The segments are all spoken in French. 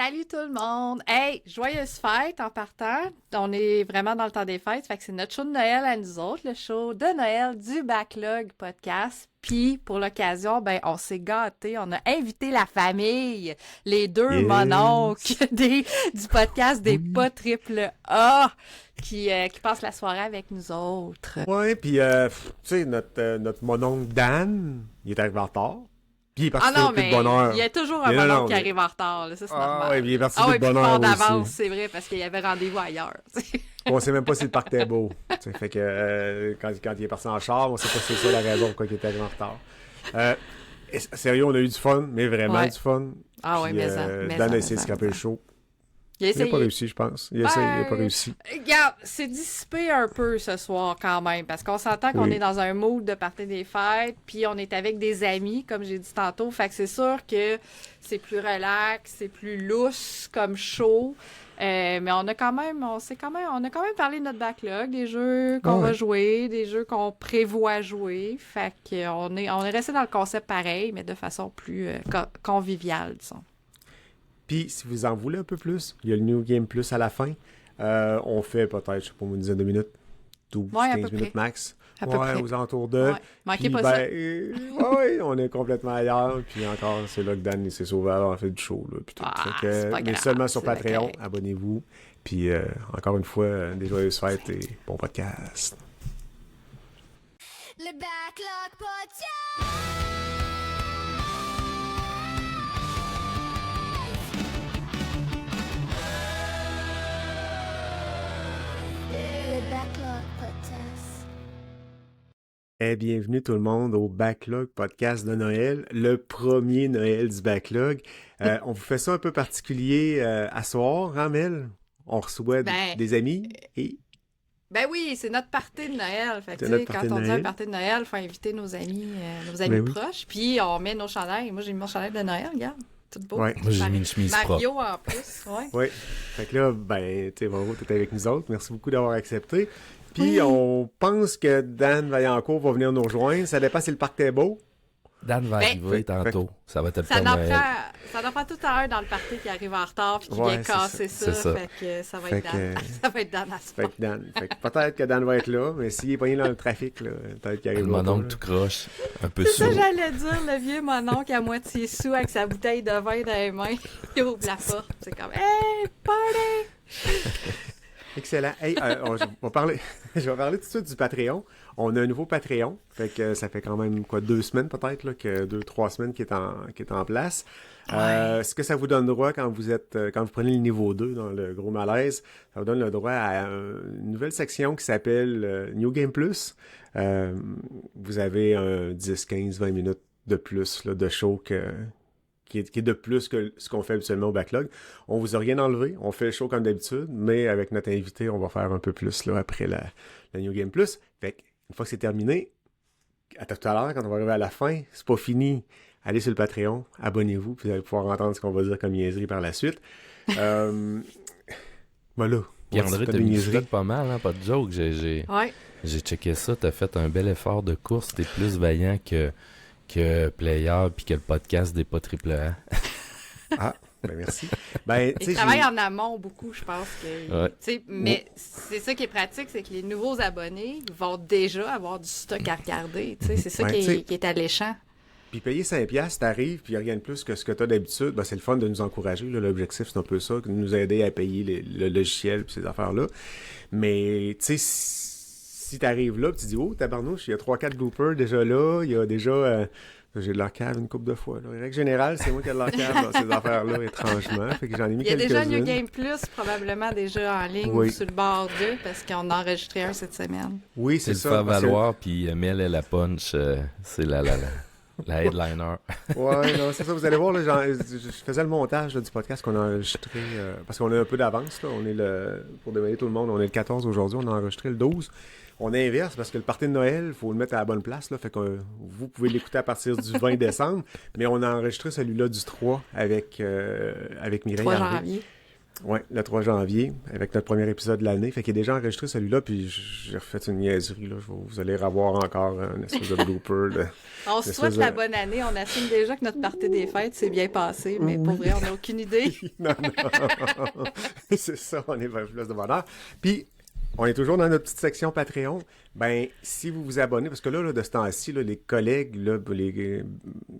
Salut tout le monde! Hey, joyeuse fête en partant. On est vraiment dans le temps des fêtes, fait que c'est notre show de Noël à nous autres, le show de Noël du Backlog Podcast. Puis, pour l'occasion, ben, on s'est gâtés. On a invité la famille, les deux mononcles du podcast des pas triple A qui passent la soirée avec nous autres. Ouais, puis, tu sais, notre mononcle Dan, il est arrivé en retard. Puis il est parti de bonne heure. Il y a toujours un mononcle qui arrive en retard, là, ça c'est normal. Ouais, puis il est parti de bonne heure d'avance, c'est vrai, parce qu'il y avait rendez-vous ailleurs. On sait même pas si le parc était beau. Fait que quand il est parti en char, on sait pas si c'est ça la raison pourquoi il était arrivé en retard. Sérieux, on a eu du fun, mais vraiment du fun. Ah oui, mais Dan a essayé de scraper le show. Il n'a pas réussi, je pense. Il n'a pas réussi. Regarde, c'est dissipé un peu ce soir quand même, parce qu'on s'entend qu'on est dans un mood de party des fêtes, puis on est avec des amis, comme j'ai dit tantôt, fait que c'est sûr que c'est plus relax, c'est plus lousse comme show, mais on a quand même parlé de notre backlog, des jeux qu'on va jouer, des jeux qu'on prévoit jouer, fait qu'on est resté dans le concept pareil, mais de façon plus conviviale, disons. Puis, si vous en voulez un peu plus, il y a le New Game Plus à la fin. On fait peut-être, je sais pas, une dizaine de minutes, 12-15 minutes max. À peu près. Aux alentours de. Manquez pas ça. Oui, on est complètement ailleurs. Puis encore, c'est là que Dan s'est sauvé alors on fait du show. Là, puis tout. C'est pas grave, mais seulement sur Patreon, abonnez-vous. Puis encore une fois, des joyeuses fêtes et bon podcast. Le Backlog Podcast! Le Backlog Podcast. Bienvenue tout le monde au Backlog Podcast de Noël, le premier Noël du Backlog. On vous fait ça un peu particulier à soir, hein, Mel? On reçoit des amis et... Ben oui, c'est notre party de Noël. Fait que, quand on dit un party de Noël, il faut inviter nos amis proches. Puis on met nos chandails. Moi, j'ai mis mon chandail de Noël, regarde. Tout beau. Ouais. Moi, j'ai mis une chemise Mario propre. en plus, ouais. Oui. Fait que là, bravo, t'es avec nous autres. Merci beaucoup d'avoir accepté. Puis on pense que Dan Vaillancourt va venir nous rejoindre. Ça dépend si le parc est beau. Dan va arriver tantôt. Ça va être le temps Noël. Ça en prend tout à l'heure dans le party qui arrive en retard puis qui vient casser ça. Fait que ça va être Dan. Ça va être Dan à ce moment. Fait que peut-être que Dan va être là, mais s'il est pogné dans le trafic, là, peut-être qu'il arrive là. Mon oncle tout croche, un peu sous. sous. C'est ça j'allais dire, le vieux mononcle à moitié sous avec sa bouteille de vin dans les mains. Il ouvre la porte. C'est comme « Hey, party! » Excellent. Hey, je vais parler tout de suite du Patreon. On a un nouveau Patreon. Fait que ça fait quand même 2 semaines peut-être, là, 2-3 semaines qui est en place. Ce que ça vous donne droit quand vous prenez le niveau 2 dans le gros malaise, ça vous donne le droit à une nouvelle section qui s'appelle New Game Plus. Vous avez 10, 15, 20 minutes de plus là, de show qui est de plus que ce qu'on fait habituellement au Backlog. On vous a rien enlevé, on fait le show comme d'habitude, mais avec notre invité, on va faire un peu plus là après la New Game Plus. Fait qu'une fois que c'est terminé, à tout à l'heure, quand on va arriver à la fin, c'est pas fini. Allez sur le Patreon, abonnez-vous, puis vous allez pouvoir entendre ce qu'on va dire comme niaiserie par la suite. Voilà. Puis André, t'as mis pas mal, hein, pas de joke. J'ai checké ça, t'as fait un bel effort de course, t'es plus vaillant que Player puis que le podcast des pas triple A. Ah, merci. Il travaille en amont beaucoup, je pense. Mais c'est ça qui est pratique, c'est que les nouveaux abonnés vont déjà avoir du stock à regarder. C'est ça qui est alléchant. Puis payer 5$, t'arrives, puis il n'y a rien de plus que ce que tu as d'habitude. C'est le fun de nous encourager. Là, l'objectif, c'est un peu ça, de nous aider à payer le logiciel et ces affaires-là. Mais, tu sais, si t'arrives là, tu dis « Oh, tabarnouche, il y a 3-4 bloopers déjà là, il y a déjà... j'ai de leur cave une couple de fois. Là. En règle générale, c'est moi qui ai de leur cave dans ces affaires-là, étrangement. Fait que j'en ai mis quelques-unes. Il y a déjà New Game Plus, probablement déjà en ligne ou sur le bord d'eux, parce qu'on a enregistré un cette semaine. Oui, c'est ça. C'est le faire valoir, puis Mel et la punch, c'est la headliner. Ouais, non, c'est ça. Vous allez voir, là, je faisais le montage là, du podcast qu'on a enregistré, parce qu'on a un peu d'avance. Là. On est pour démêler tout le monde, on est le 14 aujourd'hui, on a enregistré le 12. On inverse parce que le party de Noël, il faut le mettre à la bonne place. Là, fait que vous pouvez l'écouter à partir du 20 décembre, mais on a enregistré celui-là du 3 avec Mireille 3 Harvey. janvier. Ouais, le 3 janvier, avec notre premier épisode de l'année. Fait qu'il est déjà enregistré celui-là, puis j'ai refait une niaiserie. Là. Vous allez revoir encore un espèce de blooper. On se souhaite la bonne année. On assume déjà que notre partie des fêtes s'est bien passée, mais pour vrai, on n'a aucune idée. non. C'est ça, on est vers plus de bonheur. Puis, on est toujours dans notre petite section Patreon. Ben, si vous vous abonnez, parce que là de ce temps-ci, là, les collègues là,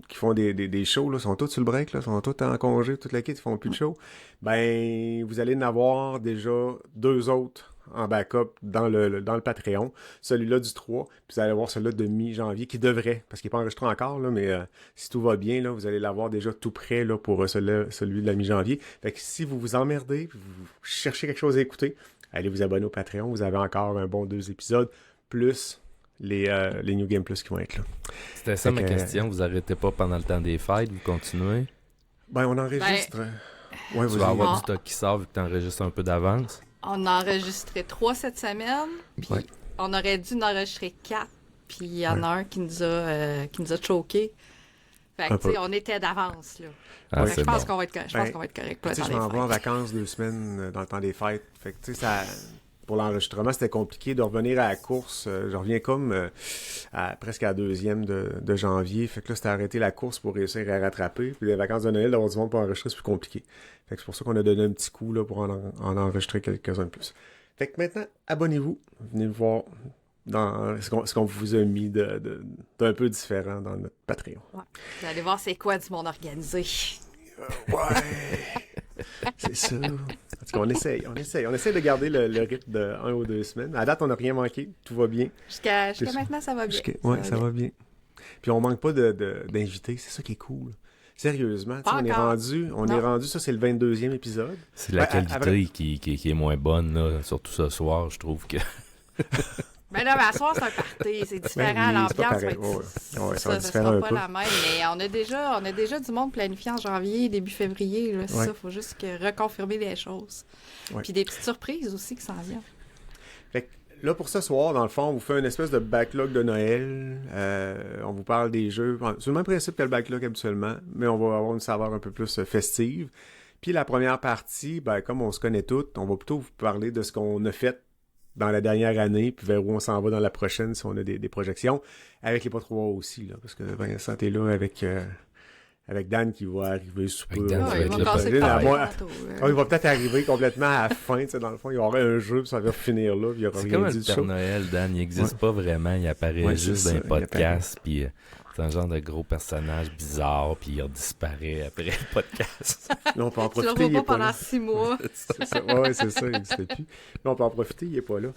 qui font des shows, là, sont tous sur le break, là, sont tous en congé, toute la kit, ils font plus de show. Ben, vous allez en avoir déjà 2 autres en backup dans le Patreon. Celui-là du 3, puis vous allez avoir celui-là de mi-janvier qui devrait, parce qu'il n'est pas enregistré encore, là, mais si tout va bien, là, vous allez l'avoir déjà tout prêt là, pour celui de la mi-janvier. Fait que si vous vous emmerdez, puis vous cherchez quelque chose à écouter, allez vous abonner au Patreon. Vous avez encore un bon 2 épisodes, plus les New Game Plus qui vont être là. C'était ça ma question. Vous arrêtez pas pendant le temps des fêtes, vous continuez? Ben, on enregistre. Ouais, tu vas avoir du stock qui sort vu que tu enregistres un peu d'avance? On a enregistré 3 cette semaine, puis on aurait dû en enregistrer 4, puis il y en a un qui nous a choqué. Fait que, tu sais, on était d'avance, là. Ah, je pense qu'on va être correct pour le temps des je m'en vais en fêtes. vacances 2 semaines dans le temps des fêtes. Fait que, tu sais, pour l'enregistrement, c'était compliqué de revenir à la course. Je reviens comme presque à la 2e de janvier. Fait que là, c'était arrêter la course pour réussir à rattraper. Puis les vacances de Noël, d'avoir du monde pour enregistrer, c'est plus compliqué. Fait que c'est pour ça qu'on a donné un petit coup là, pour en enregistrer quelques-uns de plus. Fait que maintenant, abonnez-vous. Venez voir dans ce qu'on vous a mis d'un peu différent dans notre Patreon. Ouais. Vous allez voir c'est quoi du monde organisé. Ouais! C'est ça. En tout cas, on essaye de garder le rythme de 1 ou 2 semaines. À date, on n'a rien manqué. Tout va bien. Jusqu'à maintenant, ça va bien. Ça va bien. Puis on manque pas d'invités. C'est ça qui est cool. Sérieusement, on est rendu, ça c'est le 22e épisode. C'est la qualité qui est moins bonne, là. Surtout ce soir, je trouve que... Ben là, à soir, c'est un party. C'est différent. L'ambiance va être... ça sera pas la même. Mais on a déjà du monde planifié en janvier, début février. Là, ça, faut juste reconfirmer les choses. Ouais. Puis des petites surprises aussi qui s'en viennent. Fait que là, pour ce soir, dans le fond, on vous fait une espèce de backlog de Noël. On vous parle des jeux. C'est le même principe que le backlog habituellement, mais on va avoir une saveur un peu plus festive. Puis la première partie, ben, comme on se connaît toutes, on va plutôt vous parler de ce qu'on a fait dans la dernière année, puis vers où on s'en va dans la prochaine, si on a des projections, avec les Pas-3 aussi, là, parce que Vincent est là avec Dan qui va arriver sous peu. Il va peut-être arriver complètement à la fin, tu sais, dans le fond, il y aura un jeu, puis ça va finir là, puis il y aura rien dit. C'est comme le Père Noël, Dan, il n'existe pas vraiment, il apparaît juste dans les podcasts, puis c'est un genre de gros personnage bizarre, puis il disparaît après le podcast. Là, on peut en profiter. Tu le vois pas pendant 6 mois. C'est ça, il n'existe plus. Là, on peut en profiter, il n'est pas là.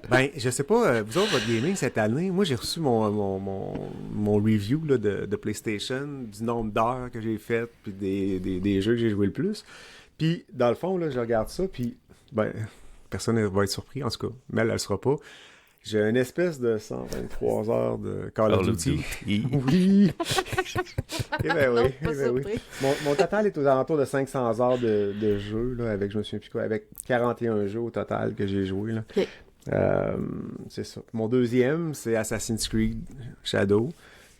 Ben, je sais pas, vous autres, votre gaming cette année, moi j'ai reçu mon review là, de PlayStation, du nombre d'heures que j'ai faites, puis des jeux que j'ai joué le plus. Puis, dans le fond, là, je regarde ça, puis, ben, personne ne va être surpris, en tout cas, mais elle ne sera pas. J'ai une espèce de 123 heures de Call of Duty. Oui! Eh ben oui. Mon total est aux alentours de 500 heures de jeu, là, avec, je me souviens plus quoi, avec 41 jeux au total que j'ai joué, là. Okay. C'est ça. Mon deuxième, c'est Assassin's Creed Shadow.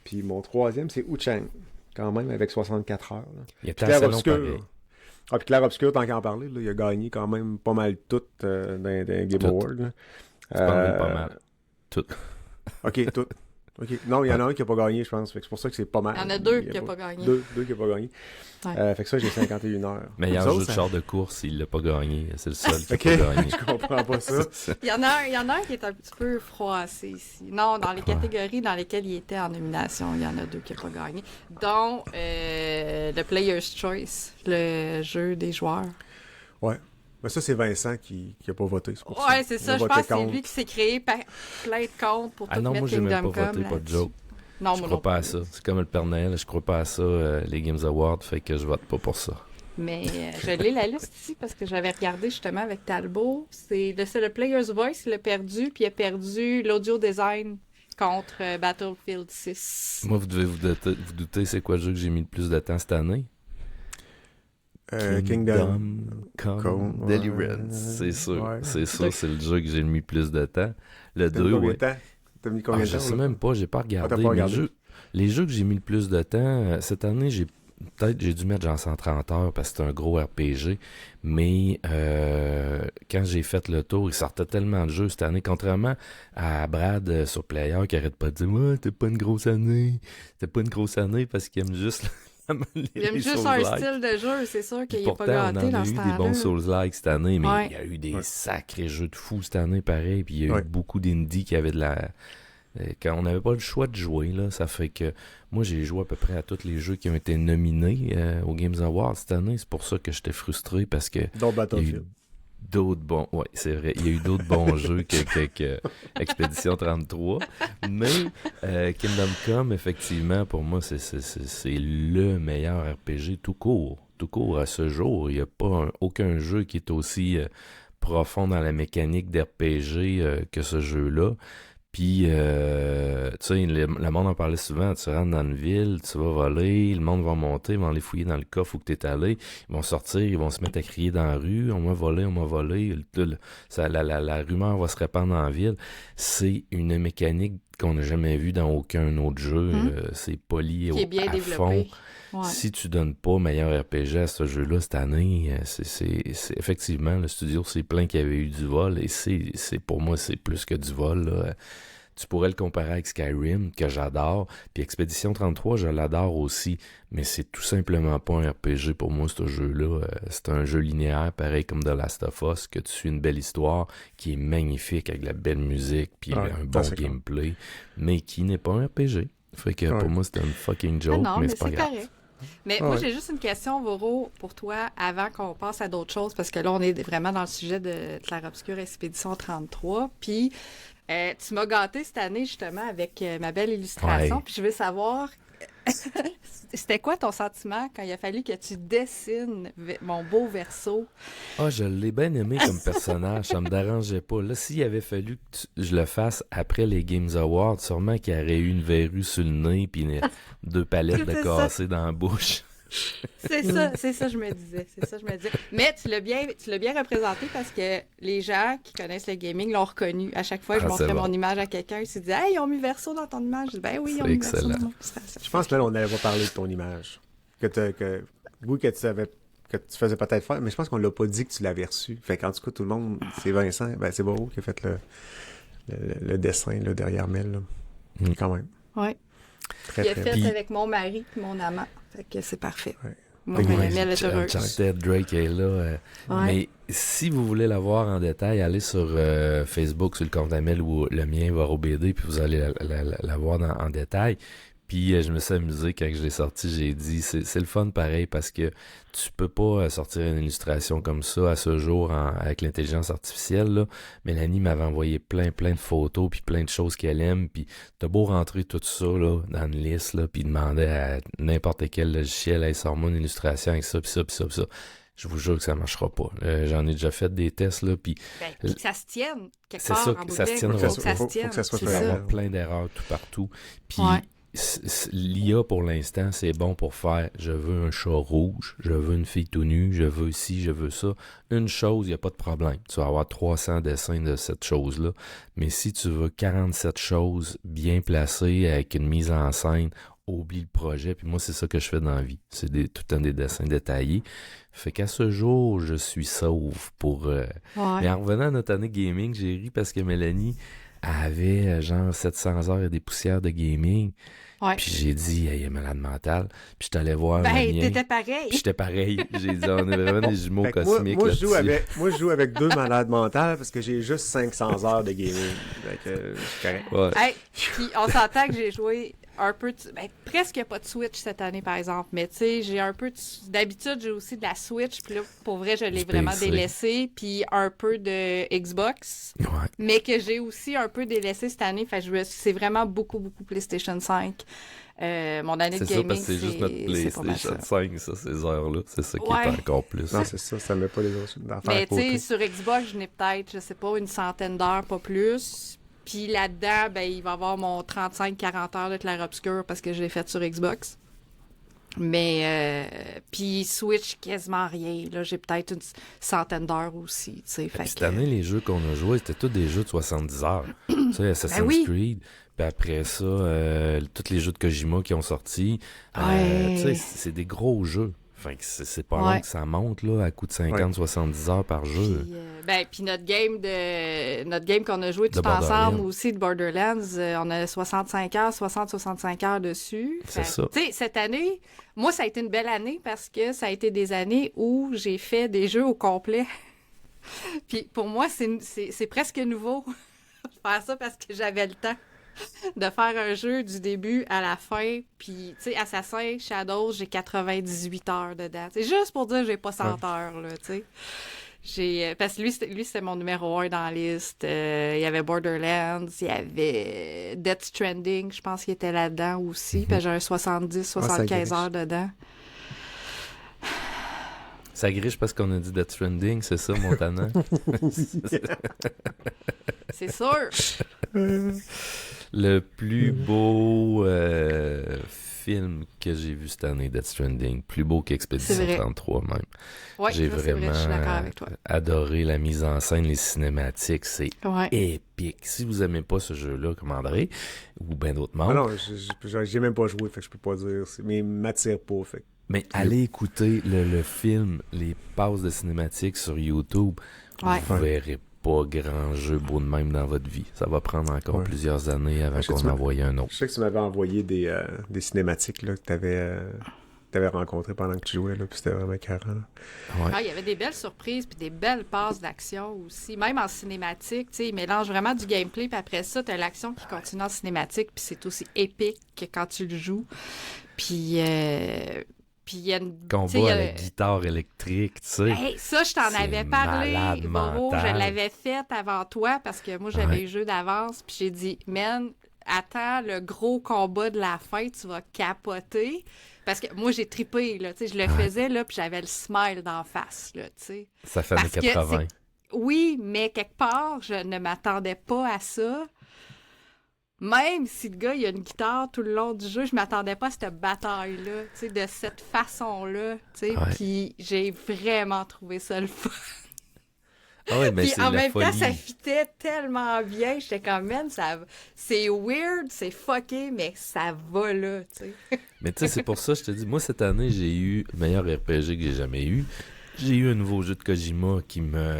Puis mon troisième, c'est Wuchang, quand même, avec 64 heures. Là. Il y a Clair Obscur. Puis Clair Obscur, tant qu'à en parler, là, il a gagné quand même pas mal tout dans Game Award. Là. Pas mal. Tout. OK, tout. Okay. Non, il y en a un qui n'a pas gagné, je pense. Fait que c'est pour ça que c'est pas mal. Il y en a 2 qui n'ont pas gagné. Deux qui n'ont pas gagné. Ouais. Fait que ça, j'ai 51 heures. Mais il y a un jeu de char de course, il l'a pas gagné. C'est le seul qui n'a pas gagné. Je comprends pas ça. Il y en a un qui est un petit peu froissé ici. Non, dans les catégories dans lesquelles il était en nomination, il y en a 2 qui n'ont pas gagné. Dont le Player's Choice, le jeu des joueurs. Ouais. Mais ça, c'est Vincent qui n'a pas voté. Ouais, c'est ça. Je pense que c'est lui qui s'est créé plein de comptes pour tout mettre Kingdom Come. Ah non, moi, j'ai même pas voté, pas de joke. Non, je crois pas à ça. C'est comme le Père Noël, je crois pas à ça, les Games Awards, fait que je vote pas pour ça. Mais je l'ai la liste ici parce que j'avais regardé justement avec Talbot. C'est le Player's Voice, il l'a perdu, puis il a perdu l'audio design contre Battlefield 6. Moi, vous devez vous douter c'est quoi le jeu que j'ai mis le plus de temps cette année? Kingdom Come Deliverance. C'est sûr. Ouais. C'est sûr, c'est le jeu que j'ai mis le plus de temps. Le 2, ouais. T'as mis combien de temps? Je sais même pas, j'ai pas regardé. Les jeux que j'ai mis le plus de temps, cette année, peut-être j'ai dû mettre genre 130 heures parce que c'est un gros RPG, mais quand j'ai fait le tour, il sortait tellement de jeux cette année, contrairement à Brad sur Player qui arrête pas de dire « Ouais, t'es pas une grosse année, parce qu'il aime juste... » Il aime juste un style de jeu, c'est sûr qu'il n'est pas gâté dans ce temps-là. On a eu des bons Souls-like cette année, mais il y a eu des sacrés jeux de fous cette année, pareil, puis il y a eu beaucoup d'indies qui avaient de la... Quand on n'avait pas le choix de jouer, là, ça fait que moi, j'ai joué à peu près à tous les jeux qui ont été nominés aux Games Awards cette année. C'est pour ça que j'étais frustré, parce que... Dans Battlefield. D'autres bons... Ouais, c'est vrai. Il y a eu d'autres bons jeux que Expédition 33. Mais Kingdom Come, effectivement, pour moi, c'est le meilleur RPG tout court. Tout court à ce jour. Il n'y a pas aucun jeu qui est aussi profond dans la mécanique d'RPG que ce jeu-là. Puis, tu sais, le monde en parlait souvent, tu rentres dans une ville, tu vas voler, le monde va monter, ils vont aller fouiller dans le coffre où tu es allé, ils vont sortir, ils vont se mettre à crier dans la rue, on m'a volé, la rumeur va se répandre en ville. C'est une mécanique qu'on n'a jamais vue dans aucun autre jeu, c'est poli qui est bien à développé. fond. Ouais. Si tu donnes pas meilleur RPG à ce jeu-là cette année, c'est effectivement, le studio s'est plaint qu'il y avait eu du vol, et c'est pour moi, c'est plus que du vol, là. Tu pourrais le comparer avec Skyrim, que j'adore, puis Expédition 33, je l'adore aussi, mais c'est tout simplement pas un RPG pour moi, ce jeu-là. C'est un jeu linéaire, pareil comme The Last of Us, que tu suis une belle histoire, qui est magnifique, avec de la belle musique, puis un bon gameplay, mais qui n'est pas un RPG. Fait que pour moi, c'est un fucking joke, mais c'est pas grave. Correct. Mais moi, j'ai juste une question, Voro, pour toi, avant qu'on passe à d'autres choses, parce que là, on est vraiment dans le sujet de Clair-Obscur Expédition 33. Puis, tu m'as gâté cette année, justement, avec ma belle illustration. Puis, je veux savoir, c'était quoi ton sentiment quand il a fallu que tu dessines mon beau verso? Ah, je l'ai bien aimé comme personnage, ça me dérangeait pas. Là, s'il avait fallu que je le fasse après les Games Awards, sûrement qu'il y aurait eu une verrue sur le nez puis 2 palettes de cassées dans la bouche. C'est ça, je me disais. Mais tu l'as bien représenté parce que les gens qui connaissent le gaming l'ont reconnu. À chaque fois, je montrais mon image à quelqu'un, ils se disaient « Hey, ils ont mis Verso dans ton image. » Je dis « Ben oui, ils ont mis Verso dans mon image. » Je pense que là, on n'avait pas parlé de ton image. Oui, que tu faisais peut-être faire, mais je pense qu'on l'a pas dit que tu l'avais reçu. Fait qu'en tout cas, tout le monde, c'est Vincent, c'est Beau qui a fait le dessin là, derrière Mel. Là. Quand même. Oui. Il a fait avec mon mari et mon amant. Fait que c'est parfait. Ouais. Moi, Mel est heureuse. Drake est là. Mais si vous voulez la voir en détail, allez sur Facebook, sur le compte d'Amel ou le mien, VaroBD, puis vous allez la voir en détail. Puis je me suis amusé quand je l'ai sorti, j'ai dit c'est le fun pareil parce que tu peux pas sortir une illustration comme ça à ce jour avec l'intelligence artificielle là. Mélanie m'avait envoyé plein de photos puis plein de choses qu'elle aime, puis t'as beau rentrer tout ça là dans une liste là, puis demander à n'importe quel logiciel, hey, sors-moi une illustration avec ça puis ça puis ça puis ça. Je vous jure que ça marchera pas. J'en ai déjà fait des tests là, puis que ça se tienne quelque part. C'est ça, en que ça se tienne. Faut que ça soit avoir plein d'erreurs tout partout. Puis l'IA pour l'instant, c'est bon pour faire je veux un chat rouge, je veux une fille tout nue, je veux ci, je veux ça. Une chose, il n'y a pas de problème. Tu vas avoir 300 dessins de cette chose-là. Mais si tu veux 47 choses bien placées avec une mise en scène, oublie le projet. Puis moi, c'est ça que je fais dans la vie. C'est tout le temps des dessins détaillés. Fait qu'à ce jour, je suis sauve pour... Mais en revenant à notre année gaming, j'ai ri parce que Mélanie avait genre 700 heures et des poussières de gaming. Ouais. Puis j'ai dit, elle est malade mentale. Puis je t'allais voir le mien. T'étais pareil. Puis j'étais pareil. J'ai dit, on est vraiment des jumeaux cosmiques. Moi, je joue avec 2 malades mentales parce que j'ai juste 500 heures de gaming. Fait que c'est correct. Ouais. Hey, puis on s'entend que j'ai joué un peu... presque pas de Switch cette année, par exemple. Mais tu sais, j'ai un peu... D'habitude, j'ai aussi de la Switch. Puis là, pour vrai, je l'ai vraiment délaissé. Puis un peu de Xbox. Ouais. Mais que j'ai aussi un peu délaissé cette année. Fait que c'est vraiment beaucoup PlayStation 5. Mon année de gaming, c'est juste notre PlayStation 5, ça, ces heures-là. C'est ça qui est encore plus. Non, c'est ça met pas les autres affaires. Mais tu sais, sur Xbox, je n'ai peut-être, je sais pas, une centaine d'heures, pas plus. Puis là-dedans, il va y avoir mon 35-40 heures de Clair-Obscur parce que je l'ai fait sur Xbox. Mais, puis Switch, quasiment rien. Là, j'ai peut-être une centaine d'heures aussi, tu sais. Fait Cette année, les jeux qu'on a joués, c'était tous des jeux de 70 heures. Tu sais, Assassin's oui. Creed, puis après ça, tous les jeux de Kojima qui ont sorti. Ouais. Tu sais, c'est des gros jeux. Fait que c'est pas Ouais. long que ça monte, là, à coup de 50-70 heures par jeu. Puis notre game qu'on a joué tout De ensemble Borderlands. aussi de Borderlands, on a 60-65 heures dessus. C'est ça. Tu sais, cette année, moi, ça a été une belle année parce que ça a été des années où j'ai fait des jeux au complet. Puis pour moi, c'est presque nouveau faire ça parce que j'avais le temps de faire un jeu du début à la fin. Puis, tu sais, Assassin, Shadows, j'ai 98 heures dedans. C'est juste pour dire que j'ai pas 100 heures, là, tu sais. Parce que lui, c'était mon numéro 1 dans la liste. Il y avait Borderlands, il y avait Death Stranding, je pense qu'il était là-dedans aussi. Puis j'ai un 70-75 heures dedans. Ça griche parce qu'on a dit Death Stranding, c'est ça, Montana? C'est sûr! Le plus beau film que j'ai vu cette année, Death Stranding. Plus beau qu'Expédition C'est vrai. 33 même. Ouais, J'ai ça, c'est vrai, vraiment je suis d'accord avec toi. adoré la mise en scène, les cinématiques. C'est Ouais. épique. Si vous aimez pas ce jeu-là, comme André, ou bien d'autres Ah membres, non, j'ai même pas joué, fait que je peux pas dire. Mais il m'attire pas, fait que- mais allez écouter le film, les passes de cinématiques sur YouTube. Ouais. Vous verrez pas grand jeu beau de même dans votre vie. Ça va prendre encore Ouais. plusieurs années avant Je sais que qu'on tu en m'as- voie un autre. Je sais que tu m'avais envoyé des cinématiques là, que t'avais rencontrées pendant que tu jouais, là, puis c'était vraiment écœurant. Là. Ouais. Ah, il y avait des belles surprises puis des belles passes d'action aussi. Même en cinématique, tu sais, ils mélangent vraiment du gameplay. Puis après ça, t'as l'action qui continue en cinématique. Puis c'est aussi épique que quand tu le joues. Puis il y a une... tu sais, il y Combat a- à la guitare électrique, tu sais. Hey, ça, je t'en C'est avais parlé, malade Boro. mental. Je l'avais fait avant toi parce que moi, j'avais Ouais. le jeu d'avance. Puis j'ai dit, man, attends le gros combat de la fin, tu vas capoter. Parce que moi, j'ai trippé, là. Tu sais, je le faisais, là, puis j'avais le smile d'en face, là, tu sais. Ça fait années Parce que 80. Oui, mais quelque part, je ne m'attendais pas à ça. Même si le gars, il a une guitare tout le long du jeu, je m'attendais pas à cette bataille-là, tu sais, de cette façon-là, tu sais. Ouais. Puis j'ai vraiment trouvé ça le fun. Ah ouais, mais Puis c'est en la même folie. temps, ça fitait tellement bien. J'étais comme, man, c'est weird, c'est fucké, mais ça va là, tu sais. Mais tu sais, c'est pour ça que je te dis, moi, cette année, j'ai eu le meilleur RPG que j'ai jamais eu. J'ai eu un nouveau jeu de Kojima qui m'a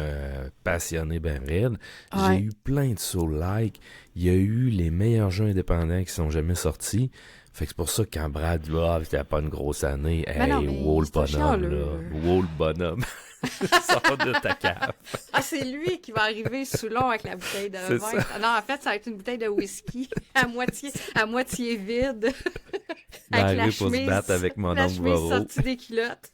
passionné ben raide. Ouais. J'ai eu plein de Soul-like. Il y a eu les meilleurs jeux indépendants qui sont jamais sortis. Fait que c'est pour ça que quand Brad dit « Ah, c'était pas une grosse année. » Mais non, Hey, mais wow, le c'est un bonhomme, chialeux, là. là. Wow, le bonhomme. Sors de ta cave. Ah, c'est lui qui va arriver sous l'eau avec la bouteille de C'est vin. ça. Ah non, en fait, ça va être une bouteille de whisky à moitié vide. Il va Avec la arriver pour se chemise, battre avec mon la oncle chemise Varro. sortie des culottes.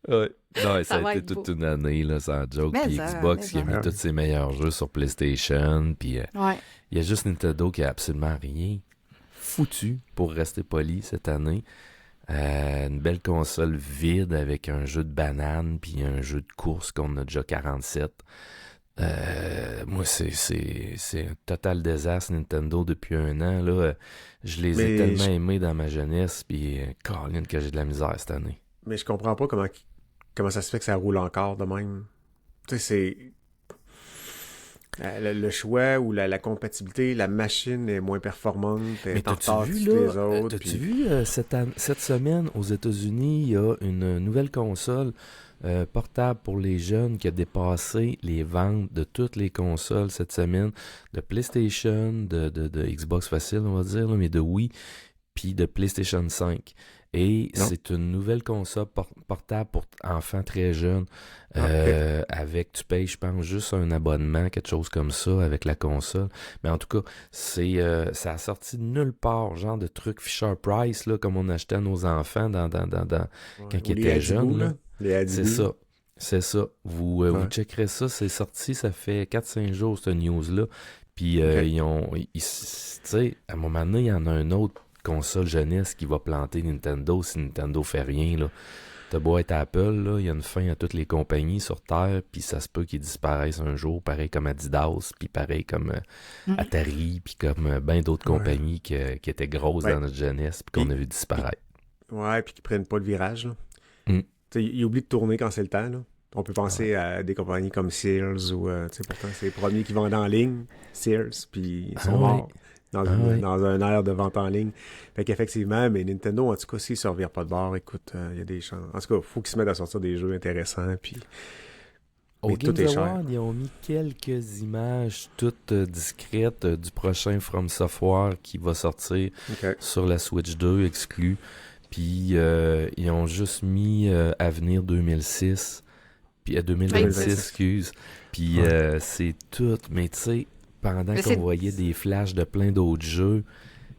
Ouais. Non, ça va a été être toute beau. une année, là, sans joke. Mais Puis ça, Xbox mais qui a ça. mis tous ses meilleurs jeux sur PlayStation. Puis Ouais. il y a juste Nintendo qui a absolument rien foutu, pour rester poli, cette année. Une belle console vide avec un jeu de banane puis un jeu de course qu'on a déjà 47. Moi, c'est un total désastre, Nintendo, depuis un an. Là. Je les ai Mais tellement je- aimés dans ma jeunesse, puis Colin, que j'ai de la misère cette année. Mais je comprends pas comment ça se fait que ça roule encore de même. Tu sais, c'est... Le choix ou la compatibilité, la machine est moins performante, elle Mais est en t'as-tu retard vu, sur les là, autres. t'as-tu puis- vu cette semaine, aux États-Unis, il y a une nouvelle console portable pour les jeunes qui a dépassé les ventes de toutes les consoles cette semaine, de PlayStation, de Xbox facile, on va dire, là, mais de Wii, puis de PlayStation 5. Et Non. c'est une nouvelle console portable pour enfants très jeunes, avec, tu payes, je pense, juste un abonnement, quelque chose comme ça, avec la console. Mais en tout cas, ça a sorti de nulle part, genre de trucs Fisher-Price, là, comme on achetait à nos enfants quand Ou ils les étaient Adibou, jeunes. Là. Les Adibou. C'est ça. C'est ça. Vous Ouais. checkerez ça. C'est sorti, ça fait 4-5 jours, cette news-là. Puis, Ok. tu sais, à un moment donné, il y en a un autre console jeunesse qui va planter Nintendo si Nintendo fait rien, là. t'as beau être Apple, là, il y a une fin à toutes les compagnies sur Terre, puis ça se peut qu'ils disparaissent un jour, pareil comme Adidas, puis pareil comme Atari, puis comme bien d'autres compagnies qui étaient grosses dans notre jeunesse, puis qu'on a vu disparaître. Ouais, puis qui prennent pas le virage, là. Mm. Ils oublient de tourner quand c'est le temps, là. On peut penser à des compagnies comme Sears ou, pourtant, c'est les premiers qui vendent en ligne, Sears, puis ils sont morts dans un air de vente en ligne. Fait qu'effectivement, mais Nintendo, en tout cas, s'ils ne se revirent pas de bord, écoute, il y a des chances. En tout cas, il faut qu'ils se mettent à sortir des jeux intéressants, puis... Au tout Games est cher. Award, ils ont mis quelques images toutes discrètes du prochain From Software qui va sortir sur la Switch 2 exclu. Puis ils ont juste mis Avenir 2006, puis 2026, excuse. Puis c'est tout. Mais tu sais, pendant qu'on voyait des flashs de plein d'autres jeux,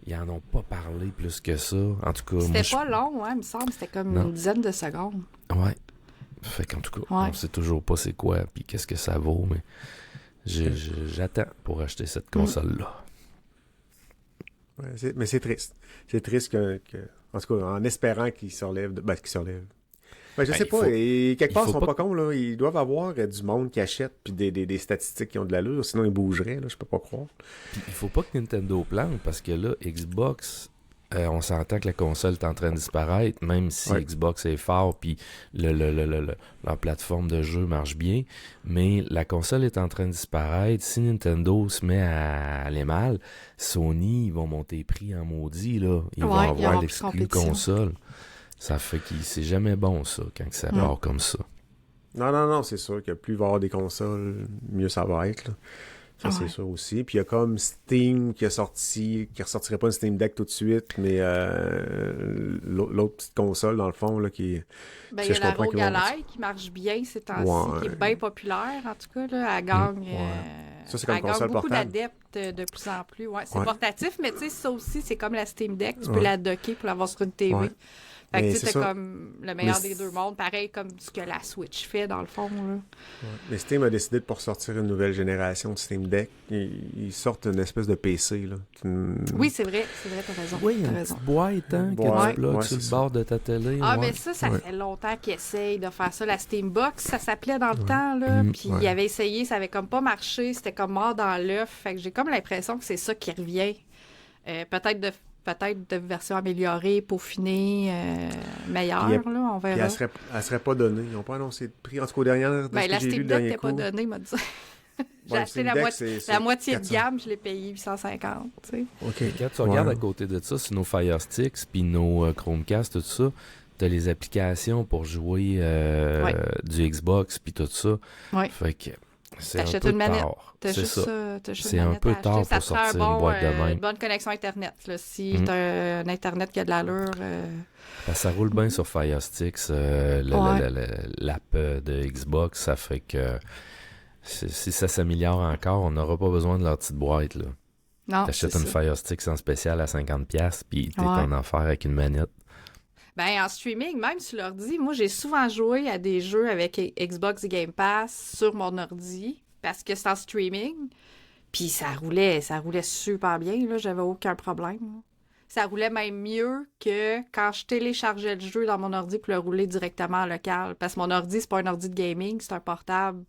ils en ont pas parlé plus que ça. En tout cas, c'était pas long, hein, il me semble. C'était comme une dizaine de secondes. Ouais. Fait qu'en tout cas, on sait toujours pas c'est quoi puis qu'est-ce que ça vaut, mais j'attends pour acheter cette console-là. Ouais, mais c'est triste. C'est triste en tout cas, en espérant qu'ils se relèvent. Qu'ils se relèvent. Ben, je sais pas. Et quelque part, ils sont pas cons, là. Ils doivent avoir du monde qui achète puis des statistiques qui ont de l'allure. Sinon, ils bougeraient, là. Je peux pas croire. Puis, il faut pas que Nintendo plante parce que là, Xbox... on s'entend que la console est en train de disparaître, même si Xbox est fort puis leur plateforme de jeu marche bien, mais la console est en train de disparaître. Si Nintendo se met à aller mal, Sony, ils vont monter les prix en maudit, là. Ils vont avoir l'exclu console. Ça fait que c'est jamais bon, ça, quand ça part comme ça. Non, c'est sûr que plus il va y avoir des consoles, mieux ça va être, là. Ça, c'est sûr aussi. Puis il y a comme Steam qui ressortirait pas une Steam Deck tout de suite, mais l'autre petite console, dans le fond, là, qui... Ben, il y a la Rogue Ally qui marche bien ces temps-ci, qui est bien populaire, en tout cas, là. Elle gagne... Ça, c'est comme elle console gagne beaucoup portable. d'adeptes de plus en plus. Ouais, c'est portatif, mais tu sais, ça aussi, c'est comme la Steam Deck. Tu peux la docker pour l'avoir sur une TV. Ouais. Fait que tu sais, c'est comme le meilleur des deux mondes. Pareil comme ce que la Switch fait, dans le fond. Là. Ouais. Mais Steam a décidé de pour sortir une nouvelle génération de Steam Deck. Ils sortent une espèce de PC, là. Oui, c'est vrai, t'as raison. Oui, il y a une petite boîte, hein, que tu plugues sur le bord de ta télé. Ah, mais ça fait longtemps qu'ils essayent de faire ça. La Steambox, ça s'appelait dans le temps, là. Puis ils avaient essayé, ça avait comme pas marché. C'était comme mort dans l'œuf. Fait que j'ai comme l'impression que c'est ça qui revient. Peut-être de version améliorée, peaufinée, meilleure, là, on verra. Puis elle serait pas donnée. Ils n'ont pas annoncé de prix. En tout cas, au dernier, la Steam Deck n'était pas donnée, m'a dit. J'ai acheté la moitié de gamme, je l'ai payé 850, tu sais. OK. Et quand tu regardes à côté de ça, sur nos Fire Sticks, puis nos Chromecast, tout ça, t'as les applications pour jouer du Xbox, puis tout ça. Oui. Fait que c'est un peu une manette. tard. C'est ça. C'est un peu tard pour sortir une boîte de même. Une bonne connexion Internet. Là. Si t'as un Internet qui a de l'allure... Ça roule bien sur Fire Sticks, l'app de Xbox. Ça fait que si ça s'améliore encore, on n'aura pas besoin de leur petite boîte. Là. Non, t'achètes une Fire Stick en spécial à 50$, puis t'es en enfer avec une manette. Ben, en streaming, même sur l'ordi, moi, j'ai souvent joué à des jeux avec Xbox Game Pass sur mon ordi parce que c'est en streaming. Puis ça roulait super bien, là. J'avais aucun problème. Là. Ça roulait même mieux que quand je téléchargeais le jeu dans mon ordi pour le rouler directement en local. Parce que mon ordi, c'est pas un ordi de gaming, c'est un portable.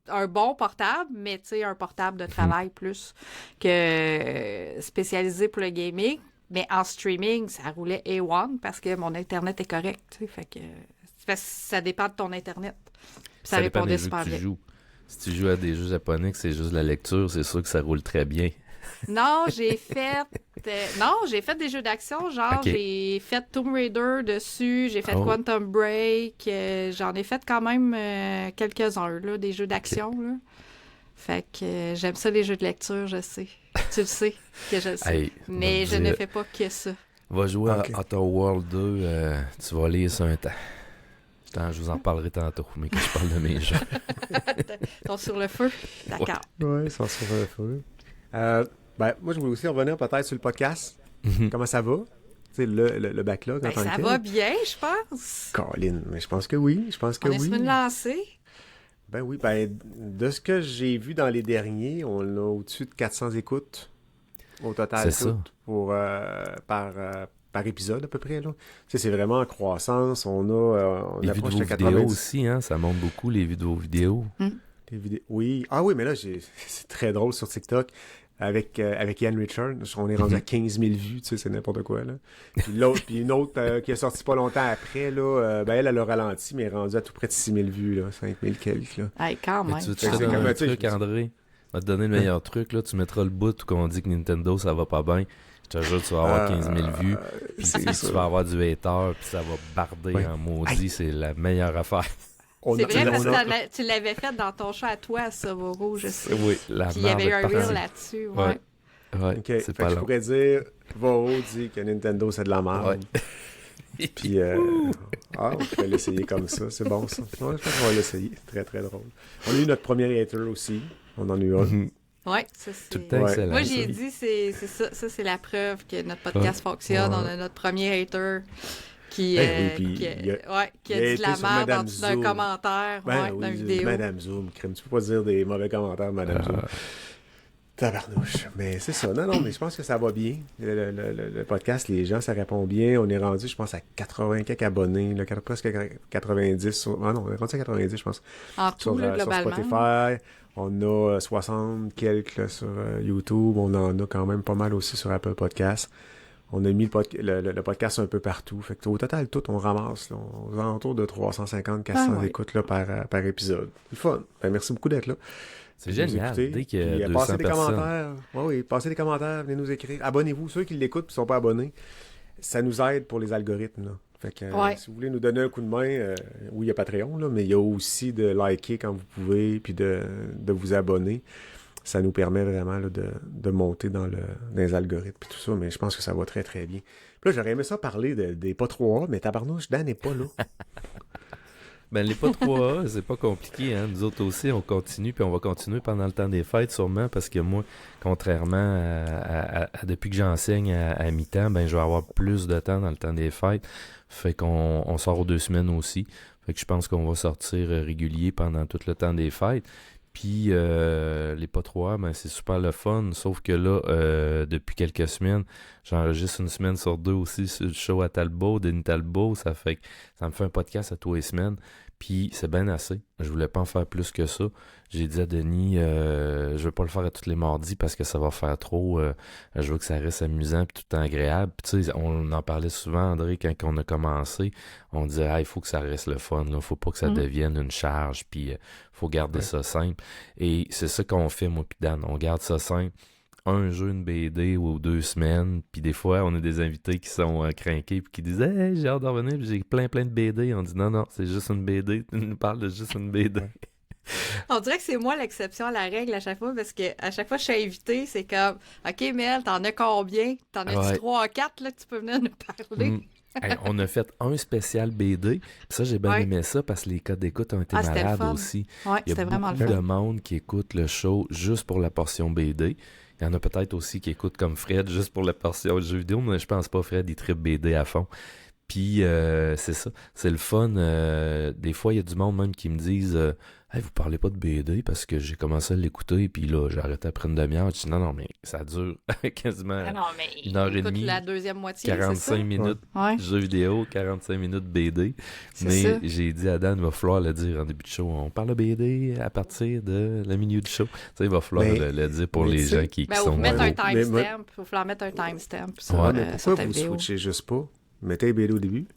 Un bon portable, mais tu sais, un portable de travail plus que spécialisé pour le gaming. Mais en streaming, ça roulait A1 parce que mon Internet est correct. Tu sais, fait que ça dépend de ton Internet. Ça répondait super bien. Si tu joues à des jeux japonais, que c'est juste la lecture, c'est sûr que ça roule très bien. Non, j'ai fait des jeux d'action. Genre, j'ai fait Tomb Raider dessus, j'ai fait Quantum Break. J'en ai fait quand même quelques-uns, là, des jeux d'action. Là. Fait que j'aime ça, les jeux de lecture, je sais. Tu le sais que je le sais. Hey, mais je ne fais pas que ça. Va jouer à Outer World 2, tu vas lire ça un temps. Je vous en parlerai tantôt, mais que je parle de mes jeux. Ils sont sur le feu? D'accord. Oui, ils sont sur le feu. Moi, je voulais aussi revenir peut-être sur le podcast. Comment ça va? Tu sais, le backlog en tant que tel. Ça va bien, je pense. Colin, mais je pense que oui. On est sur une lancée. Ben oui, de ce que j'ai vu dans les derniers, on a au-dessus de 400 écoutes au total. C'est ça. par épisode à peu près. Là. Tu sais, c'est vraiment en croissance. On Les vues de approche vos de vidéos 90. aussi, hein, ça monte beaucoup, les vues de vos vidéos. Les vidéos. Oui. Ah oui, mais là, c'est très drôle sur TikTok. Avec Ian Richard, on est rendu à 15 000 vues, tu sais, c'est n'importe quoi, là. Puis une autre qui est sortie pas longtemps après, là, elle a ralenti, mais est rendue à tout près de 6 000 vues, là, 5 000 quelques, là. Hey, quand Mais même. tu veux te C'est donner comme, un tu sais, truc, André? Je vais te donner le meilleur truc, là. Tu mettras le bout où on dit que Nintendo, ça va pas bien. Je te jure, tu vas avoir 15 000 vues. Puis c'est tu vas avoir du hater, puis ça va barder Ouais. en maudit. C'est la meilleure affaire. C'est vrai, parce on a- que tu l'avais fait dans ton show à toi, à Savouro, je sais. Oui, la Puis il y avait eu un merde est reel partie. là-dessus, Ouais. ouais. Ouais, OK, c'est fait pas que je long. pourrais dire, Voro dit que Nintendo, c'est de la merde. Puis, je vais l'essayer comme ça, c'est bon, ça. Ouais, je pense qu'on va l'essayer, très, très drôle. On a eu notre premier hater aussi, on en a eu un. Ouais, ça c'est... Tout le temps Ouais. excellent. Moi, j'ai ça. dit, c'est ça. Ça, c'est la preuve que notre podcast fonctionne. Ouais. On a notre premier hater qui, Ben oui, puis qui, il a qui a été dit de la sur merde en Madame dessous d'un Zoom. commentaire, Ben d'une oui, vidéo. Madame Zoom, crème, tu peux pas dire des mauvais commentaires, Madame Zoom. Tabarnouche. Mais c'est ça. Non, mais je pense que ça va bien. Le podcast, les gens, ça répond bien. On est rendu, je pense, à 80 quelques abonnés, là, presque 90. Ah non, on est rendu à 90, je pense. En tout, là, Sur globalement. Spotify. On a 60 quelques là, sur YouTube. On en a quand même pas mal aussi sur Apple Podcasts. On a mis le podcast un peu partout. Fait que au total, tout, on ramasse. Là, aux alentours de 350, 400 Ah ouais. écoutes là, par épisode. C'est fun. Ben, merci beaucoup d'être là. C'est Nous génial. écouter. Dès qu'il y a Puis, 200 passez des personnes. commentaires. Oui, passez des commentaires, venez nous écrire. Abonnez-vous, ceux qui l'écoutent et ne sont pas abonnés. Ça nous aide pour les algorithmes. Là. Fait que Ouais. si vous voulez nous donner un coup de main, oui, il y a Patreon, là, mais il y a aussi de liker quand vous pouvez, puis de vous abonner. Ça nous permet vraiment là, de monter dans les algorithmes et tout ça, mais je pense que ça va très, très bien. Puis là, j'aurais aimé ça parler des pas 3A, mais tabarnouche, Dan n'est pas là. Ben, les pas 3A, c'est pas compliqué, hein. Nous autres aussi, on continue, puis on va continuer pendant le temps des fêtes, sûrement, parce que moi, contrairement à depuis que j'enseigne à mi-temps, ben, je vais avoir plus de temps dans le temps des fêtes. Fait qu'on sort aux 2 semaines aussi. Fait que je pense qu'on va sortir régulier pendant tout le temps des fêtes. Puis les pas 3A, ben, c'est super le fun, sauf que là, depuis quelques semaines, j'enregistre une semaine sur 2 aussi sur le show à Talbot, Denis Talbot, ça fait que ça me fait un podcast à tous les semaines, puis c'est bien assez. Je voulais pas en faire plus que ça. J'ai dit à Denis, je veux pas le faire à tous les mardis parce que ça va faire trop. Je veux que ça reste amusant puis tout le temps agréable. Puis tu sais, on en parlait souvent, André, quand on a commencé. On disait, il faut que ça reste le fun, là. Faut pas que ça devienne une charge, puis faut garder ça simple. Et c'est ça qu'on fait, moi puis Dan. On garde ça simple. Un jeu, une BD ou 2 semaines, puis des fois, on a des invités qui sont craqués puis qui disent « Hey, j'ai hâte d'en revenir, puis j'ai plein de BD. » On dit « Non, c'est juste une BD. Tu nous parles de juste une BD. » On dirait que c'est moi l'exception à la règle à chaque fois, parce que à chaque fois que je suis invitée, c'est comme « OK, Mel, t'en as combien? T'en as-tu Ouais. 3 ou 4, là, que tu peux venir nous parler? Mm. Hey, on a fait un spécial BD. Puis ça, j'ai bien Ouais. aimé ça parce que les codes d'écoute ont été Ah, c'était le malades fun. aussi. Ouais, Il y a c'était vraiment beaucoup le de fun. monde qui écoute le show juste pour la portion BD. Il y en a peut-être aussi qui écoutent comme Fred juste pour la portion jeux vidéo, mais je pense pas Fred, il tripe BD à fond. Puis c'est ça, c'est le fun. Des fois, il y a du monde même qui me disent hey, vous parlez pas de BD parce que j'ai commencé à l'écouter puis là, j'ai arrêté après une demi-heure. Je dis non, mais ça dure quasiment Ah non, mais 1h30, écoute la deuxième moitié, c'est 45 ça? minutes Ouais. jeux vidéo, 45 minutes BD. C'est Mais ça. j'ai dit à Dan, il va falloir le dire en début de show. On parle de BD à partir de la milieu du show. Tu sais, il va falloir Mais- le dire pour mais les tu sais- gens qui Ben, sont faut mettre un nouveaux. Mais moi- timestamp. Il va falloir mettre un timestamp sur, Ouais, mais sur pourquoi ta vous vidéo. switchez juste pas? Mettez BD au début.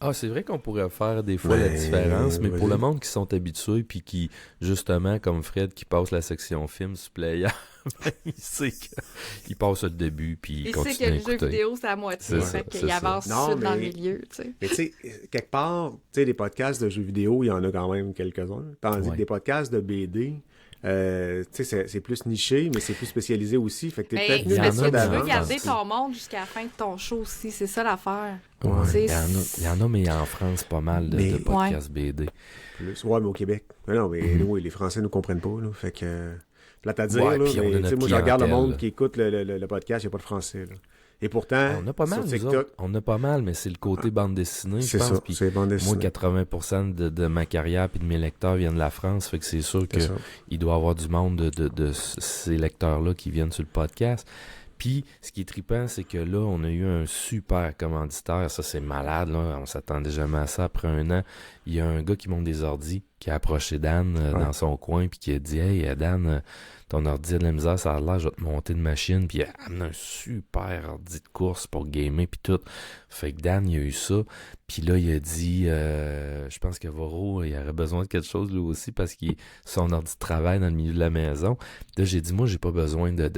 Ah, c'est vrai qu'on pourrait faire des fois la Ben, différence, mais pour vas-y. le monde qui sont habitués puis qui, justement, comme Fred qui passe la section film sur Player, ben, il sait qu'il passe le début puis il Il continue sait que à le jeu écouter. vidéo, c'est à moitié. C'est Fait ça, qu'il c'est ça. avance Non, tout de suite dans le mais- milieu, tu sais. Mais tu sais, quelque part, tu sais, des podcasts de jeux vidéo, il y en a quand même quelques-uns. Tandis Ouais. que des podcasts de BD, tu sais, c'est plus niché, mais c'est plus spécialisé aussi. Fait que t'es Mais peut-être il mieux y de en parce mettre que ça a tu veux d'avant. garder aussi. ton monde jusqu'à la fin de ton show aussi, c'est ça l'affaire. Ouais, Tu sais, il y en a, mais en France, pas mal de, Mais- de podcasts BD. Plus. Ouais, mais au Québec. Non, mais oui, les Français nous comprennent pas. Là, fait que. Plate à dire, Ouais, là, puis on a mais tu sais, notre moi, je regarde le clientèle, monde là. qui écoute le podcast, il n'y a pas de français. Là. Et pourtant, On a pas mal, sur nous TikTok, autres. On a pas mal, mais c'est le côté bande dessinée, je c'est pense. ça, Puis c'est bande moi, dessinée. 80% de ma carrière et de mes lecteurs viennent de la France, fait que c'est sûr C'est ça. qu'il doit y avoir du monde de ces lecteurs-là qui viennent sur le podcast. Puis, ce qui est trippant, c'est que là, on a eu un super commanditaire. Ça, c'est malade, là. On s'attendait jamais à ça après un an. Il y a un gars qui monte des ordis, qui a approché Dan dans son coin, puis qui a dit « Hey, Dan, ton ordi a de la misère, ça a l'air, je vais te monter une machine. » Puis il a amené un super ordi de course pour gamer, puis tout. Fait que Dan, il a eu ça. Puis là, il a dit je pense que Voro, il aurait besoin de quelque chose lui aussi, parce que son ordi de travail dans le milieu de la maison. Là, j'ai dit, moi, j'ai pas besoin de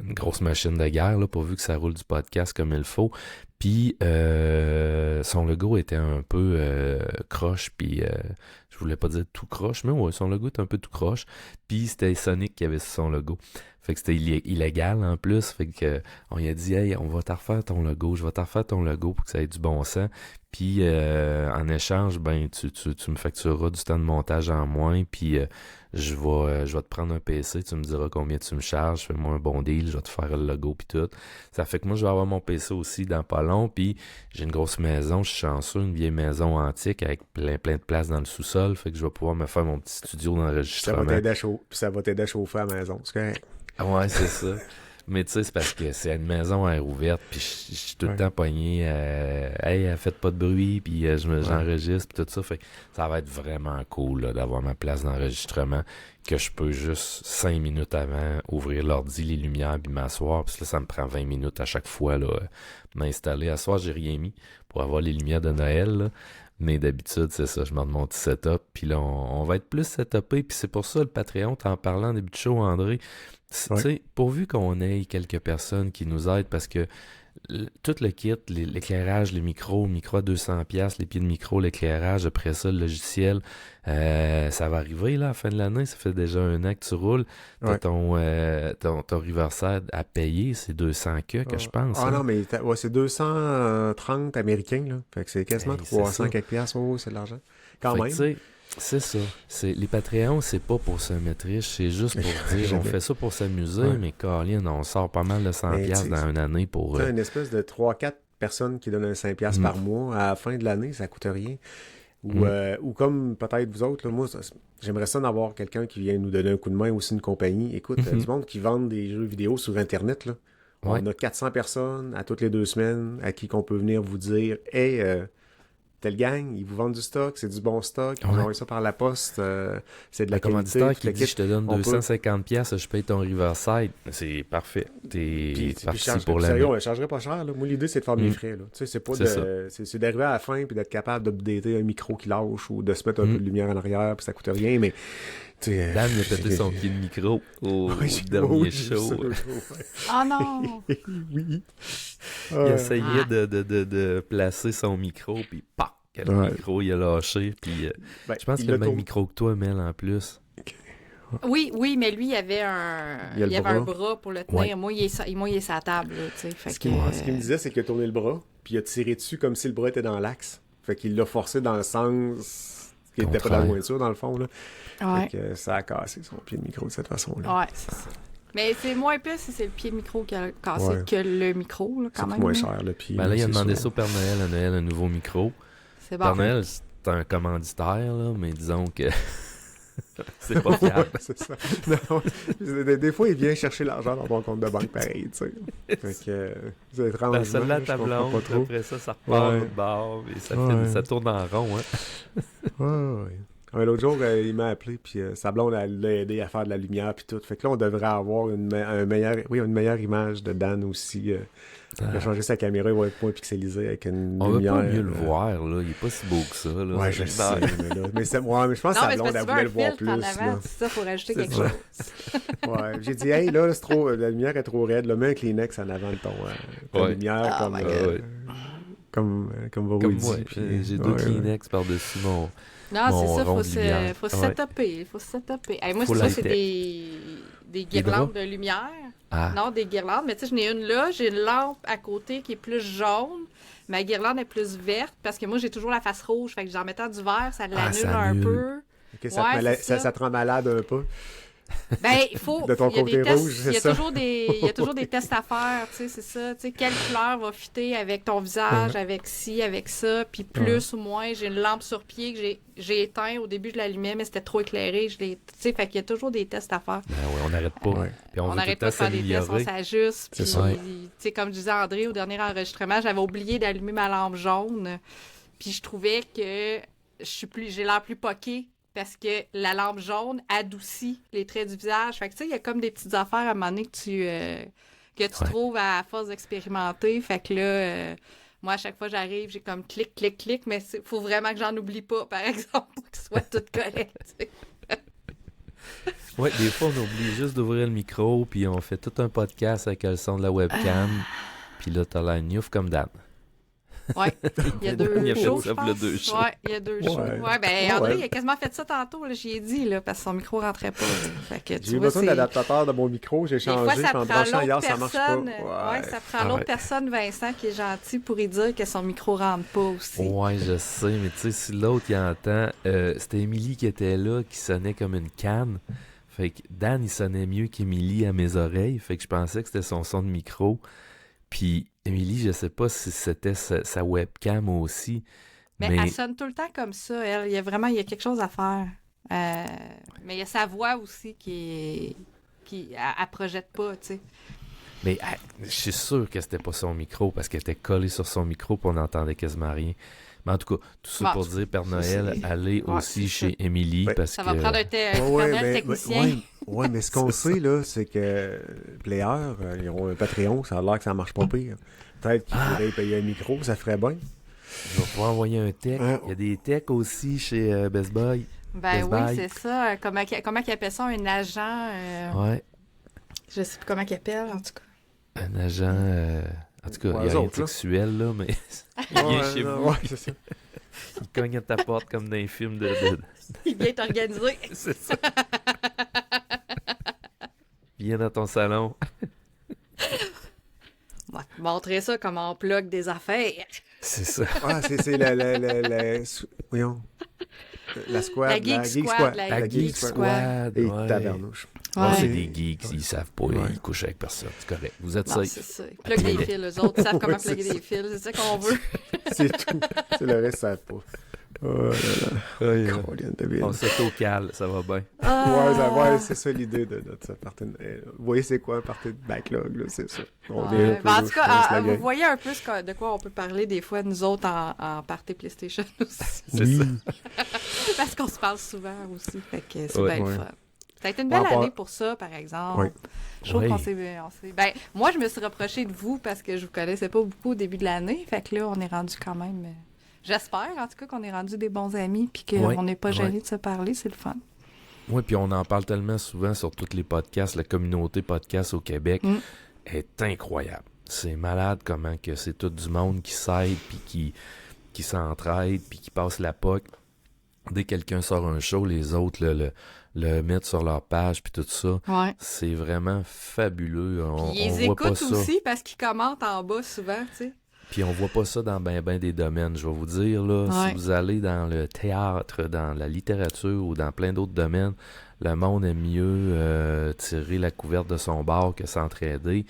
une grosse machine de guerre, là, pourvu que ça roule du podcast comme il faut. Puis son logo était un peu croche, puis je voulais pas dire tout croche, mais ouais, son logo était un peu tout croche. Puis c'était Sonic qui avait son logo. Fait que c'était illégal en plus. Fait que on lui a dit, hey, on va te refaire ton logo, je vais te refaire ton logo pour que ça ait du bon sens. Puis en échange, ben tu me factureras du temps de montage en moins, puis je vais te prendre un PC, tu me diras combien tu me charges, fais-moi un bon deal, je vais te faire le logo puis tout. Ça fait que moi je vais avoir mon PC aussi dans pas long, puis j'ai une grosse maison, je suis chanceux, une vieille maison antique avec plein de place dans le sous-sol, fait que je vais pouvoir me faire mon petit studio d'enregistrement. Ça va t'aider à chauffer à la maison, c'est correct. Ouais, c'est ça. Mais tu sais, c'est parce que c'est une maison à air ouverte, puis je suis tout le temps pogné, hey, faites pas de bruit, puis j'enregistre, puis tout ça. Fait que ça va être vraiment cool là, d'avoir ma place d'enregistrement, que je peux juste 5 minutes avant ouvrir l'ordi, les lumières, puis m'asseoir. Puis là, ça me prend 20 minutes à chaque fois, là, m'installer. À soir, j'ai rien mis pour avoir les lumières de Noël, là. Mais d'habitude, c'est ça, je m'en mon petit setup, puis là, on va être plus setupé, puis c'est pour ça, le Patreon, t'en parlant en début de show, André, tu sais, pourvu qu'on ait quelques personnes qui nous aident, parce que tout le kit, l'éclairage, les micros, le micro à 200$, les pieds de micro, l'éclairage, après ça, le logiciel, ça va arriver là à la fin de l'année, ça fait déjà un an que tu roules, t'as ton Riverside à payer, c'est 200$ que je pense. Ah non, mais c'est 230 américains, là, fait que c'est quasiment 300 quelques piastres, c'est de l'argent, quand fait même. C'est ça. Les Patreons, c'est pas pour se mettre riche, c'est juste pour dire on fait ça pour s'amuser, mais Colin, on sort pas mal de 100$ dans une année pour... une espèce de 3-4 personnes qui donnent un 5$ par mois à la fin de l'année, ça coûte rien. Ou comme peut-être vous autres, là, moi, j'aimerais ça d'avoir quelqu'un qui vient nous donner un coup de main, aussi une compagnie. Écoute, du monde qui vend des jeux vidéo sur Internet, là. On a 400 personnes à toutes les 2 semaines à qui qu'on peut venir vous dire « Hey, telle gang, ils vous vendent du stock, c'est du bon stock, ils vous envoient ça par la poste, c'est de la commanditaire qui dit je te donne 250$, je paye ton Riverside, c'est parfait. T'es parti pour l'année. Sérieux, on ne chargerait pas cher. Là. Moi, l'idée, c'est de faire mes frais. Là. Tu sais, c'est pas c'est d'arriver à la fin puis d'être capable d'updater un micro qui lâche ou de se mettre un peu de lumière en arrière, puis ça coûte rien, mais Dan il a pété son pied de micro au dernier show. Oh non! Oui. Il essayait de placer son micro, puis pac! Le micro, il a lâché. Puis, je pense qu'il a le même micro que toi, Mel, en plus. Oui, mais lui, il avait un bras pour le tenir. Moi, il est sa table. Là, fait ce qu'il me disait, c'est qu'il a tourné le bras, puis il a tiré dessus comme si le bras était dans l'axe. Fait qu'il l'a forcé dans le sens qui n'était pas dans la voiture, dans le fond. Là. Ouais. Fait que ça a cassé son pied de micro de cette façon-là. Ouais, c'est ça. Mais c'est moins pire si c'est le pied de micro qui a cassé que le micro, là, quand même. C'est moins cher, le pied. Ben là, il a demandé ça au Père Noël, à Noël, un nouveau micro. C'est bon. Père Noël, c'est un commanditaire, là, mais disons que c'est pas fiable. C'est ça. Non, des fois, il vient chercher l'argent dans ton compte de banque pareil, tu sais. Fait que c'est étrange. Ben, celle-là, ta blonde, après ça repart de bord, et ça tourne en rond, hein. Ouais, l'autre jour, il m'a appelé, puis sa blonde, elle l'a aidé à faire de la lumière, puis tout. Fait que là, on devrait avoir une meilleure image de Dan aussi. Il a changé sa caméra, il va être moins pixelisé avec une lumière. On va pas mieux le voir, là. Il est pas si beau que ça, là. Ouais, je sais, mais je pense que sa blonde, elle voulait le voir plus. C'est ça, pour ajouter quelque chose. Ouais, j'ai dit, hey, là, c'est trop, la lumière est trop raide. Mets un Kleenex en avant de ton lumière, comme Voro dit. J'ai 2 Kleenex par-dessus mon... Non, c'est ça, faut se setuper. Faut se setuper. Hey, moi, c'est des guirlandes de lumière. Ah. Non, des guirlandes. Mais tu sais, j'en ai une là. J'ai une lampe à côté qui est plus jaune. Ma guirlande est plus verte parce que moi, j'ai toujours la face rouge. Fait que en mettant du vert, ça l'annule un peu. Okay, ça te rend malade un peu. Ben, il faut. De ton Il y a des côté tests, rouge, c'est il y a ça? toujours des tests à faire, tu sais, c'est ça. Tu sais, quelle couleur va fitter avec ton visage, avec ci, avec ça, puis plus ou moins. J'ai une lampe sur pied que j'ai éteint. Au début, je l'allumais, mais c'était trop éclairé. Tu sais, fait qu'il y a toujours des tests à faire. Ben ouais, on n'arrête pas. Ouais. Puis on veut tout n'arrête le pas temps de faire des tests, on s'améliorer. s'ajuste. C'est Puis, ça. tu sais, comme disait André au dernier enregistrement, j'avais oublié d'allumer ma lampe jaune. Puis je trouvais que j'ai l'air plus poquée parce que la lampe jaune adoucit les traits du visage. Fait que tu sais, il y a comme des petites affaires à un moment donné que tu trouves à force d'expérimenter. Fait que là, moi, à chaque fois j'arrive, j'ai comme clic, clic, clic, mais il faut vraiment que j'en oublie pas, par exemple, pour que ce soit tout correct. Tu sais. Ouais, des fois, on oublie juste d'ouvrir le micro, puis on fait tout un podcast avec le son de la webcam. Puis là, t'as l'air gnouf comme Dan. Ouais, il y a deux Il a fait shows, ça je pour le pense. deux shows. Ouais, il y a deux shows. Ouais. Ouais, ben André, Ouais. il a quasiment fait ça tantôt, là, j'y ai dit, là, parce que son micro rentrait pas. Là. Fait que, tu J'ai eu vois, besoin c'est... d'adaptateur de mon micro, j'ai Des fois, changé, ça puis en prend branchant hier, l'autre ça marche pas. personne. Ouais, ça prend l'autre Ouais. personne, Vincent, qui est gentil pour y dire que son micro rentre pas aussi. Ouais, je sais, mais tu sais, si l'autre il entend, c'était Émilie qui était là, qui sonnait comme une canne. Fait que Dan, il sonnait mieux qu'Émilie à mes oreilles. Fait que je pensais que c'était son son de micro. Puis Émilie, je sais pas si c'était sa webcam aussi. Mais elle sonne tout le temps comme ça, elle. Il y a quelque chose à faire. Mais il y a sa voix aussi qui elle projette pas, tu sais. Mais je suis sûr que c'était pas son micro parce qu'elle était collée sur son micro et on n'entendait quasiment rien. Mais en tout cas, tout ça Bon, pour dire, Père Noël, c'est- allez Ouais, aussi c'est chez Émilie Ouais. parce Ça que... va prendre un technicien. Ouais, mais ce qu'on sait, là, c'est que Player, ils ont un Patreon, ça a l'air que ça marche pas pire. Peut-être qu'ils pourraient payer un micro, ça ferait bien. Je vais pouvoir envoyer un tech. Il y a des techs aussi chez Best Buy. Ben Best oui, Buy. c'est ça. Comment qu'ils appellent ça? Un agent... Ouais, Je sais plus comment qu'ils appellent, en tout cas. un agent... En tout cas, Ouais, il y a eux rien de autres, là. sexuel, là, mais il vient chez vous, Ouais, c'est ça. il cogne à ta porte comme dans les films de... Il vient t'organiser. C'est ça. Viens dans ton salon. On va te montrer ça, comment on plug des affaires. C'est ça. Ah, c'est voyons. La squad. La Geek Squad, La Geek Squad. Et ouais. tabarnouche. Ah, c'est Ouais. des geeks, ils savent pas, Ouais. ils couchent avec personne. C'est correct. Vous êtes Non, safe. c'est ça. Ils plug des fils, eux autres. Ils savent comment Ouais, plugger c'est des fils. C'est ça qu'on veut. C'est tout. C'est le reste, ça savent pas. Oh là là. Colin de Ville. On s'auto-cale, ça va bien. Ouais, c'est ça l'idée de notre partie. Vous voyez, c'est quoi un partie de backlog, là, c'est ça. On vient un Ouais. peu Ben, en louche, tout je pense, cas, la vous gang. voyez un peu de quoi on peut parler des fois, nous autres, en party PlayStation aussi. C'est Oui. ça. Parce qu'on se parle souvent aussi. Fait que c'est Ouais. bien le Ouais. fun. Ça a été une belle Par rapport- année pour ça, par exemple. Ouais. Je trouve Ouais. qu'on s'est... Ben, moi, je me suis reproché de vous parce que je vous connaissais pas beaucoup au début de l'année. Fait que là, on est rendu quand même... J'espère, en tout cas, qu'on est rendu des bons amis puis qu'on Ouais. n'est pas gêné Ouais. de se parler. C'est le fun. Oui, puis on en parle tellement souvent sur tous les podcasts. La communauté podcast au Québec est incroyable. C'est malade comment que c'est tout du monde qui s'aide, puis qui s'entraide, puis qui passe la POC. Dès que quelqu'un sort un show, les autres le mettent sur leur page, puis tout ça. Ouais. C'est vraiment fabuleux. On, Puis ils on voit pas écoutent ça. aussi parce qu'ils commentent en bas souvent, tu sais. Puis on voit pas ça dans ben des domaines. Je vais vous dire, là, Ouais. si vous allez dans le théâtre, dans la littérature ou dans plein d'autres domaines, le monde aime mieux tirer la couverte de son bar que s'entraider.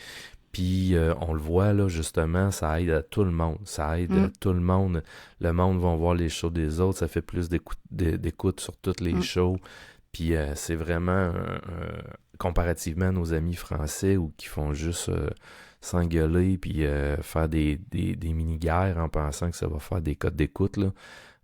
Puis on le voit, là, justement, ça aide à tout le monde. Ça aide à tout le monde. Le monde va voir les shows des autres. Ça fait plus d'écoute sur toutes les shows. Puis c'est vraiment, comparativement à nos amis français ou qui font juste s'engueuler puis faire des mini-guerres en pensant que ça va faire des codes d'écoute, là.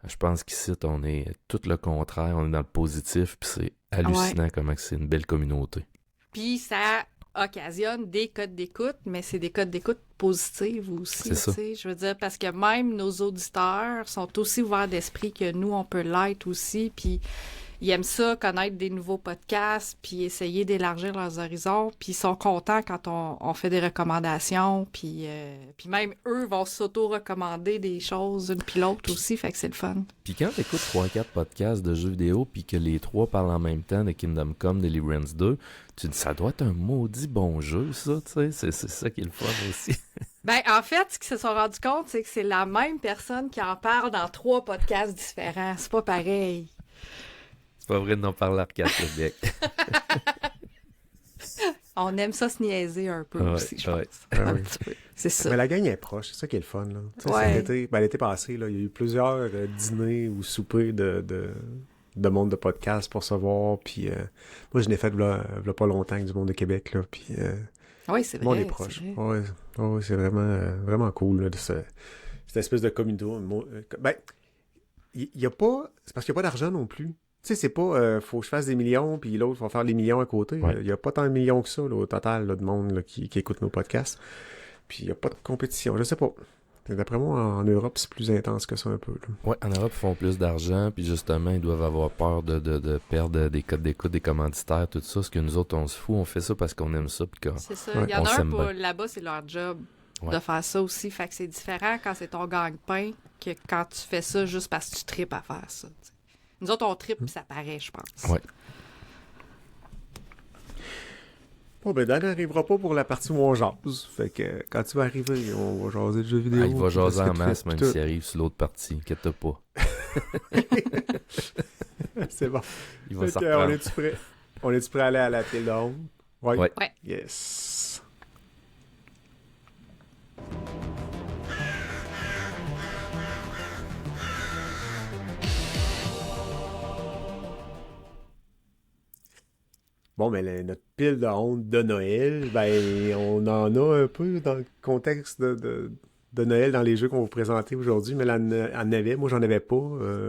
Je pense qu'ici, on est tout le contraire. On est dans le positif, puis c'est hallucinant comment que c'est une belle communauté. Puis ça occasionne des codes d'écoute, mais c'est des codes d'écoute positifs aussi. C'est ça. Tu sais, je veux dire, parce que même nos auditeurs sont aussi ouverts d'esprit que nous, on peut l'être aussi. Puis ils aiment ça, connaître des nouveaux podcasts, puis essayer d'élargir leurs horizons. Puis ils sont contents quand on fait des recommandations. Puis même eux vont s'auto-recommander des choses, une puis l'autre aussi. Fait que c'est le fun. Puis quand tu écoutes 3-4 podcasts de jeux vidéo, puis que les trois parlent en même temps de Kingdom Come, Deliverance 2, tu dis, ça doit être un maudit bon jeu, ça, tu sais. C'est ça qui est le fun aussi. Ben, en fait, ce qu'ils se sont rendus compte, c'est que c'est la même personne qui en parle dans 3 podcasts différents. C'est pas pareil. C'est pas vrai de n'en parler à Arcade Québec. On aime ça se niaiser un peu Ouais, aussi, je ouais. pense. Ah Un oui. petit peu. C'est ça. Mais la gang est proche, c'est ça qui est le fun. Là. Tu sais, Ouais. c'est l'été passé, là, il y a eu plusieurs dîners ou soupers de monde de podcast pour se voir. Puis moi, je l'ai fait v'là pas longtemps avec du monde de Québec. Là, puis Oui, c'est le monde vrai. est proche. c'est vrai. Ouais, ouais, c'est vraiment, vraiment cool là, cette espèce de communauté. Ben, il y a pas. C'est parce qu'il n'y a pas d'argent non plus. Tu sais, c'est pas faut que je fasse des millions, puis l'autre va faire les millions à côté. Ouais. Il n'y a pas tant de millions que ça, là, au total, là, de monde là, qui écoute nos podcasts. Puis il n'y a pas de compétition. Je sais pas. D'après moi, en Europe, c'est plus intense que ça un peu. Là. Ouais, en Europe, ils font plus d'argent, puis justement, ils doivent avoir peur de perdre des codes d'écoute, des commanditaires, tout ça. Ce que nous autres, on se fout, on fait ça parce qu'on aime ça, puis C'est ça. Ouais. Il y en On a un s'aime pour bien. là-bas, c'est leur job Ouais. de faire ça aussi. Fait que c'est différent quand c'est ton gagne-pain que quand tu fais ça juste parce que tu tripes à faire ça. t'sais. Nous autres, on tripe, puis ça paraît, je pense. Ouais. Bon, ben, Dan n'arrivera pas pour la partie où on jase. Fait que quand tu vas arriver, on va jaser de jeux vidéo. Ah, il va puis de jaser ce que en tu masse, fais, même puis s'il arrive sur l'autre partie. Inquiète pas. tout. C'est bon. Il va Fait s'en que, reprendre. on est-tu prêt à aller à la pile de honte? Ouais. Ouais. Ouais. Yes. Bon, mais notre pile de honte de Noël, ben, on en a un peu dans le contexte de Noël dans les jeux qu'on va vous présenter aujourd'hui, mais là, en avait. Moi, j'en avais pas.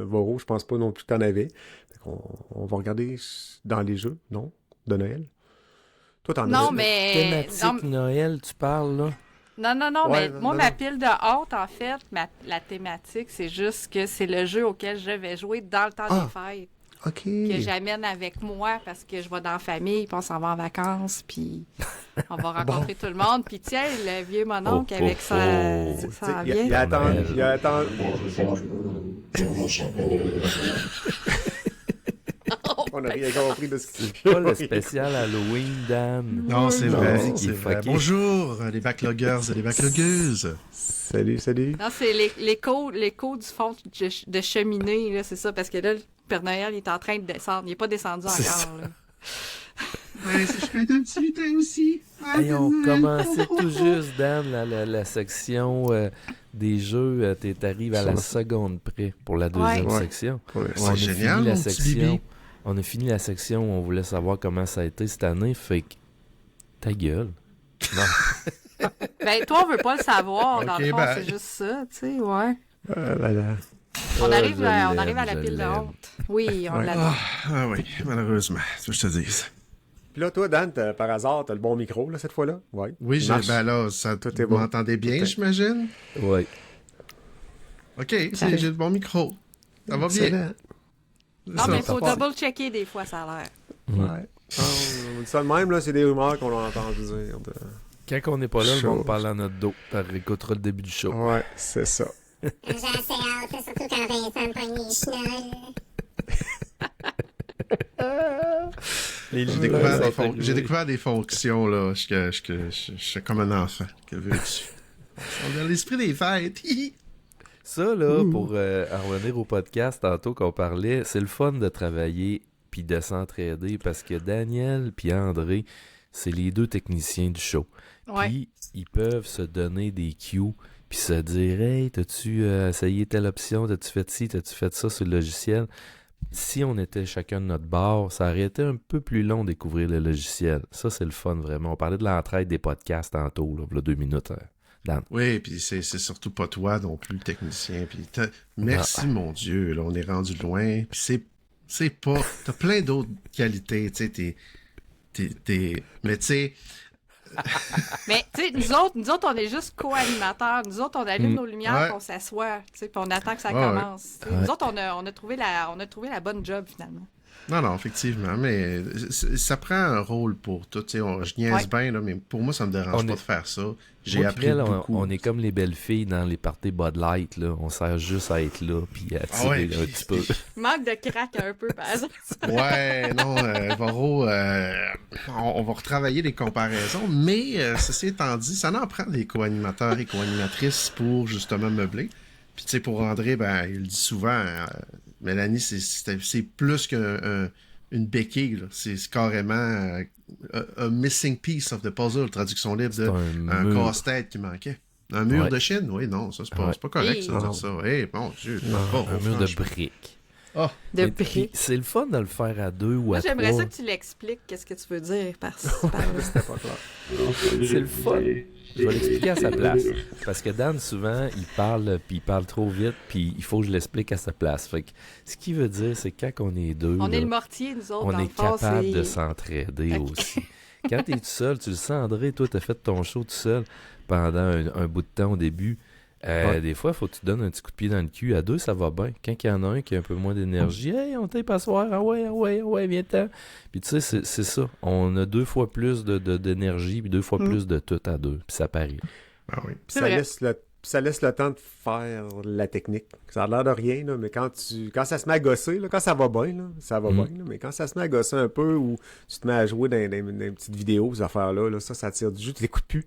Voro, je pense pas non plus que t'en avais. Fait qu'on on va regarder dans les jeux, non? De Noël. Toi, t'en as Non, aussi? mais. Thématique non, Noël, tu parles, là? non, Ouais, mais moi, non, ma non. pile de honte, en fait, la thématique, c'est juste que c'est le jeu auquel je vais jouer dans le temps Ah. des fêtes. OK. Que j'amène avec moi parce que je vais dans la famille, puis on s'en va en vacances, puis on va rencontrer tout le monde. Puis tiens, le vieux mononcle Oh, avec oh, sa oh. ça Il a vient. attendu. Noël. Il a attendu. On n'a rien compris de ce qu'il C'est pas le spécial Halloween, Dan. Non, c'est Non, vrai. qui C'est est vrai. fucké. Bonjour, les backloggers et les backloggeuses. Salut, salut. Non, c'est l'écho du fond de cheminée, là, c'est ça, parce que là, le Père Noël, il est en train de descendre. Il n'est pas descendu C'est encore, là. Ouais, je fais un petit lutin aussi. Hey, on commençait tout juste, Dan, la section des jeux. T'arrives à la seconde près pour la deuxième Ouais. section. Ouais. On a C'est fini génial, la mon petit section. bibi. On a fini la section où on voulait savoir comment ça a été cette année. Fait que ta gueule. Non. Ben, toi, on veut pas le savoir, dans Ok, le fond, ben. c'est juste ça, tu sais, ouais. Voilà. On arrive, je on l'aime, arrive à la je pile de l'aime. honte. Oui, on Ouais. l'adore. Ah oui, malheureusement, c'est ce que je te dis. Puis là, toi, Dan, par hasard, t'as le bon micro, là, cette fois-là? Ouais. Oui, Il marche. ben là, ça, Tout est vous bon. m'entendez bien, Ok. j'imagine? Ouais. OK, j'ai le bon micro. Ça va bien. Excellent. Non, mais il faut double-checker des fois, ça a l'air. Ouais. On dit ça de même, là, c'est des rumeurs qu'on a entendu dire. Quand on n'est pas là, on Chose. parle dans notre dos. Tu réécouteras le début du show. Ouais, c'est ça. J'ai assez hâte, surtout quand Vincent me pogne les chenolles. Les J'ai découvert des fonctions, là. Je suis comme un enfant. Que veux-tu? On est dans l'esprit des fêtes. Hi, hi. Ça, là, pour en revenir au podcast tantôt qu'on parlait, c'est le fun de travailler puis de s'entraider parce que Daniel puis André, c'est les deux techniciens du show. Ouais. Puis ils peuvent se donner des cues puis se dire « Hey, t'as-tu essayé telle option? T'as-tu fait ci? T'as-tu fait ça sur le logiciel? » Si on était chacun de notre bord, ça aurait été un peu plus long de découvrir le logiciel. Ça, c'est le fun, vraiment. On parlait de l'entraide des podcasts tantôt, là, il y a 2 minutes. Dan. Oui, puis c'est surtout pas toi non plus, le technicien. Puis merci, mon Dieu, là, on est rendu loin. Puis c'est pas... T'as plein d'autres qualités, tu sais, mais tu sais... Mais, tu sais, nous autres, on est juste co-animateurs. Nous autres, on allume nos lumières, Ouais. puis on s'assoit, tu sais, puis on attend que ça Ouais, commence. Tu sais, ouais. Nous autres, on a trouvé la bonne job, finalement. Non, effectivement, mais ça prend un rôle pour tout. Tu sais, je niaise Ouais. bien, là, mais pour moi, ça me dérange On pas est- de faire ça. J'ai Moi, appris puis elle, beaucoup. on est comme les belles filles dans les parties Bud Light, là. On sert juste à être là, puis à tirer ouais, un puis- petit peu. Il manque de crack un peu, par exemple. Ouais, non, Varro, on va retravailler les comparaisons, mais ceci étant dit, ça en prend des co-animateurs et co-animatrices pour justement meubler. Puis tu sais, pour André, ben, il le dit souvent, Mélanie, c'est plus qu'une béquille, là. C'est carrément a missing piece of the puzzle, traduction libre C'est de un un mur. casse-tête qui manquait. Un mur Ouais. de Chine? Oui, non, ça, c'est pas correct, ça, de dire ça. Bon Dieu. Un mur de briques. Ah, De Mais prix. puis, c'est le fun de le faire à 2 ou Moi, à 3. j'aimerais ça que tu l'expliques, qu'est-ce que tu veux dire par là. C'était pas clair. C'est le fun. Je vais l'expliquer à sa place. Parce que Dan, souvent, il parle trop vite, puis il faut que je l'explique à sa place. Fait que, ce qui veut dire, c'est que quand on est deux, On là, est le mortier, nous autres, on dans est le fond, capable c'est- de s'entraider Ok. aussi. Quand t'es tout seul, tu le sens, André, toi, t'as fait ton show tout seul pendant un bout de temps au début. Ouais. Des fois, il faut que tu donnes un petit coup de pied dans le cul. À 2, ça va bien. Quand il y en a un qui a un peu moins d'énergie, hey, on tape à soir, ah ouais, viens-t'en. Puis tu sais, c'est ça. On a 2 fois plus d'énergie, puis 2 fois plus de tout à 2. Puis ça parie. ah oui. Puis C'est ça vrai. laisse le temps de faire la technique. Ça a l'air de rien, là, mais quand ça se met à gosser, là, quand ça va bien, là, ça va bien. Là, mais quand ça se met à gosser un peu ou tu te mets à jouer dans des petites vidéos, ces affaires-là, là, ça tire du jus, tu t'écoutes plus.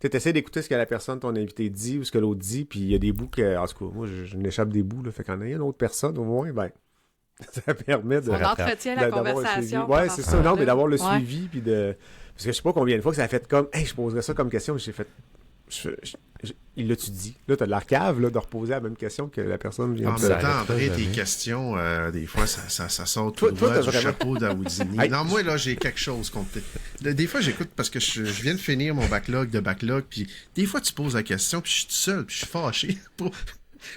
Tu essaies d'écouter ce que la personne, ton invité dit ou ce que l'autre dit, puis il y a des bouts que, en tout cas, moi, je n'échappe des bouts, là, fait qu'en ayant une autre personne, au moins, ben, ça permet de... On entretient la d'avoir un conversation. suivi. Ouais, pendant c'est ce ça, non, temps-là. mais d'avoir le Ouais. suivi, puis de... Parce que je sais pas combien de fois que ça a fait comme, hey, je poserais ça comme question, j'ai fait... Il l'a-tu dit? Là, t'as de l'arcave, là, de reposer la même question que la personne vient En de même ça temps, arrête pas André, jamais. tes questions, des fois, ça sort Toi, tout toi, droit t'as du vraiment- chapeau d'Aoudini. Hey. Non, moi, là, j'ai quelque chose contre... Des fois, j'écoute parce que je viens de finir mon backlog, puis des fois, tu poses la question, puis je suis tout seul, puis je suis fâché.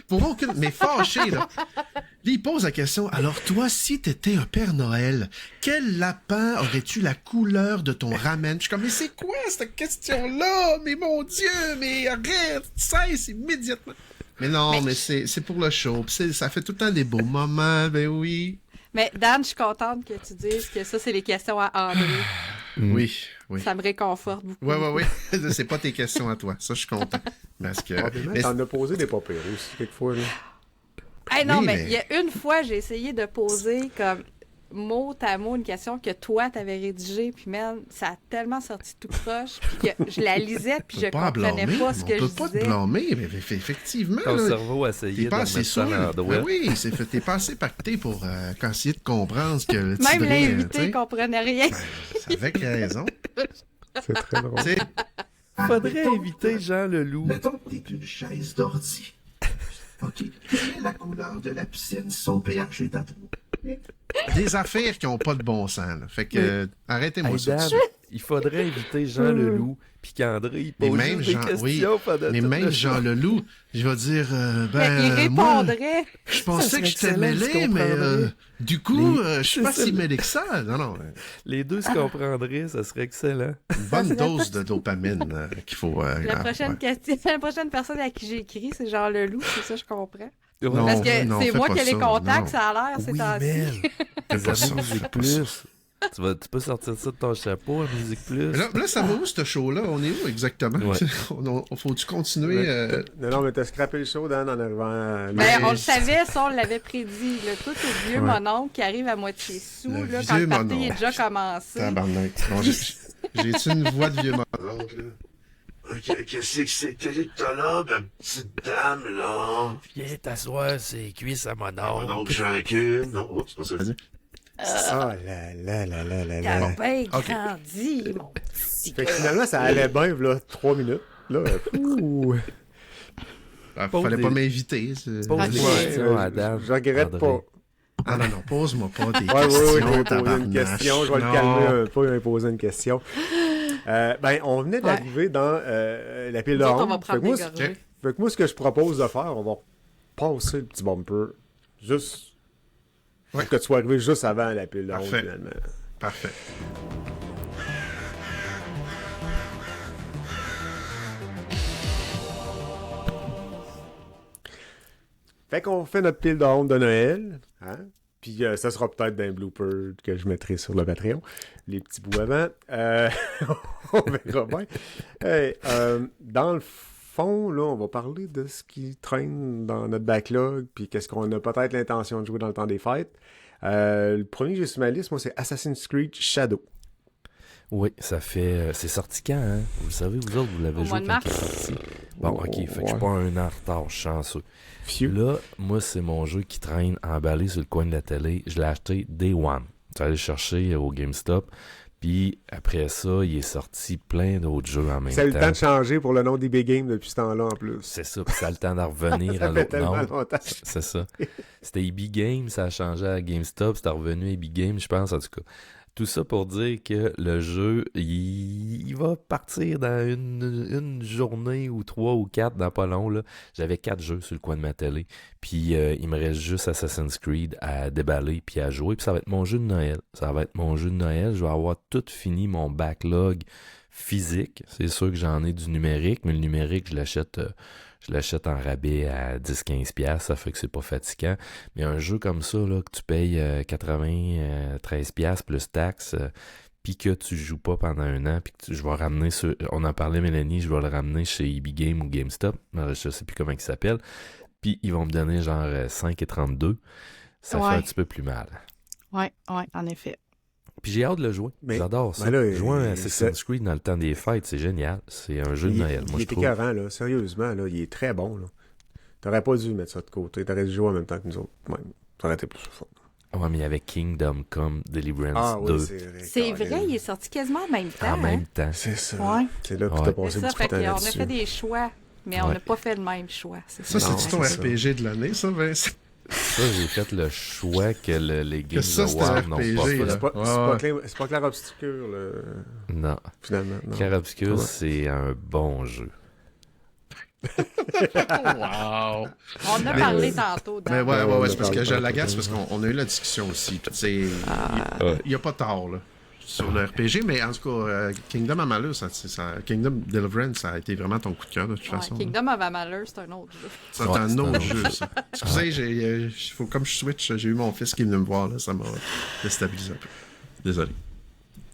Pour aucune... Mais fâché, là. Là, il pose la question, alors toi, si t'étais un Père Noël, quel lapin aurais-tu la couleur de ton ramen? Je suis comme, mais c'est quoi cette question-là? Mais mon Dieu, mais arrête, cesse immédiatement. Mais non, mais c'est pour le show, puis ça fait tout le temps des beaux moments, ben oui. Mais Dan, je suis contente que tu dises que ça, c'est les questions à André. Oui, oui. Ça me réconforte beaucoup. Oui. C'est pas tes questions à toi. Ça, je suis content. Parce que... Probablement, mais t'en as posé des pas pires aussi, quelquefois, là. Hey, non, Oui, mais mais- il y a une fois, j'ai essayé de poser comme mot à mot une question que toi, t'avais rédigée, puis man, ça a tellement sorti tout croche, puis que je la lisais, puis je on peut pas comprenais blâmer. pas ce que On je peut pas te disais. blâmer, mais effectivement. Ton là, cerveau a essayé T'es de pas remettre assez ça sûr. à l'endroit. Ben oui, t'es pas assez pacté pour essayer de comprendre ce que le Même tidré, l'invité comprenait rien. c'est avec raison. C'est très drôle. Tu sais, Faudrait inviter Jean Leloup. Mettons que t'es une chaise d'ordi. OK. Quelle est la couleur de la piscine? Son pH est à trop. des affaires qui ont pas de bon sens. Là. Fait que arrêtez-moi Hey, ça. Dan, tout de suite. il faudrait inviter Jean Leloup, puis qu'André, il Mais pose même juste Jean, des questions pendant mais tout même le Jean show. Leloup, je vais dire, Mais il moi, répondrait. je pensais serait que j'étais excellent, mêlé, je mais comprendrais. du coup, je suis c'est pas ça. si mêlé que ça. Non. Les deux se comprendraient, ça serait excellent. Une bonne dose de dopamine qu'il faut... La prochaine ouais. question, la prochaine personne à qui j'ai écrit, c'est Jean Leloup, c'est ça, je comprends. Non, Parce que non, c'est fais moi pas qui ai les ça, contacts, non. ça a l'air, c'est Oui, temps-ci. man. Fais pas Les ça, amis fais Musique pas ça. Plus. Tu peux sortir ça de ton chapeau à Musique Plus. Là, ça va où, ce show-là? On est où, exactement? Ouais. Faut-tu continuer? Non, mais t'as scrappé le show, Dan, en arrivant à... Ben, on le Mais- savait, ça, on l'avait prédit. Là. Tout au vieux Ouais. mononcle qui arrive à moitié sous, Le là, quand vieux le party mononcle. est déjà commencé. Tabarnak. Bon, j'ai-tu une voix de vieux mononcle, là? Qu'est-ce que c'était tout à l'heure, ma petite dame, là? Viens t'asseoir, c'est cuisse à mon Mon oncle. oncle Jean-Cuve. Non, c'est pas ça. Ah là. T'as bien Ok. grandi, mon petit Fait que gars. finalement, ça allait bien, là, 3 minutes. Là, ouh. Ah, Pose fallait des- pas m'inviter. c'est- Pose Ok. des Ouais, questions à Dan. je regrette André. pas. Non, pose-moi pas des Ouais, questions, je vais poser une tabarnak. question. Je vais Non. le calmer un peu, il va poser une question. On venait d'arriver dans la pile de Nous autres, on honte. va Fait prendre que moi, des gorgées. fait que moi, ce que je propose de faire, on va passer le petit bumper juste pour que tu sois arrivé juste avant la pile de honte, Parfait. finalement. Parfait. Fait qu'on fait notre pile de honte de Noël, hein? Puis ça sera peut-être d'un blooper que je mettrai sur le Patreon, les petits bouts avant. On verra bien. Hey, dans le fond, là, on va parler de ce qui traîne dans notre backlog, puis qu'est-ce qu'on a peut-être l'intention de jouer dans le temps des fêtes. Le premier que j'ai sur ma liste, moi, c'est Assassin's Creed Shadow. Oui, ça fait... c'est sorti quand, hein? Vous le savez, vous autres, vous l'avez Au joué mois de quand mars. il est sorti. Bon, ok, fait que je suis Ouais. pas un an en retard, chanceux. Phew. Là, moi, c'est mon jeu qui traîne emballé sur le coin de la télé. Je l'ai acheté Day One. Tu vas aller le chercher au GameStop. Puis après ça, il est sorti plein d'autres jeux en même Ça a eu temps. le temps de changer pour le nom d'EB Game depuis ce temps-là en plus. C'est ça, puis ça a le temps d'en revenir Ça à fait l'autre tellement nom. longtemps. C'est ça. C'était EB Game, ça a changé à GameStop, c'était revenu à EB Game, je pense, en tout cas. Tout ça pour dire que le jeu, il va partir dans une journée ou 3 ou 4 dans pas long. Là. J'avais 4 jeux sur le coin de ma télé. Puis il me reste juste Assassin's Creed à déballer puis à jouer. Puis ça va être mon jeu de Noël. Ça va être mon jeu de Noël. Je vais avoir tout fini mon backlog physique. C'est sûr que j'en ai du numérique, mais le numérique, je l'achète en rabais à 10-15$, ça fait que c'est pas fatigant. Mais un jeu comme ça, là, que tu payes 93$ plus taxes, puis que tu joues pas pendant un an, puis que je vais ramener on en parlait, Mélanie, je vais le ramener chez EB Game ou GameStop, je sais plus comment il s'appelle, puis ils vont me donner genre 5,32$. Ça fait un petit peu plus mal. Ouais, en effet. Puis j'ai hâte de le jouer. Mais- J'adore ça. mais là, jouer à Assassin's Creed dans le temps des fêtes, c'est génial. C'est un jeu de Noël, moi, il je est trouve. écœurant, là. Sérieusement, là, il est très bon, là. T'aurais pas dû mettre ça de côté. T'aurais dû jouer en même temps que nous autres. Ouais, ça aurait été plus fun. Ouais, mais il y avait Kingdom Come Deliverance Ah 2 oui, c'est vrai. C'est vrai, il est sorti quasiment en même temps. en même temps. C'est ça. Ouais. C'est là que Ouais. t'as C'est passé ça, beaucoup fait de temps qu'on a là-dessus. fait des choix, mais on Ouais. n'a pas fait le même choix. Ça, Non, c'est ton c'est ça. RPG de l'année, ça, Vince? Ça, j'ai fait le choix que les Games ça, c'était Awards un n'ont RPG, pas fait. là. C'est pas clair obscur, là, Non. finalement. Non. Clair Obscur, Ouais. c'est un bon jeu. Wow! On a parlé tantôt. Mais ouais, on c'est a parce que parlé je tantôt. l'agace parce qu'on a eu la discussion aussi. Puis, tu sais, Ouais. il n'y a pas tard, là, sur le RPG, mais en tout cas, Kingdom Amalur, Kingdom Deliverance, ça a été vraiment ton coup de cœur, de toute façon. Kingdom of Amalur, c'est un autre jeu. C'est Ouais, un c'est autre un jeu, autre ça. Excusez, comme je switch, j'ai eu mon fils qui est venu me voir, là, ça m'a déstabilisé un peu. Désolé.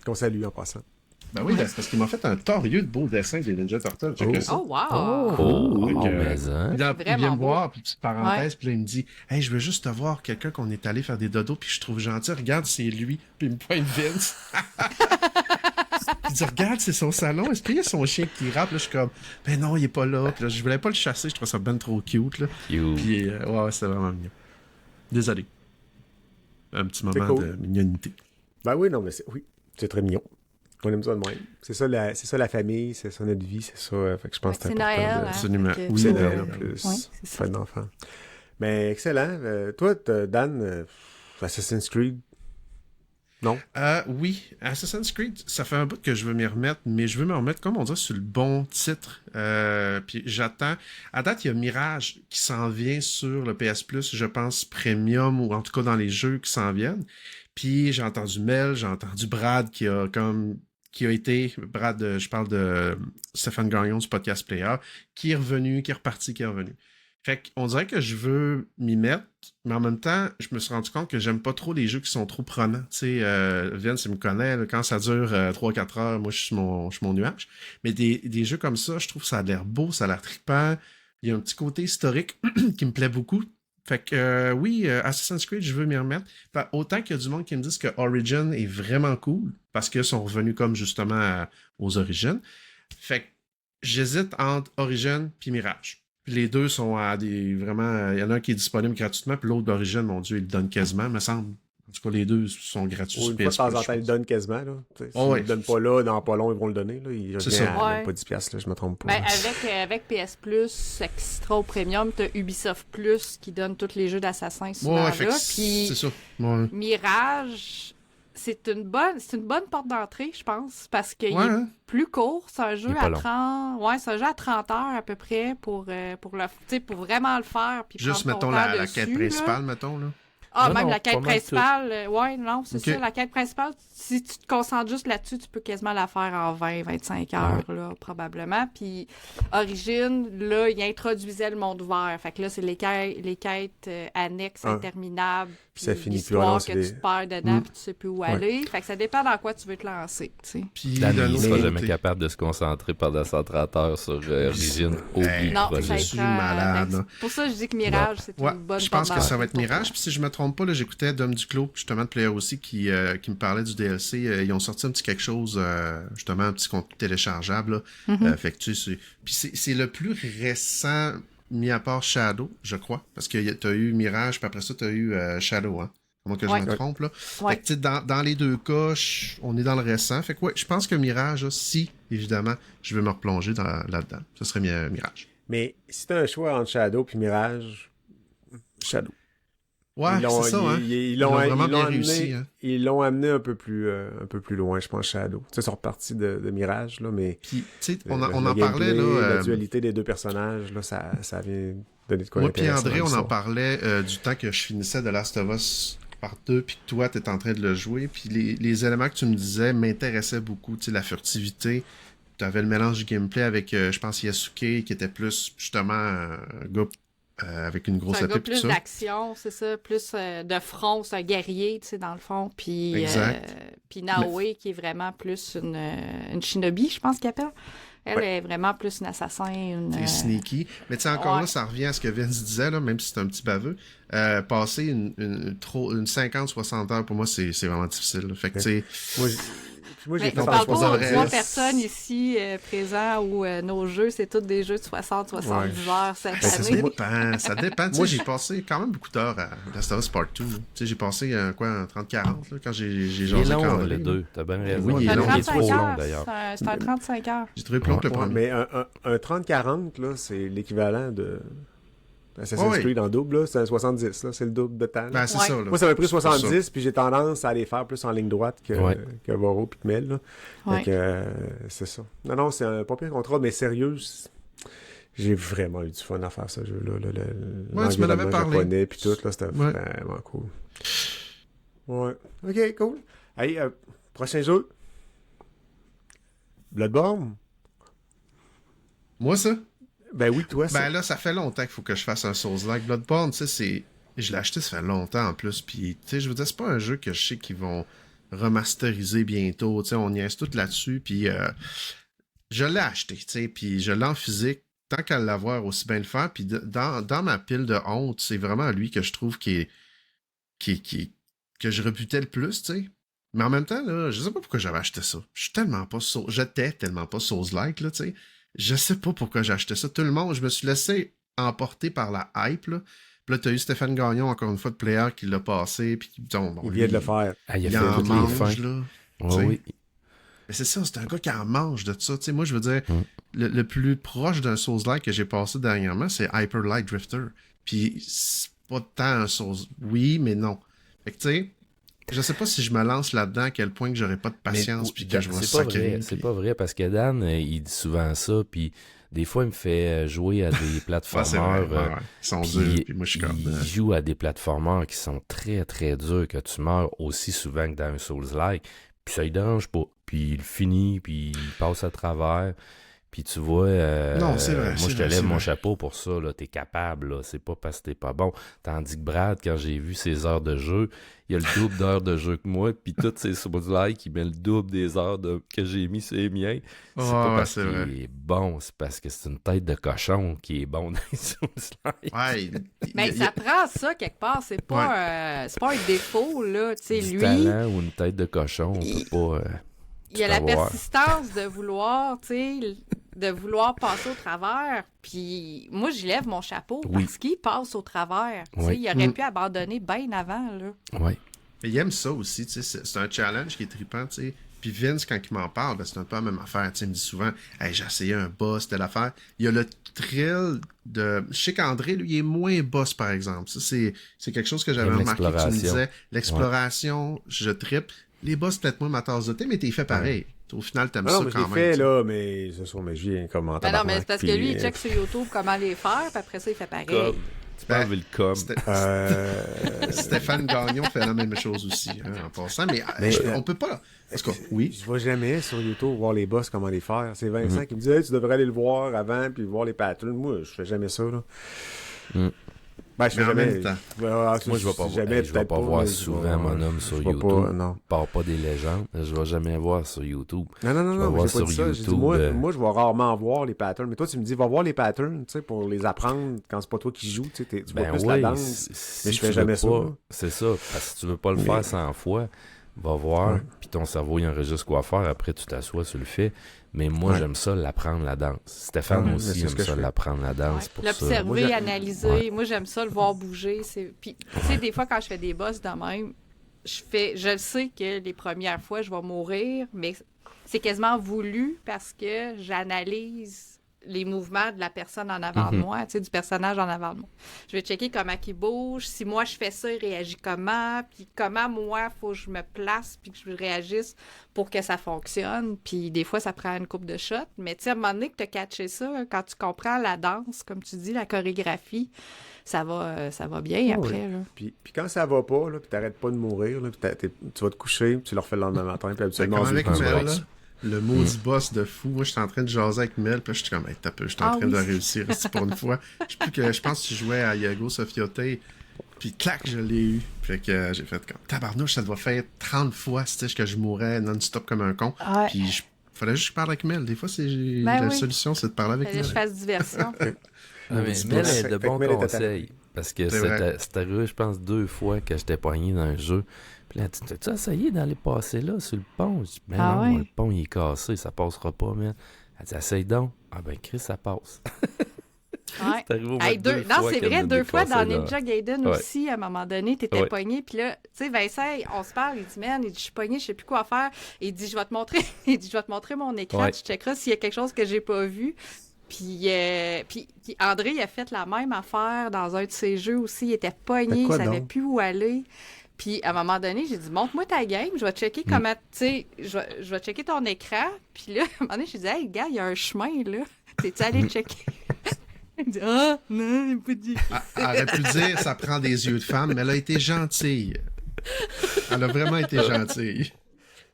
Qu'on salue en passant. Ben oui, c'est parce qu'il m'a fait un torieux de beau dessin des Ninja Turtles. Check ça. Oh, wow! Oh, Donc, mais hein. Il vient Vraiment me beau. voir, puis petite parenthèse, puis là, il me dit « Hey, je veux juste te voir, quelqu'un qu'on est allé faire des dodos, puis je trouve gentil, regarde, c'est lui. » Puis il me pointe Vince. Il dit « Regarde, c'est son salon, est-ce qu'il y a son chien qui rappe? » Là, je suis comme « Ben non, il est pas là. » Puis là, je voulais pas le chasser, je trouvais ça ben trop cute, là. You. Puis, ouais, c'était vraiment mignon. Désolé. Un petit moment cool. de mignonité. Ben oui, non, mais oui, c'est très mignon. On aime ça de même. C'est ça la famille, c'est ça notre vie, c'est ça. Fait que je pense que c'est C'est important. Noël, de... hein? Absolument. Fait que- Oui, C'est ouais, Noël en ouais. plus. Ouais, c'est ça. Fête d'enfant. Mais excellent. Toi, Dan, Assassin's Creed, non? Oui, Assassin's Creed, ça fait un bout que je veux m'y remettre, mais je veux me remettre, comme on dit, sur le bon titre. Puis j'attends. À date, il y a Mirage qui s'en vient sur le PS Plus, je pense, Premium, ou en tout cas dans les jeux qui s'en viennent. Puis j'ai entendu Mel, j'ai entendu Brad qui a été, Brad, je parle de Stéphane Gagnon du Podcast Player, qui est revenu, qui est reparti, qui est revenu. Fait qu'on dirait que je veux m'y mettre, mais en même temps, je me suis rendu compte que j'aime pas trop les jeux qui sont trop prenants. Tu sais, Vince, il me connaît, là, quand ça dure 3-4 heures, moi, je suis mon nuage. Mais des jeux comme ça, je trouve que ça a l'air beau, ça a l'air trippant. Il y a un petit côté historique qui me plaît beaucoup. Fait que oui, Assassin's Creed, je veux m'y remettre. Fait, autant qu'il y a du monde qui me disent que Origin est vraiment cool, parce qu'ils sont revenus comme justement aux origines. Fait que j'hésite entre Origin puis Mirage. Puis les deux sont à des vraiment. Il y en a un qui est disponible gratuitement, puis l'autre d'Origine, mon Dieu, il le donne quasiment, me semble. En tout cas, les deux sont gratuits. Ou sur une fois de PS temps Plus, en je temps, ils le pense. donnent quasiment. Là. S'ils Oh, ouais. ne le donnent pas là, dans pas long, ils vont le donner. Là. Il C'est revient ça. à Ouais. pas 10$, là, je me trompe pas. Ben, avec PS Plus, Extra au Premium, t'as Ubisoft Plus qui donne tous les jeux d'assassins souvent Ouais, fait là. que c'est Puis ça. Ouais. Mirage, c'est une bonne porte d'entrée, je pense, parce qu'il Ouais, est hein? plus court. C'est un jeu Il est pas à long. 30... Ouais, c'est un jeu à 30 heures à peu près pour vraiment le faire. Puis Juste, prendre ton mettons, temps la dessus, quête là. principale, mettons, là. Ah, Non, même non, la quête pas mal principale. Ouais, non, c'est Ok. ça. La quête principale, si tu te concentres juste là-dessus, tu peux quasiment la faire en 20-25 heures, là, probablement. Puis, Origin, là, il introduisait le monde ouvert. Fait que là, c'est les quêtes annexes Ah. interminables. Puis Ça finit plus, l'histoire alors, que c'est tu des- te perds dedans, puis tu sais plus où aller. Fait que ça dépend dans quoi tu veux te lancer, tu sais. Puis Dan, d'un il autre sera côté- jamais capable de se concentrer pendant 130 heures sur Origin. Oublie Hey. le Non, projet. ça Je suis prend- malade, là. C'est pour ça que je dis que Mirage, c'est Ouais, une bonne je pense porte que ça va d'entrée être pour Mirage. toi. Puis si je me trompe pas, là, j'écoutais Dom Duclos, justement de Player aussi, qui me parlait du DLC. Ils ont sorti un petit quelque chose, justement, un petit contenu téléchargeable. Là. Fait que tu sais, puis c'est le plus récent, mis à part Shadow, je crois. Parce que t'as eu Mirage, puis après ça, t'as eu Shadow, hein. à moins que je Ouais. me trompe, là. Ouais. Fait que, tu sais, dans les deux cas, on est dans le récent. Fait que, ouais, je pense que Mirage, là, si, évidemment, je vais me replonger là-dedans, ce serait Mirage. Mais si t'as un choix entre Shadow puis Mirage, Shadow. Ouais, c'est ça, hein. Ils l'ont vraiment l'ont bien amené, réussi, hein. Ils l'ont amené un peu plus loin, je pense, Shadow. Tu sais, ils sont repartis de Mirage, là, mais... Puis, tu sais, on le en parlait, gameplay, là. la dualité des deux personnages, là, ça vient donner de quoi Moi puis d'intéressant André, dans on en l'histoire. parlait du temps que je finissais The Last of Us par 2, puis que toi, t'es en train de le jouer. Puis les éléments que tu me disais m'intéressaient beaucoup. Tu sais, la furtivité. Tu avais le mélange du gameplay avec, je pense, Yasuke, qui était plus, justement, un gars avec une grosse C'est un gars épée, tout plus ça. d'action, c'est ça, plus de front, c'est un guerrier, tu sais, dans le fond. Puis, Exact. puis Naoe, qui est vraiment plus une shinobi, je pense qu'elle appelle. Elle est vraiment plus une assassin. C'est sneaky. Mais tu sais, encore Ouais. là, ça revient à ce que Vince disait, là, même si c'est un petit baveux. Passer une 50-60 heures, pour moi, c'est vraiment difficile. Là. Fait que, tu sais, Moi, j'ai Mais fait on en parle pas aux 70. trois personnes ici présents où nos jeux, c'est tous des jeux de 60-70 heures cette ça année. dépend. Ça dépend. Tu sais, j'ai passé quand même beaucoup d'heures à Last of Us Part 2. Tu sais, j'ai passé, un 30-40 là, quand j'ai Il est jasé long, avec André, le là. 2. T'as bien raison. Oui, il est C'est un long. Il est 35 trop long, heures. d'ailleurs. C'est un 35 heures. J'ai trouvé plus long que le Ouais, premier. mais un 30-40, là, c'est l'équivalent de Assassin's Ouais. Creed en double, là, c'est un 70, là, c'est le double de temps. là. Ben, c'est Ouais. ça, là. Moi, ça m'a pris C'est pour ça. 70, puis j'ai tendance à les faire plus en ligne droite que Varro puis que Mel. Là. Ouais. Fait que, c'est ça. Non, c'est un pas pire contrat, mais sérieux, j'ai vraiment eu du fun à faire ce jeu-là. Ouais, tu me l'avais l'environnement parlé. japonais, puis tout, là, c'était Ouais. vraiment cool. Ouais. Ok, cool. Hey, prochain jeu. Bloodborne? Moi, ça? Ben oui, toi, Ben là, ça fait longtemps qu'il faut que je fasse un Souls-like. Bloodborne, tu sais, c'est... Je l'ai acheté, ça fait longtemps en plus. Puis, tu sais, je veux dire, c'est pas un jeu que je sais qu'ils vont remasteriser bientôt. Tu sais, on y est tout là-dessus. Puis, je l'ai acheté, tu sais, puis je l'ai en physique. Tant qu'à l'avoir, aussi bien le faire. Puis, dans ma pile de honte, c'est vraiment lui que je trouve que je rebutais le plus, tu sais. Mais en même temps, là, je sais pas pourquoi j'avais acheté ça. J'étais tellement pas Souls-like, là, tu sais. Je sais pas pourquoi j'ai acheté ça. Tout le monde, je me suis laissé emporter par la hype, là. Puis là, t'as eu Stéphane Gagnon, encore une fois, de player, qui l'a passé, puis bon, il vient de le faire. Ah, il il a fait en toutes les mange, fins. là. Ouais, t'sais. oui. Mais c'est ça, c'est un gars qui en mange de ça. Tu sais, moi, je veux dire, le plus proche d'un Souls-like que j'ai passé dernièrement, c'est Hyper Light Drifter. Puis, c'est pas tant un Souls... Oui, mais non. Fait que, tu sais, je sais pas si je me lance là-dedans, à quel point que j'aurais pas de patience, puis que je vais c'est pas sacrer. vrai, c'est pas vrai, parce que Dan, il dit souvent ça, puis des fois, il me fait jouer à des Ah, c'est vrai, plateformeurs. ouais. Ils sont Puis durs, puis moi, je suis comme... il joue à des plateformeurs qui sont très, très durs, que tu meurs aussi souvent que dans un Souls-like. Puis ça, il dérange pas. Puis il finit, puis il passe à travers. Puis tu vois, Non, c'est vrai, moi, c'est je te vrai, lève c'est mon vrai. chapeau pour ça. Là. T'es capable, là. C'est pas parce que t'es pas bon. Tandis que Brad, quand j'ai vu ses heures de jeu, il a le double d'heures de jeu que moi. Puis tous ses Souls-like, il met le double des heures que j'ai mis sur les miens. C'est Ouais, pas ouais, parce c'est qu'il vrai. est bon, c'est parce que c'est une tête de cochon qui est bon dans les Souls-like. Ouais, Mais ça prend ça quelque part. C'est pas un défaut, là. Tu sais, Du lui, talent ou une tête de cochon, on peut pas... il a la avoir. persistance de vouloir, tu sais, de vouloir passer au travers. Puis moi, j'y lève mon chapeau Oui. parce qu'il passe au travers. Tu sais, Oui. il aurait pu abandonner bien avant, là. Ouais. Mais il aime ça aussi, tu sais, c'est un challenge qui est trippant, tu sais. Puis Vince, quand il m'en parle, ben, c'est un peu la même affaire, tu sais, il me dit souvent « Hey, j'ai essayé un boss, telle affaire. » Il y a le thrill de... Je sais qu'André, lui, il est moins boss, par exemple. Ça, c'est quelque chose que j'avais J'aime remarqué, que tu me l'exploration. disais. L'exploration, je trippe. Les boss, peut-être moins ma tasse de thé, mais t'es fait pareil. Au final, t'aimes Ah ça non, mais je quand l'ai même. fait, tu sais. là, mais c'est sûr, mais je viens comme en Ben non, mais c'est tabarnak, parce que puis, lui, il check sur YouTube comment les faire, puis après ça, il fait pareil. Tu peux enlever le com. Stéphane Gagnon fait la même chose aussi, hein, en passant. Mais, on peut pas... Parce que, oui. Je vais jamais sur YouTube voir les boss comment les faire. C'est Vincent qui me dit hey, tu devrais aller le voir avant puis voir les patterns. Moi, je fais jamais ça là. Ben, je Mais fais en jamais. même temps. Moi, je vais pas, jamais, je vais peut-être pas voir mais souvent je vais- mon homme sur je vais YouTube. pas, non. Je pars pas des légendes. Je vais jamais voir sur YouTube. Non, Je vais mais voir j'ai pas sur dit ça. J'ai dit, YouTube, moi, je vais rarement voir les patterns. Mais toi, tu me dis, va voir les patterns, tu sais, pour les apprendre quand c'est pas toi qui joues, tu sais, tu vois Ben plus oui, la danse. si mais je tu fais veux jamais ça, pas, là. c'est ça, parce que tu veux pas le faire 100 fois. va voir, Ouais. puis ton cerveau, il enregistre quoi faire. Après, tu t'assois, tu le fais. Mais moi, Ouais. j'aime ça, l'apprendre la danse. Stéphane Mais aussi c'est aime ce que ça, je fais. l'apprendre la danse Ouais. pour ça. L'observer, Moi, j'ai- analyser. Ouais. Moi, j'aime ça, le voir bouger. Puis, tu sais, des fois, quand je fais des bosses de même, je sais que les premières fois, je vais mourir, mais c'est quasiment voulu parce que j'analyse les mouvements de la personne en avant de moi, tu sais, du personnage en avant de moi. Je vais checker comment il bouge. Si moi, je fais ça, il réagit comment. Puis comment, moi, faut que je me place puis que je réagisse pour que ça fonctionne. Puis des fois, ça prend une coupe de shots. Mais tu sais, à un moment donné que tu as catché ça, quand tu comprends la danse, comme tu dis, la chorégraphie, ça va bien Oh, après. oui. Là. Puis quand ça va pas, là, puis t'arrêtes pas de mourir, là, puis tu vas te coucher, puis tu le refais le lendemain matin, puis Fait habituellement, comme on se avec dit, Mel, ouais. là, le maudit boss de fou. Moi, j'étais en train de jaser avec Mel, puis là, j'étais comme, hey, t'as peu, j'étais en Ah train oui. de réussir c'est pour une fois. Je pense que tu jouais à Iago Sofiote, puis clac, je l'ai eu. Fait que j'ai fait comme, tabarnouche, ça doit faire 30 fois, c'était que je mourais non-stop comme un con. Ouais. Puis fallait juste que je parle avec Mel. Des fois, Ben la oui. solution, c'est de parler avec Fallait que je Mel. fasse diversion. Ah, mais Fait Mel que- est de fait que bons Mel était conseils. Parce que C'est vrai. c'était arrivé, je pense, 2 fois que j'étais poigné dans un jeu. Puis là, elle dit, t'as-tu essayé d'aller passer là, sur le pont? Je dis, ben Ah non, ouais? le pont, il est cassé, ça passera pas, man. Elle dit, essaye donc. Ah ben, Chris, ça passe. Ouais. C'est arrivé au moins Hey, deux non, fois c'est qu'elle vrai, me 2 fois dans dépassait Ninja Gaiden Ouais. aussi, à un moment donné, t'étais Ouais. pogné, puis là, tu sais, Vincent, on se parle, il dit, man, il dit, je suis pogné, je sais plus quoi faire. Il dit, je vais te montrer, il dit, je vais te montrer mon écran, Ouais. tu checkeras s'il y a quelque chose que j'ai pas vu. Puis André, il a fait la même affaire dans un de ses jeux aussi, il était pogné, Fait il quoi savait donc? plus où aller. Puis à un moment donné, j'ai dit, montre-moi ta game, je vais checker comment, tu sais, je vais checker ton écran. Puis là, à un moment donné, j'ai dit, hey, gars, il y a un chemin, là. T'es-tu allé le checker? Il dit, ah, non, il m'a pas dit. Elle aurait pu dire, ça prend des yeux de femme, mais elle a été gentille. Elle a vraiment été gentille.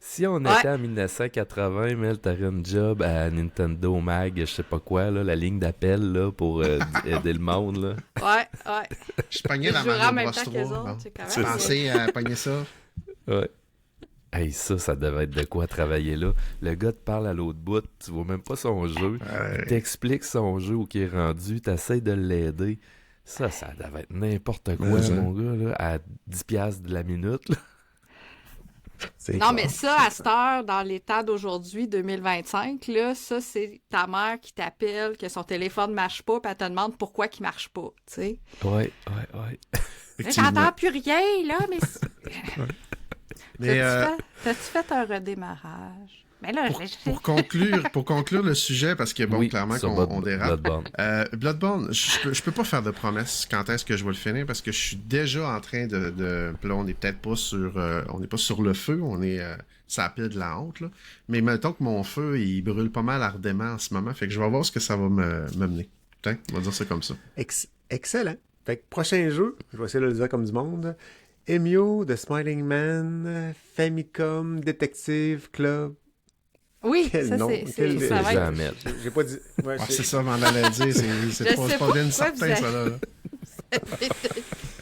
Si on Ouais. était en 1980, Mel, t'aurais une job à Nintendo Mag, je sais pas quoi, là, la ligne d'appel là, pour aider le monde. Là. Ouais. Je pognais la Je jouerais en Mario même Bros temps 3. qu'eux autres, bon. c'est quand Tu même- pensais à pogner ça? Ouais. Hey, ça devait être de quoi travailler là. Le gars te parle à l'autre bout, tu vois même pas son jeu. Il t'explique son jeu où il est rendu, t'essayes de l'aider. Ça devait être n'importe quoi, Mais, mon gars, là, à 10$ de la minute. Là. C'est Non, clair. mais ça, à cette heure, dans les temps d'aujourd'hui, 2025, là, ça, c'est ta mère qui t'appelle, que son téléphone ne marche pas, puis elle te demande pourquoi il marche pas, tu sais. Ouais. Là, Effectivement. j'entends plus rien, là, mais... Mais T'as-tu fait un redémarrage? Mais là, pour conclure le sujet, parce que bon, Oui, clairement sur qu'on dérape. Bloodborne. Bloodborne, je peux pas faire de promesses quand est-ce que je vais le finir parce que je suis déjà en train de là, on est peut-être pas sur on n'est pas sur le feu, on est ça pile de la honte là. Mais mettons que mon feu il brûle pas mal ardemment en ce moment, fait que je vais voir ce que ça va me mener. Putain, on va dire ça comme ça. Excellent. Fait que prochain jeu, je vais essayer de le dire comme du monde. Emio, The Smiling Man, Famicom, Detective Club. Oui, Quel ça, nom, c'est... quel- Ça va être... Jamais. J'ai pas dit. Ouais, Ah, c'est- c'est ça, m'en allait dire, c'est Je sais pas pas bien pourquoi certain vous ça là.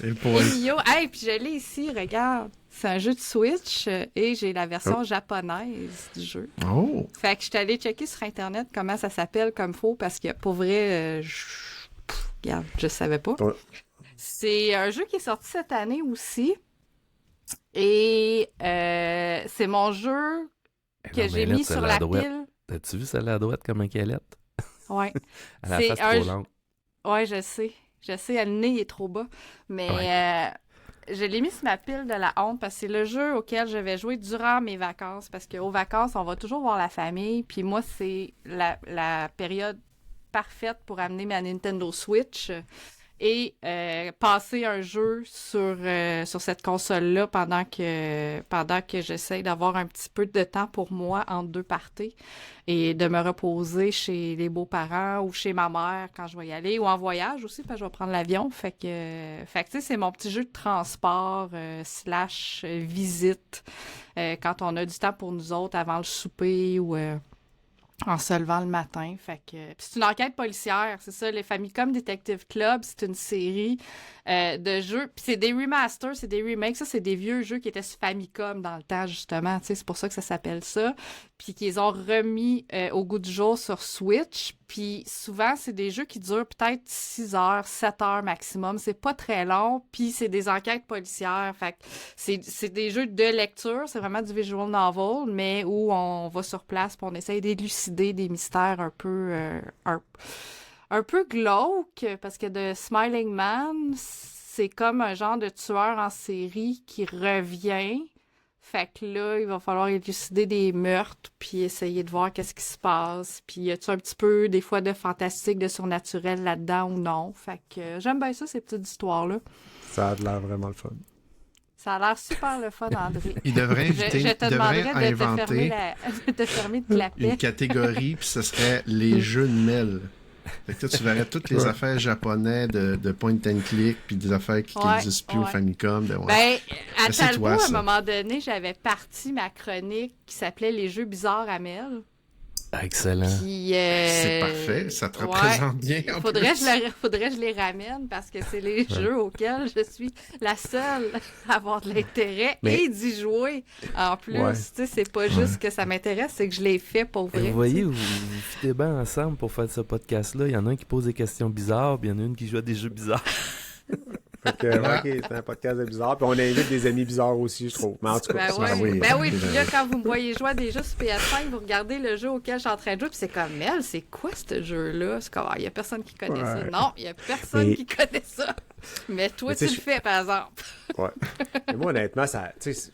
Et pour Emilio. Hey, puis je l'ai ici, regarde. C'est un jeu de Switch et j'ai la version japonaise du jeu. Oh, Fait que je suis allée checker sur Internet comment ça s'appelle comme faux parce que pour vrai, regarde, je savais pas. Ouais. C'est un jeu qui est sorti cette année aussi. Et c'est mon jeu que Non, j'ai mais mis là, sur celle à la droite. pile. T'as-tu vu celle à droite comme un calette? Ouais. Elle a C'est la face un trop jeu- longue. Ouais, je sais. Je sais, le nez est trop bas. Mais je l'ai mis sur ma pile de la honte parce que c'est le jeu auquel je vais jouer durant mes vacances. Parce qu'aux vacances, on va toujours voir la famille. Puis moi, c'est la période parfaite pour amener ma Nintendo Switch et passer un jeu sur cette console-là pendant que j'essaye d'avoir un petit peu de temps pour moi entre deux parties et de me reposer chez les beaux-parents ou chez ma mère quand je vais y aller ou en voyage aussi parce que je vais prendre l'avion. Fait que tu sais, c'est mon petit jeu de transport slash visite quand on a du temps pour nous autres avant le souper ou en se levant le matin. Fait que puis c'est une enquête policière, c'est ça, les Famicom Detective Club, c'est une série de jeux. Puis c'est des remasters, c'est des remakes, ça c'est des vieux jeux qui étaient sur Famicom dans le temps justement, tu sais, c'est pour ça que ça s'appelle ça. Puis qu'ils ont remis au goût du jour sur Switch. Puis souvent, c'est des jeux qui durent peut-être 6 heures, 7 heures maximum. C'est pas très long. Puis c'est des enquêtes policières. Fait que c'est des jeux de lecture. C'est vraiment du visual novel, mais où on va sur place puis on essaye d'élucider des mystères un peu glauques. Parce que de Smiling Man, c'est comme un genre de tueur en série qui revient. Fait que là, il va falloir élucider des meurtres, puis essayer de voir qu'est-ce qui se passe. Puis y a-tu un petit peu, des fois, de fantastique, de surnaturel là-dedans ou non? Fait que j'aime bien ça, ces petites histoires-là. Ça a l'air vraiment le fun. Ça a l'air super le fun, André. Il devrait inviter, Je te il devrait demanderais inventer de te fermer de clapet. une catégorie, puis ce serait les jeux de Mel. Fait que toi, tu verrais toutes les affaires japonais de point and click, puis des affaires qui n'existent plus au Famicom. Ben, à c'est Talbot, toi, à ça. un moment donné, j'avais parti ma chronique qui s'appelait Les jeux bizarres à Mel. Excellent. Puis, C'est parfait, ça te représente bien. En Faudrait plus. que je les ramène parce que c'est les jeux auxquels je suis la seule à avoir de l'intérêt et d'y jouer. En plus, tu sais, c'est pas juste que ça m'intéresse, c'est que je l'ai fait pour vrai. Vous voyez, vous fitez bien ensemble pour faire ce podcast-là. Il y en a un qui pose des questions bizarres, puis il y en a une qui joue à des jeux bizarres. Fait que, ok, c'est un podcast de bizarre. Puis on invite des amis bizarres aussi, je trouve. Mais en tout cas, Ben oui, puis là, quand vous me voyez jouer à des jeux sur PS5, vous regardez le jeu auquel je suis en train de jouer, puis c'est comme, Mel, c'est quoi ce jeu-là? C'est comme, il y a personne qui connaît ça. Non, il y a personne qui connaît ça. Mais toi, tu le fais, par exemple. Ouais. Mais moi, honnêtement, ça, tu sais,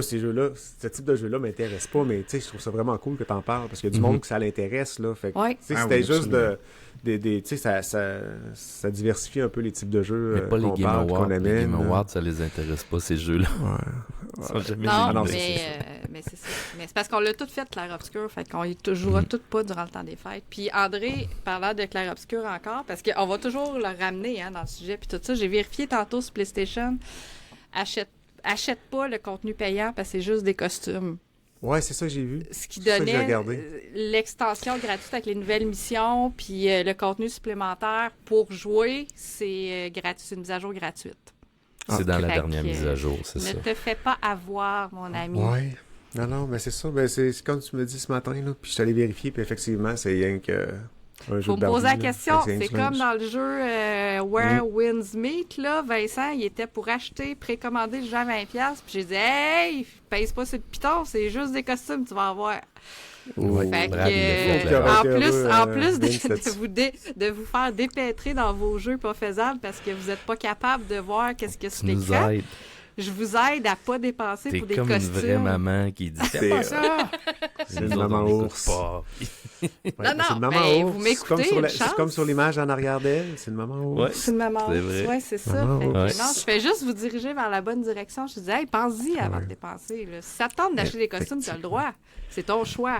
ces jeux-là, ce type de jeu-là m'intéresse pas, mais tu sais, je trouve ça vraiment cool que t'en parles, parce qu'il y a du monde que ça l'intéresse, là. Fait que, tu sais, c'était juste tu sais, ça diversifie un peu les types de jeux mais pas les Game Awards. qu'on Les Game Awards, ça les intéresse pas, ces jeux-là. Ils sont jamais mais c'est ça. Mais c'est parce qu'on l'a tout fait, Clair Obscur, fait qu'on y jouera tout pas durant le temps des fêtes. Puis André, parlant de Clair Obscur encore, parce qu'on va toujours le ramener dans le sujet, puis tout ça, j'ai vérifié tantôt sur PlayStation, achète pas le contenu payant parce que c'est juste des costumes. Ouais, c'est ça que j'ai vu. Ce qui donnait l'extension gratuite avec les nouvelles missions, puis le contenu supplémentaire pour jouer, c'est gratuit, c'est une mise à jour gratuite. C'est dans la dernière mise à jour, c'est ça. Ne te fais pas avoir, mon ami. Ouais. Non, mais c'est ça. Ben, c'est comme tu me dis ce matin, là, puis je suis allé vérifier, puis effectivement, c'est rien que... Faut me poser la question, c'est comme dans le jeu Where Winds Meet, là, Vincent, il était pour acheter, précommander le jeu à 20$, puis j'ai dit « Hey, pèse pas sur le piton, c'est juste des costumes, tu vas avoir. » Fait que, en plus de vous faire dépêtrer dans vos jeux pas faisables parce que vous n'êtes pas capable de voir qu'est-ce que c'est l'écran, je vous aide à pas dépenser pour des costumes. T'es comme une vraie maman qui dit « Fais pas ça! » C'est une maman ours. Non, mais vous m'écoutez, c'est comme sur l'image en arrière d'elle, c'est une maman ours. Ouais, c'est une maman ours, ouais, c'est ça. Non, je fais juste vous diriger vers la bonne direction. Je dis, hey, pense-y avant de dépenser. Là. Si ça te tente d'acheter des costumes, tu as le droit. C'est ton choix.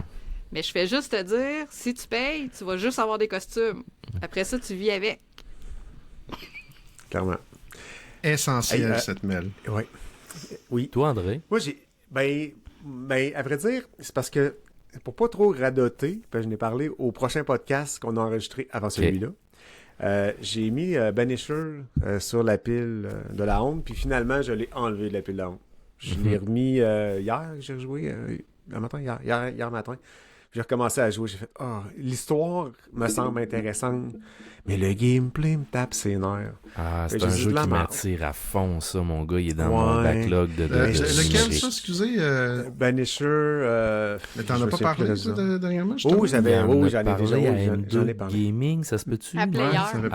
Mais je fais juste te dire, si tu payes, tu vas juste avoir des costumes. Après ça, tu vis avec. Clairement. Essentiel, cette mail. Oui. Toi, André? Moi, à vrai dire, c'est parce que, pour pas trop radoter, je n'ai parlé au prochain podcast qu'on a enregistré avant celui-là, j'ai mis Banisher sur la pile de la honte, puis finalement, je l'ai enlevé de la pile de la honte. Je l'ai remis hier, j'ai joué, hier matin. J'ai recommencé à jouer, j'ai fait l'histoire me semble intéressante, mais le gameplay me tape ses nerfs. Ah, c'est un jeu qui m'attire à fond, ça, mon gars. Il est dans mon backlog de lequel, ça, excusez? Banisher. Mais t'en as pas parlé, ça, dernièrement? Oui, j'en ai parlé. J'en ai parlé. Gaming, ça se peut-tu? À Player. J'en ai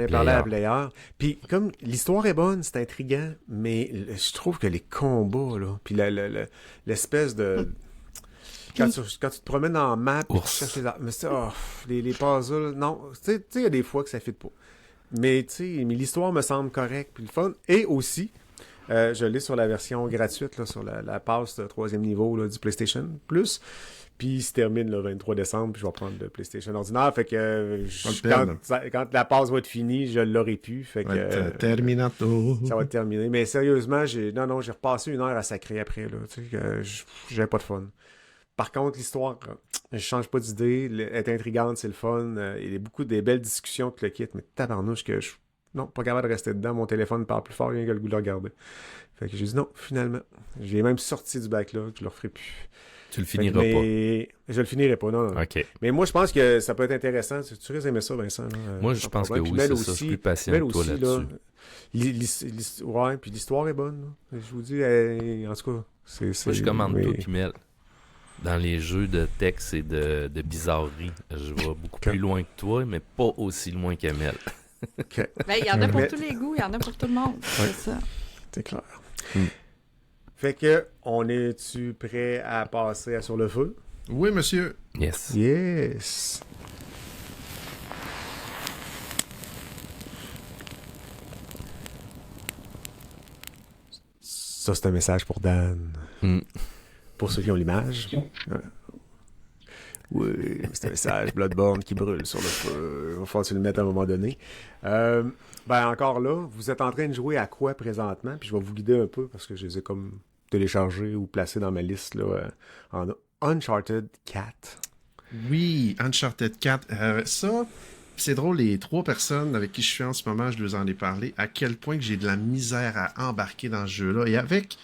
parlé à Player. Puis comme l'histoire est bonne, c'est intriguant, mais je trouve que les combats, là, puis l'espèce de... Quand tu te promènes dans la map, tu cherches les puzzles, non, tu sais, il y a des fois que ça ne fit pas. Mais l'histoire me semble correcte, puis le fun. Et aussi, je l'ai sur la version gratuite, là, sur la passe de 3e niveau là, du PlayStation Plus. Puis il se termine le 23 décembre, puis je vais prendre le PlayStation ordinaire. Fait que quand la passe va être finie, je l'aurai pu. Fait que Terminato. Ça va être terminé. Mais sérieusement, j'ai repassé 1 heure à sacrer après. Là, j'avais pas de fun. Par contre, l'histoire, je change pas d'idée. Elle est intrigante, c'est le fun. Il y a beaucoup des belles discussions que le kit, mais tabarnouche que non, pas capable de rester dedans. Mon téléphone parle plus fort, rien que le goût de le regarder. Fait que j'ai dit non, finalement. J'ai même sorti du backlog, je le referai plus. Tu le finiras pas. Je le finirai pas, non. OK. Mais moi, je pense que ça peut être intéressant. Tu risques d'aimer ça, Vincent. Là, Moi, je pense que problème. oui, Puis c'est Mel ça. Je suis aussi- plus patient Mel que toi aussi, là-dessus. Ouais, puis l'histoire est bonne. Là. Je vous dis, en tout cas, c'est... Moi, je commande mais- toi puis Mel. Dans les jeux de texte et de bizarreries, je vais beaucoup plus loin que toi, mais pas aussi loin qu'Amel. Ben, il y en a pour Mais- tous les goûts, il y en a pour tout le monde. C'est ça. C'est clair. Hmm. Fait que, on est-tu prêt à passer à Sur le feu? Oui, monsieur. Yes. Yes! Ça, c'est un message pour Dan. Hmm. Pour ceux qui ont l'image. Oui, c'est un message Bloodborne qui brûle sur le feu. Il va falloir que tu le mettes à un moment donné. Ben, encore là, vous êtes en train de jouer à quoi présentement? Puis je vais vous guider un peu parce que je les ai comme téléchargés ou placés dans ma liste là, en Uncharted 4. Oui, Uncharted 4. Ça, c'est drôle, les 3 personnes avec qui je suis en ce moment, je leur en ai parlé, à quel point que j'ai de la misère à embarquer dans ce jeu-là. Et avec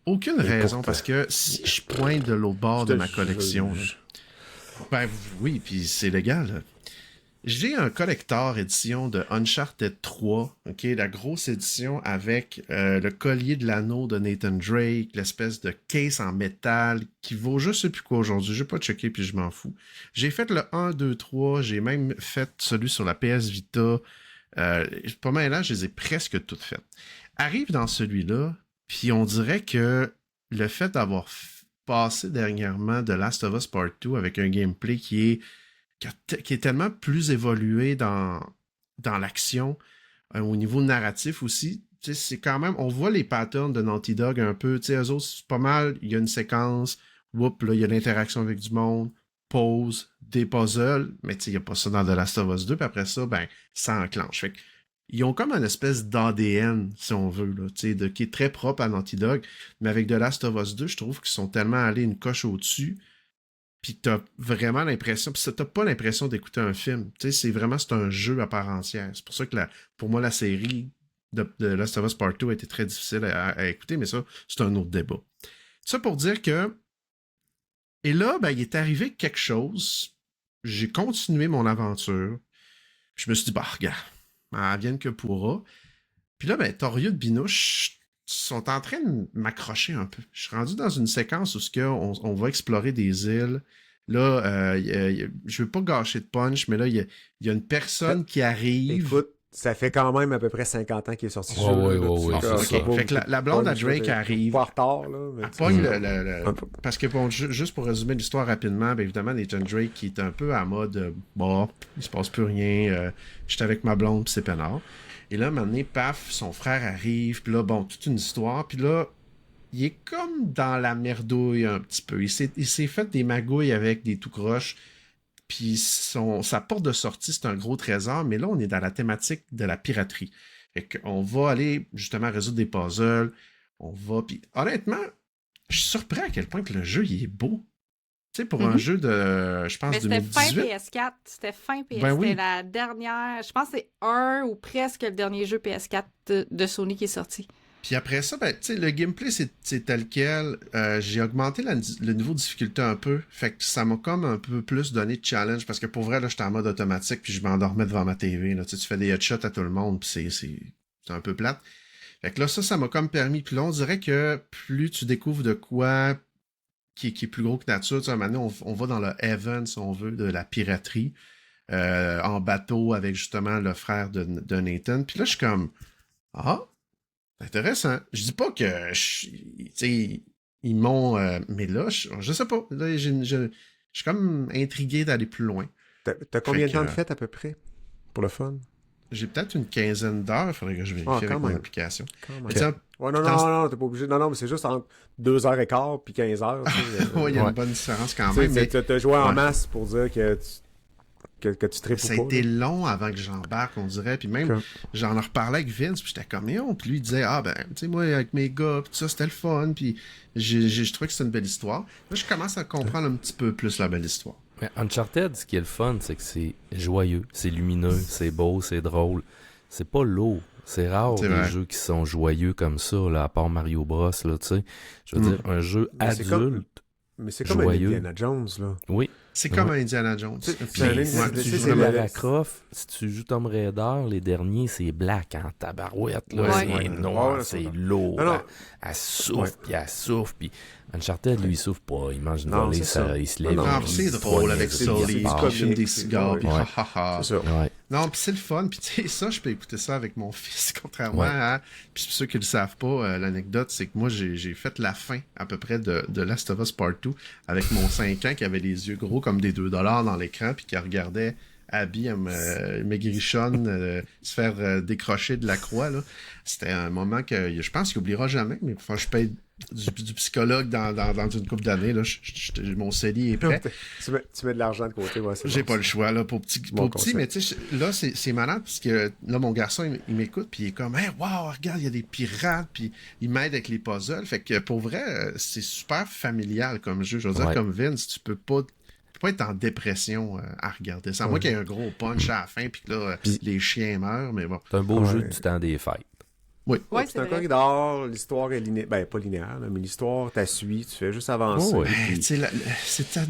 aucune raison, parce que si je pointe de l'autre bord de ma collection, là, ben oui, puis c'est légal. Là. J'ai un collector édition de Uncharted 3, ok, la grosse édition avec le collier de l'anneau de Nathan Drake, l'espèce de case en métal qui vaut je sais plus quoi aujourd'hui, je vais pas checker puis je m'en fous. J'ai fait le 1, 2, 3, j'ai même fait celui sur la PS Vita. Pas mal là, je les ai presque toutes faites. Arrive dans celui-là, puis on dirait que le fait d'avoir passé dernièrement de Last of Us Part 2 avec un gameplay qui est tellement plus évolué dans l'action, au niveau narratif aussi. C'est quand même, on voit les patterns de Naughty Dog un peu. Eux autres, c'est pas mal. Il y a une séquence, là, il y a l'interaction avec du monde, pause, des puzzles, mais il n'y a pas ça dans The Last of Us 2. Puis après ça, ben, ça enclenche. Fait que, ils ont comme une espèce d'ADN, si on veut, là, qui est très propre à Naughty Dog. Mais avec The Last of Us 2, je trouve qu'ils sont tellement allés une coche au-dessus. Puis t'as vraiment l'impression, puis t'as pas l'impression d'écouter un film. C'est un jeu à part entière. C'est pour ça que pour moi, la série de Last of Us Part 2 a été très difficile à écouter, mais ça, c'est un autre débat. Ça pour dire que... Et là, ben, il est arrivé quelque chose. J'ai continué mon aventure. Je me suis dit, bah, regarde, vienne que pourra. Puis là, ben, Torieux de Binouche sont en train de m'accrocher un peu. Je suis rendu dans une séquence où on va explorer des îles. Là, je veux pas gâcher de punch, mais là, il y a une personne qui arrive. Écoute, ça fait quand même à peu près 50 ans qu'il est sorti. Ouais, c'est ça. Fait que la blonde à Drake arrive. Pas en retard, là. Mais elle pogne parce que, bon, juste pour résumer l'histoire rapidement, ben, évidemment, Nathan Drake qui est un peu à mode, bon, il se passe plus rien, j'étais avec ma blonde, puis c'est peinard. Et là, un moment donné, paf, son frère arrive, puis là, bon, toute une histoire, puis là, il est comme dans la merdouille un petit peu. Il s'est fait des magouilles avec des tout croches, puis sa porte de sortie, c'est un gros trésor, mais là, on est dans la thématique de la piraterie. Fait qu'on va aller, justement, résoudre des puzzles, on va, puis honnêtement, je suis surpris à quel point que le jeu, il est beau. Tu sais, pour un jeu de, je pense, Mais c'était 2018. fin PS4. C'était fin PS4. Ben oui. C'était la dernière. Je pense que c'est un ou presque le dernier jeu PS4 de Sony qui est sorti. Puis après ça, ben, tu sais, le gameplay, c'est tel quel. J'ai augmenté le niveau de difficulté un peu. Fait que ça m'a comme un peu plus donné de challenge. Parce que pour vrai, là, j'étais en mode automatique. Puis je m'endormais devant ma TV. Là. Tu fais des headshots à tout le monde. Puis c'est un peu plate. Fait que là, ça m'a comme permis. Puis là, on dirait que plus tu découvres de quoi qui est plus gros que nature. Tu sais, maintenant, on va dans le heaven, si on veut, de la piraterie. En bateau avec justement le frère de Nathan. Puis là, je suis comme... Ah, c'est intéressant. Je dis pas que... Tu sais, ils m'ont... mais là, je sais pas. Là, je suis comme intrigué d'aller plus loin. T'as combien de temps de fête à peu près? Pour le fun? J'ai peut-être une quinzaine d'heures. Il faudrait que je vérifie avec mon application. Ouais, non, t'es pas obligé. Non, mais c'est juste entre 2h15 puis 15h. Oui, il y a une bonne différence quand même. Mais t'as joué en masse pour dire que tu tripes ça a pas. été long avant que j'embarque, on dirait. Puis même, j'en reparlais avec Vince, puis j'étais comme, puis lui, il disait, tu sais, moi, avec mes gars, puis tout ça, c'était le fun, puis je trouvais que c'était une belle histoire. Là, je commence à comprendre un petit peu plus la belle histoire. Mais Uncharted, ce qui est le fun, c'est que c'est joyeux, c'est lumineux, c'est beau, c'est drôle. C'est pas lourd. C'est rare des jeux qui sont joyeux comme ça, là, à part Mario Bros, là, tu sais. Je veux dire, un jeu adulte Mais c'est comme un joyeux. Indiana Jones, là. Oui. C'est comme un Indiana Jones. C'est Puis, un ouais, Indiana- tu c'est joues Comme la- Lara Croft, si tu joues Tomb Raider, les derniers, c'est black en tabarouette. Là. Ouais. C'est Ouais. noir, Ouais, c'est ouais. lourd. Non, non. Elle souffre, Ouais. puis elle souffre. Puis Uncharted, lui, il souffre pas. Il mange une Non, volée, c'est ça. il se lève. Non, Ah, il puis c'est se drôle poigne, avec il ça, se les part. comics, fument des c'est- cigares, puis ouais. ha ha ha. C'est ça. Ouais. Non, puis c'est le fun. Puis tu sais, ça, je peux écouter ça avec mon fils, contrairement Ouais. à... Puis pour ceux qui ne le savent pas, l'anecdote, c'est que moi, j'ai fait la fin, à peu près, de Last of Us Part 2 avec mon 5 ans qui avait les yeux gros comme des $2 dans l'écran, puis qui regardait Abby, maigrichonne, se faire décrocher de la croix, là. C'était un moment que je pense qu'il oubliera jamais, mais enfin, je paye du psychologue dans une couple d'années, là. Mon CELI est prêt. Tu mets de l'argent de côté, ouais, c'est J'ai bon, pas ça. le choix, là, pour petit, Bon mais tu sais, là, c'est malade, parce que là, mon garçon, il m'écoute, puis il est comme, hey, wow, regarde, il y a des pirates, puis il m'aide avec les puzzles. Fait que, pour vrai, c'est super familial comme jeu. Je veux dire, Ouais. comme Vince, tu peux pas être en dépression à regarder ça. À moins qu'il y ait un gros punch à la fin, puis que là, les chiens meurent, mais bon. C'est un beau Ouais. jeu du temps des fêtes. Oui. Ouais, C'est un vrai. corridor, l'histoire est linéaire. Ben, pas linéaire, là, mais l'histoire, t'as suivi, tu fais juste avancer. Oh, ouais. puis- Tu sais,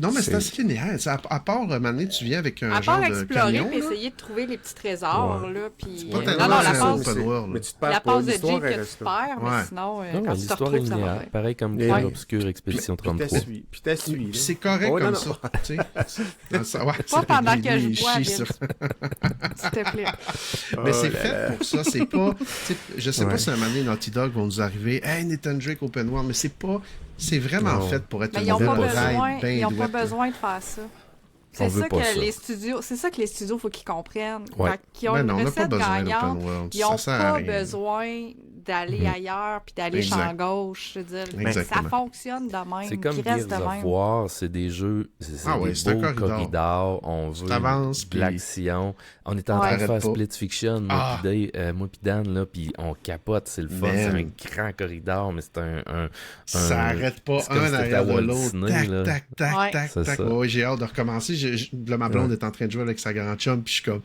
non, mais c'est C'est- assez linéaire. Tu sais, à part, maintenant, tu viens avec un À genre part de explorer camion, et là. essayer de trouver les petits trésors, Ouais. là, puis... pas Non, tellement non, la un passe, open world, là. mais tu te perds la pas, passe de l'histoire, Jake elle que reste tu là. perds, Ouais. mais sinon, Non, quand tu te l'histoire est retrouves, ça va linéaire. bien. Pareil comme Et- Clair Obscur Expédition Puis t'as 33. suivi. Puis t'as suivi. Puis là. c'est correct Ouais, comme non, ça, tu sais. Dans ça, ouais, Pas c'est- pendant lui, que il je bois, chie Vince. sur- S'il te plaît. Mais Oh c'est là fait là. pour ça, c'est pas... tu sais, je sais pas Ouais. si un moment donné, Naughty Dog vont nous arriver « Hey, Nathan Drake Open World », mais c'est pas... C'est vraiment Non. fait pour être Mais une ils n'ont pas nouvelle besoin, ride bien ils ont pas douette, là. besoin de faire ça. On C'est veut ça pas que ça. les studios, c'est ça que les studios, faut qu'ils comprennent. Ouais. Quand ils ont Ben une non, on n'a pas recette besoin gagnante, d'open world. ils Ça n'ont sert à pas rien. besoin d'aller ailleurs puis d'aller Exact. champ gauche. Je veux dire, Exactement. ça fonctionne de même. C'est comme puis reste de Gears of même. War, c'est des jeux, c'est Ah ouais, des c'est un beaux corridor. corridors, on veut t'avances, de puis- l'action. On est en Ouais. train de faire Arrête pas. Split Fiction, Ah. moi pis Dan, là, puis on capote, c'est le fun, Man. c'est un grand corridor, mais c'est un Ça arrête pas c'est comme un si t'étais derrière à de Walt l'autre. Disney, Tac, là. tac, tac, Ouais. tac, C'est tac. ça. Ouais, j'ai hâte de recommencer. Là, ma blonde est en train de jouer avec sa grande chum, puis je suis comme...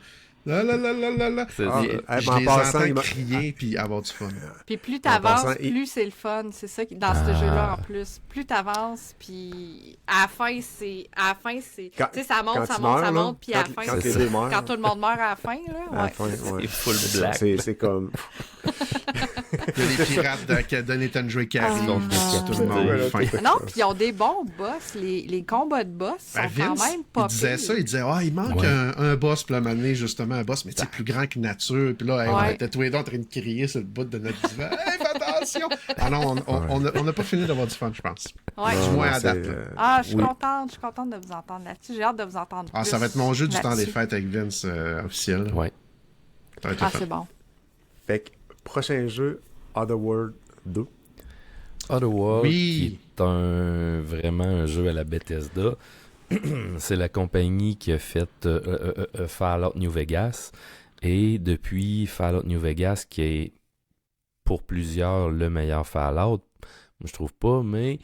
La la la la la la. C'est- Ah, Je en les passant, entends il m'a- crier puis avoir du fun. Puis plus En t'avances, passant, plus c'est le fun. C'est ça qui, dans ce Ah. jeu-là en plus. Plus t'avances, puis à la fin, c'est. Quand- Tu sais, ça monte, quand ça tu monte, ça meurs, là, monte, puis à la fin, quand C'est les ça. deux meurent, quand tout le monde meurt à la fin, là. à la Ouais. fin, ouais. C'est full C'est black. ça, c'est comme... Il y a des pirates de Nathan Drake qui arrivent. Ah. Tout le monde. Ouais, fin. là, Non, puis ils ont des bons boss. Les combats de boss sont Ben, quand Vince, même pas il disait pires. ça, il disait il manque Ouais. un boss, puis là, m'amener justement un boss, mais tu sais, plus grand que nature. Puis là, hey, on Ouais. était tous les deux en train de crier sur le bout de notre divan. Hey, fais attention! Ah non, on n'a pas fini d'avoir du fun, je pense. Ouais. Du moins à c'est, date. Là. Ah, je suis Oui. contente de vous entendre là-dessus. J'ai hâte de vous entendre Ah, plus ça va être mon jeu du temps des là-dessus. fêtes avec Vince officiel. Ouais. Ça va être Ah, le fun. c'est bon. Fait que, prochain jeu, Otherworld 2. Otherworld, Oui. qui est vraiment un jeu à la Bethesda. C'est la compagnie qui a fait Fallout New Vegas. Et depuis Fallout New Vegas, qui est pour plusieurs le meilleur Fallout, je trouve pas, mais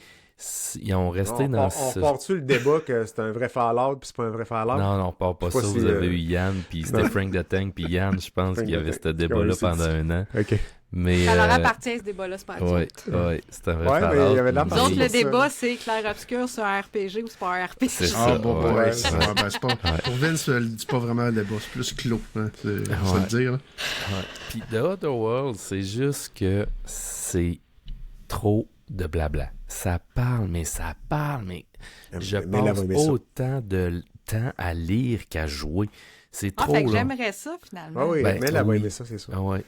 ils ont resté on dans on part-tu le débat que c'est un vrai Fallout puis c'est pas un vrai Fallout? Non, non, pas Je sais ça. pas Vous si, avez eu Yann, puis c'était non. Frank the Tank, puis Yann, je pense, Frank qui the avait Tank. ce débat-là Ouais, c'est pendant dit. un an. OK. Mais, Ça leur appartient, ce débat-là, c'est pas Ouais, adulte. ouais, c'est un vrai Ouais, mais Fallout. il y avait de la Nous partie autres, pour le ça. débat, c'est clair-obscur sur un RPG ou c'est pas un RPG. C'est Ah, ça, bon, ouais. ouais, ouais. c'est pas... Pour Vince, c'est pas vraiment un débat, c'est plus clos, hein, faut Ouais. le dire. Là. Ouais. Puis The Other World, c'est juste que c'est trop de blabla. Ça parle, mais je Mais là, passe vous aimez ça. autant de temps à lire qu'à jouer. C'est Ah, trop fait que long. j'aimerais ça, finalement. Ah oui, Ben, mais elle va oui. aimer ça, c'est sûr. Ah ouais.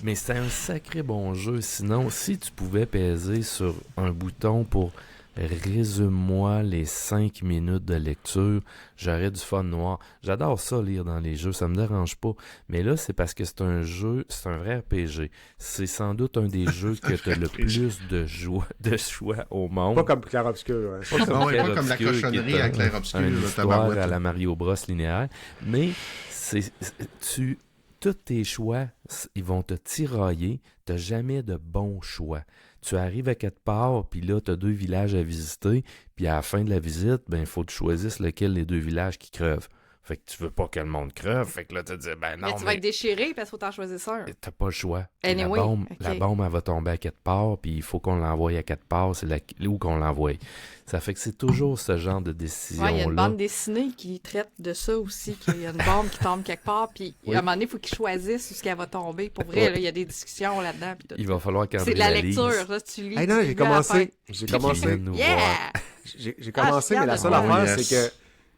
Mais c'est un sacré bon jeu. Sinon, si tu pouvais peser sur un bouton pour résume-moi les 5 minutes de lecture, j'aurais du fun noir. J'adore ça lire dans les jeux, ça me dérange pas. Mais là, c'est parce que c'est un jeu, c'est un vrai RPG. C'est sans doute un des jeux que tu as le plus de choix au monde. Pas comme Clair Obscur. Ouais. Pas comme Ah ouais, Clair pas comme la Obscur, qui cochonnerie est à Clair Obscur, une là, histoire tabarouette. à la Mario Bros linéaire. Mais tous tes choix, ils vont te tirailler. Tu n'as jamais de bons choix. Tu arrives à quelque part, puis là, tu as 2 villages à visiter, puis à la fin de la visite, ben il faut que tu choisisses lequel des 2 villages qui crevent. Fait que tu veux pas que le monde creve. Fait que là, tu te dis, ben non, Mais tu vas être déchiré parce qu'il faut t'en choisir un. t'as pas le choix. Anyway, La ok. bombe, elle va tomber à quelque part, puis il faut qu'on l'envoie à quelque part. C'est où qu'on l'envoie. Ça fait que c'est toujours ce genre de Ouais, il y a décision-là. une bande dessinée qui traite de ça aussi, qu'il y a une bombe qui tombe quelque part, puis à un moment donné, il faut qu'ils choisissent où ce qu'elle va tomber. Pour vrai, là, il y a des discussions là-dedans. Puis tout. Il va falloir qu'André C'est de la lise. lecture, là, si tu lis. Hey, non, tu j'ai lis à la fin. commencé. J'ai Puis qu'il commencé. vienne nous voir. Yeah! J'ai commencé, Ah, mais la je suis seule fière de affaire, toi. c'est que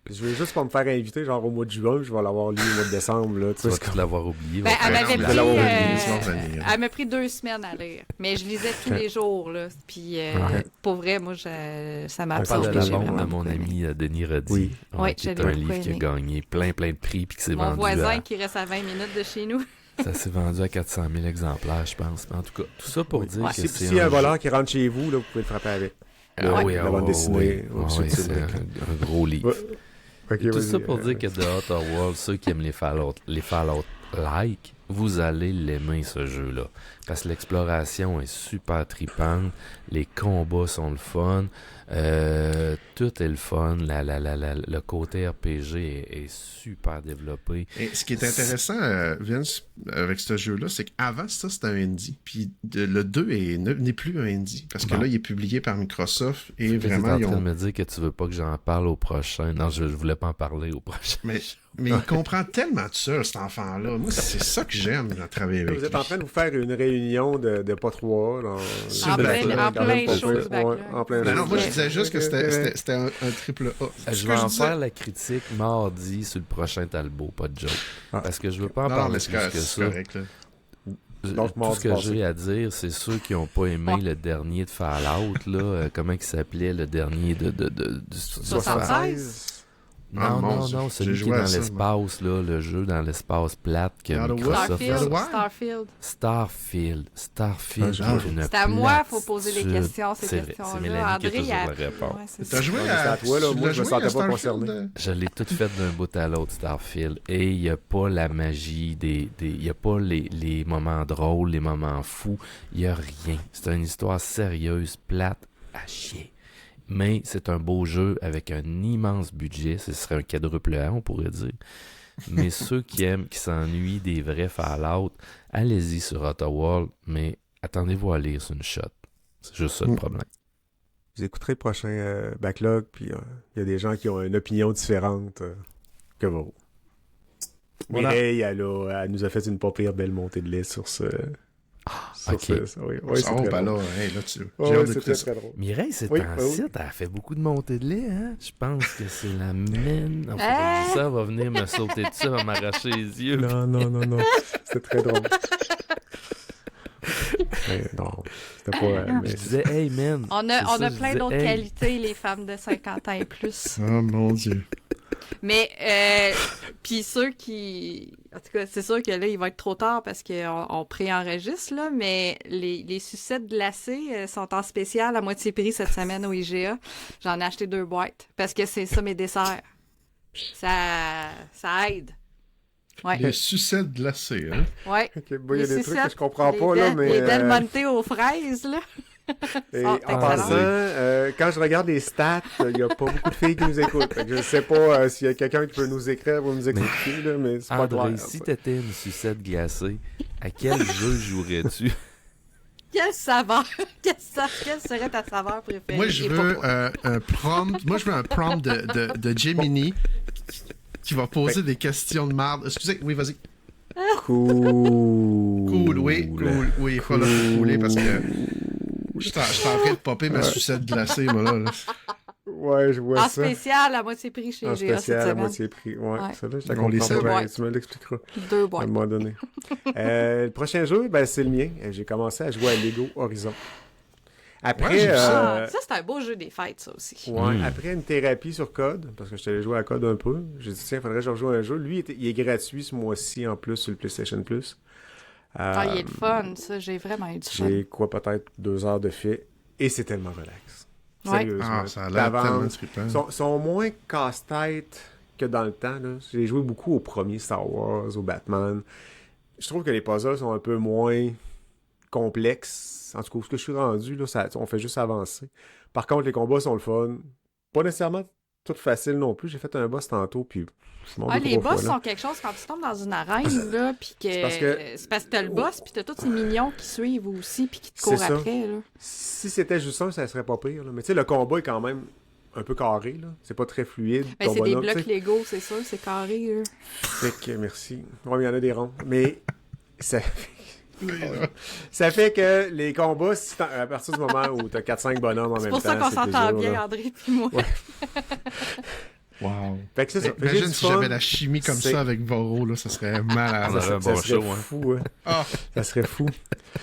je vais juste pas me faire inviter, genre au mois de juin, je vais l'avoir lu au mois de décembre. Là, tu Tu sais, vas c'est tout l'avoir oublié. Ben, va elle faire m'avait comme pris, la- l'avoir oublié, tu vas revenir. elle m'a pris 2 semaines à lire. Mais je lisais tous les jours, là. Puis, pour vrai, moi, ça m'a On parle de absorbé. la J'ai bombe vraiment de mon beaucoup aimé. ami Denis Roddy. Oui. Oui, qui je est l'ai un beaucoup livre qui a aimé. gagné plein de prix puis qui s'est Mon vendu voisin à... qui reste à 20 minutes de chez nous. Ça s'est vendu à 400 000 exemplaires, je pense. Mais en tout cas, tout ça pour dire Ouais. que Si c'est s'il y a un jeu- voleur qui rentre chez vous, là, vous pouvez le frapper avec. Ah oui, la ah bande oui, dessinée, oui, au-dessus de c'est Cédric. un gros livre. Ouais. Ok, Tout vas-y, ça pour dire que The Outer Worlds, ceux qui aiment les Fallout-like, vous allez l'aimer, ce jeu-là. Parce que l'exploration est super tripante, les combats sont le fun, tout est le fun, le côté RPG est super développé. Et ce qui est intéressant, Vince, avec ce jeu-là, c'est qu'avant ça, c'était un indie. Puis le 2 n'est plus un indie. Parce que Bon. là, il est publié par Microsoft. Et Puis t'es vraiment, en ils train de ont... me dire que tu veux pas que j'en parle au prochain. Non, je voulais pas en parler au prochain. Mais il comprend tellement de ça, cet enfant-là. Moi, c'est ça que j'aime à travailler avec Vous êtes lui. en train de vous faire une réunion de pas trois. Sur En le plein, backlog, en quand plein même pas show pire. du backlog. En plein Non, non, moi, je Ouais. disais juste que c'était un triple A. Je vais en faire la critique mardi sur le prochain Talbot, pas de joke. Ah. Parce que je veux pas en Non, non, parler mais plus c'est que ça. correct, là. Donc, Tout mardi ce que passé. j'ai à dire, c'est ceux qui n'ont pas aimé le dernier de Fallout, là. Comment il s'appelait, le dernier du studio 76. Ah, Non, mon non, Dieu. non, celui J'ai qui est joué à dans ça, l'espace, là, le jeu dans l'espace plate que Outer Microsoft Worlds? Starfield. Starfield. Starfield. Ah, qui est une C'est à moi, faut poser des platitude. questions, ces C'est vrai, questions-là. c'est Mélanie qui a André, toujours elle- la réponse. Ouais, c'est T'as ça. joué Ouais, mais c'est à toi, là. tu Moi, l'as je me joué sentais à pas Starfield, concerné. Je l'ai tout fait d'un bout à l'autre, Starfield. Et il n'y a pas la magie, il n'y a pas les moments drôles, les moments fous. Il n'y a rien. C'est une histoire sérieuse, plate, à chier. Mais c'est un beau jeu avec un immense budget. Ce serait un quadruple A, on pourrait dire. Mais ceux qui aiment, qui s'ennuient des vrais Fallout, allez-y sur Outer Worlds, mais attendez-vous à lire sur une shot. C'est juste ça le problème. Vous écouterez le prochain backlog, puis il y a des gens qui ont une opinion différente que vous. Voilà. Mireille, elle nous a fait une pas pire belle montée de lait sur ce. sur ok. ce- oui, oui, c'est Oh, très ben drôle. là, hey, là, tu... Ouais, j'ai hâte c'est d'écouter très, ça. très drôle. Mireille, c'est Oui, temps-ci, oui. elle a fait beaucoup de montées de lait, hein? Je pense que c'est la mienne. Enfin, Hein? je dis ça, elle va venir me sauter dessus, elle va m'arracher les yeux. Non, non, non, non. C'est très drôle. Mais non, c'était pas. Je disais, hey man. On c'est a ça, je plein disais, d'autres hey. qualités, les femmes de 50 ans et plus. Oh mon Dieu. Mais, puis ceux qui... En tout cas, c'est sûr que là, il va être trop tard parce qu'on préenregistre, là, mais les sucettes glacées sont en spécial à moitié prix cette semaine au IGA. J'en ai acheté 2 boîtes parce que c'est ça mes desserts. Ça aide. Ouais. Les sucettes glacées, hein? Ouais. Ok, bon, il y a Les des trucs que sucettes, je comprends les pas, là, Del- mais. Les Del Monte aux fraises, là. Et Ah, en excellent. passant, quand je regarde les stats, il n'y a pas beaucoup de filles qui nous écoutent. Fait que je ne sais pas s'il y a quelqu'un qui peut nous écrire ou nous expliquer, là, mais c'est pas André, clair. si t'étais une sucette glacée, à quel jeu jouerais-tu? Quelle saveur? Quelle serait ta saveur préférée? Moi, je Et veux pourquoi? un prompt. Moi, je veux un prompt de Gemini qui va poser des questions de marde. Excusez, oui, vas-y. Cool. Cool, oui, cool. Oui, il faut le couler parce que je suis en train de popper ma sucette glacée, moi, là. Ouais, je vois En ça. spécial, à moitié prix chez En GA cette spécial, à semaine. moitié prix. Ouais, Ouais. ça là, je te On les comprends salue. pas. Ouais. Tu me l'expliqueras 2 à un boîtes. moment donné. Le prochain jeu, ben, c'est le mien. J'ai commencé à jouer à Lego Horizon. Après, Ouais, j'ai vu Ah, ça, c'est un beau jeu des fêtes, ça aussi. ouais, Mm. après une thérapie sur code, parce que je t'allais jouer à code un peu, j'ai dit, tiens, il faudrait que je rejoue un jeu. Lui, il est gratuit ce mois-ci en plus sur le PlayStation Plus. Ah, il est le fun, ça. J'ai vraiment eu du fun. J'ai quoi, peut-être 2 heures de fait, et c'est tellement relax. Ouais. Sérieusement. Ah, ça a l'air tellement T'avances. trippant. Sont moins casse-tête que dans le temps. Là. J'ai joué beaucoup au premier Star Wars, au Batman. Je trouve que les puzzles sont un peu moins complexes. En tout cas, où ce que je suis rendu, là, on fait juste avancer. Par contre, les combats sont le fun. Pas nécessairement tout facile non plus. J'ai fait un boss tantôt, puis je suis mort Ah, deux, les trois boss fois, là. sont quelque chose quand tu tombes dans une arène, là, puis que... C'est parce que t'as le boss, puis t'as tous ces minions qui suivent aussi, puis qui te courent C'est ça. après, là. Si c'était juste ça serait pas pire. Là. Mais tu sais, le combat est quand même un peu carré. Là. C'est pas très fluide. Ben, ton c'est des bonhomme, blocs tu sais. Lego, c'est sûr, c'est carré, là. Fait que, merci. Ouais, mais il y en a des ronds. Mais ça... ça fait que les combats, à partir du moment où t'as 4-5 bonhommes en C'est même pour temps, ça qu'on c'est s'entend dur, bien, là. André puis moi. Ouais. Wow. Fait que c'est ça. Fait que j'ai Imagine du si fun. j'avais la chimie comme C'est- ça avec Voro, là, ça serait malade. On aurait un Ça bon serait show, hein. fou, hein. Ah, Ça serait fou.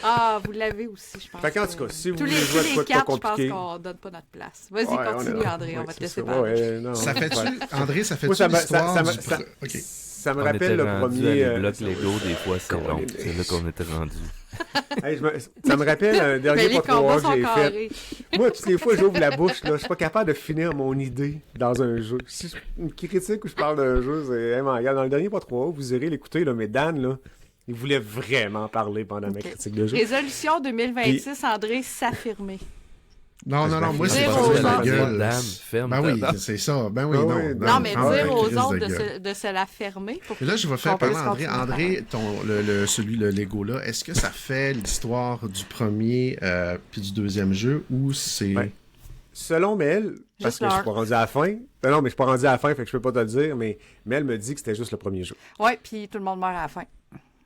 Ah, vous l'avez aussi, je pense. Fait qu'en tout cas, si vous tous voulez les, jouer à tous quoi les de pas quatre, je pense compliqué... qu'on donne pas notre place. Vas-y, Ouais, continue, on a- André, on ouais, va te c'est laisser ça. parler. Ouais, non, ça fait-tu, ouais. André, ça fait-tu Moi, ça me- l'histoire ça du... me- Ok. Ça me On rappelle était le rendu premier... à les blocs Lego, des fois, c'est Colin, long. mais- C'est là qu'on était rendu. Hey, ça me rappelle un Mais dernier les pas combats que sont j'ai fait. carrés. Moi, toutes les fois, j'ouvre la bouche, là, je suis pas capable de finir mon idée dans un jeu. Si je me critique ou je parle d'un jeu, c'est vraiment... Regarde, dans le dernier pas 3, vous irez l'écouter, là, mais Dan, là, il voulait vraiment parler pendant ma Ok. critique de jeu. Résolution 2026, André, s'affirmer. Non, non, non, moi, c'est Dire pas aux ça, la autres- gueule. Dame, ferme Ben ta oui, barbe. c'est ça. Ben oui, Ah non. oui, Non, mais Ah, dire ouais, aux crise autres de gueule. de se la fermer. Pour... Et là, je vais faire qu'on parler puisse André. continuer à André, le Lego-là, est-ce que ça fait l'histoire du premier puis du deuxième jeu ou c'est... Ouais. Selon Mel, parce Juste que je suis l'heure. pas rendu à la fin. Non, mais je suis pas rendu à la fin, fait que je peux pas te le dire, mais Mel me dit que c'était juste le premier jeu. Ouais, puis tout le monde meurt à la fin.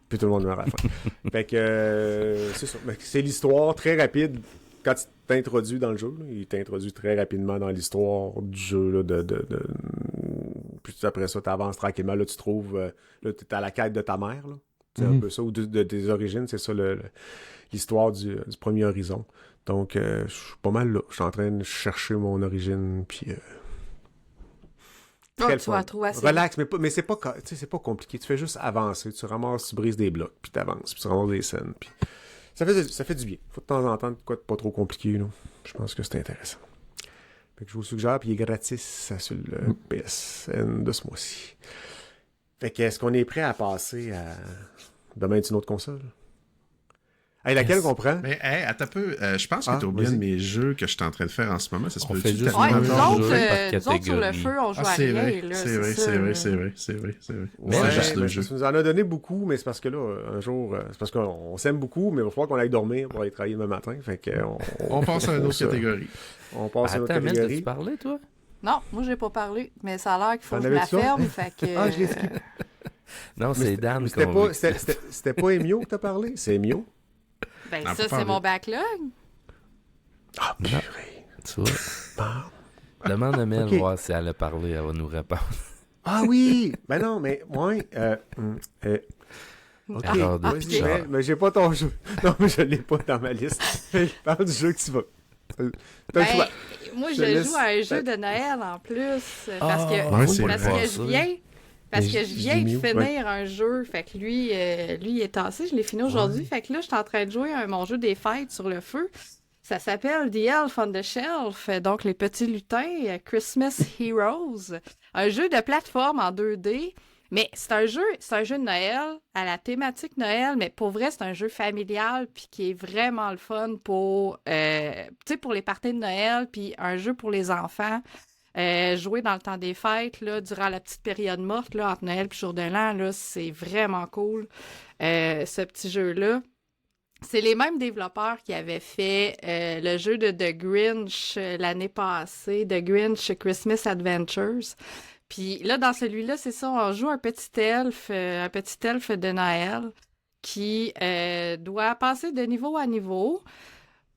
Puis tout le monde meurt à la fin. Fait que c'est ça. Fait que c'est l'histoire très rapide. Quand tu t'introduis dans le jeu, là, il t'introduit très rapidement dans l'histoire du jeu. Là, Puis après ça, tu avances tranquillement. Là, tu trouves... là, tu es à la quête de ta mère. Là. C'est un peu ça. Ou de tes origines. C'est ça l'histoire du premier horizon. Donc, je suis pas mal là. Je suis en train de chercher mon origine. Puis... Oh, Quel tu vas fun. trouver assez. Relax, mais c'est pas, tu sais, c'est pas compliqué. Tu fais juste avancer. Tu ramasses, tu brises des blocs, puis t'avances, puis tu ramasses des scènes. Puis ça fait du bien. Faut de temps en temps de quoi de pas trop compliqué. Là. Je pense que c'est intéressant. Fait que je vous suggère, puis il est gratis sur le PSN de ce mois-ci. Fait que est-ce qu'on est prêt à passer à demain une autre console? Hey, laquelle qu'on prend? Mais, hey, attends un peu. Je pense que Ah, t'as oublié un vas-y. de mes jeux que je suis en train de faire en ce moment. Ça se On peut fait juste Ouais, un nous jeu autres, par nous autres, sur le catégorie. feu, on joue Ah, à c'est rien. vrai, là, c'est vrai, ça, c'est vrai, là. c'est vrai, c'est vrai, c'est vrai. Ouais, C'est juste mais le jeu. ça nous en a donné beaucoup, mais c'est parce que là, un jour, c'est parce qu'on s'aime beaucoup, mais il va falloir qu'on aille dormir pour aller travailler demain matin. Fait que On passe à une autre ça. catégorie. On passe à une autre Attends, Mel, catégorie. t'as-tu parlé, toi? Non, moi, j'ai pas parlé, mais ça a l'air qu'il faut T'en que je la avais-tu ça? ferme. Fait que, Ah, je l'ai skip. Non, c'est Dan Mais c'était qu'on pas, veut. c'était pas Emio que t'as parlé? C'est Emio? ben, Ah, ça, faut c'est parler. mon backlog. Ah, purée. Tu vois? Demande à Mel Ok. voir si elle a parlé, elle va nous répondre. Ah oui! Ben non, mais ouais. Ok, Alors, Ah, depuis vas-y, genre. mais j'ai pas ton jeu. Non, mais je l'ai pas dans ma liste. Je parle du jeu que tu vas. T'as le Ben, choix. moi, Je je laisse- joue à un jeu de Noël en plus. Parce que, Ouais, c'est parce vrai. que je viens. Parce Mais que je viens de Jimmy, finir un jeu. Fait que lui, il est tassé. Je l'ai fini aujourd'hui. Fait que là, je suis en train de jouer à mon jeu des fêtes sur le feu. Ça s'appelle The Elf on the Shelf. Donc, les petits lutins, Christmas Heroes. Un jeu de plateforme en 2D. Mais c'est un jeu de Noël, à la thématique Noël, mais pour vrai, c'est un jeu familial, puis qui est vraiment le fun pour, tu sais, pour les parties de Noël, puis un jeu pour les enfants. Jouer dans le temps des fêtes, là, durant la petite période morte, là, entre Noël et Jour de l'An, là, c'est vraiment cool, ce petit jeu-là. C'est les mêmes développeurs qui avaient fait le jeu de The Grinch l'année passée, The Grinch Christmas Adventures. Puis là, dans celui-là, c'est ça, on joue un petit elfe de Noël qui doit passer de niveau à niveau.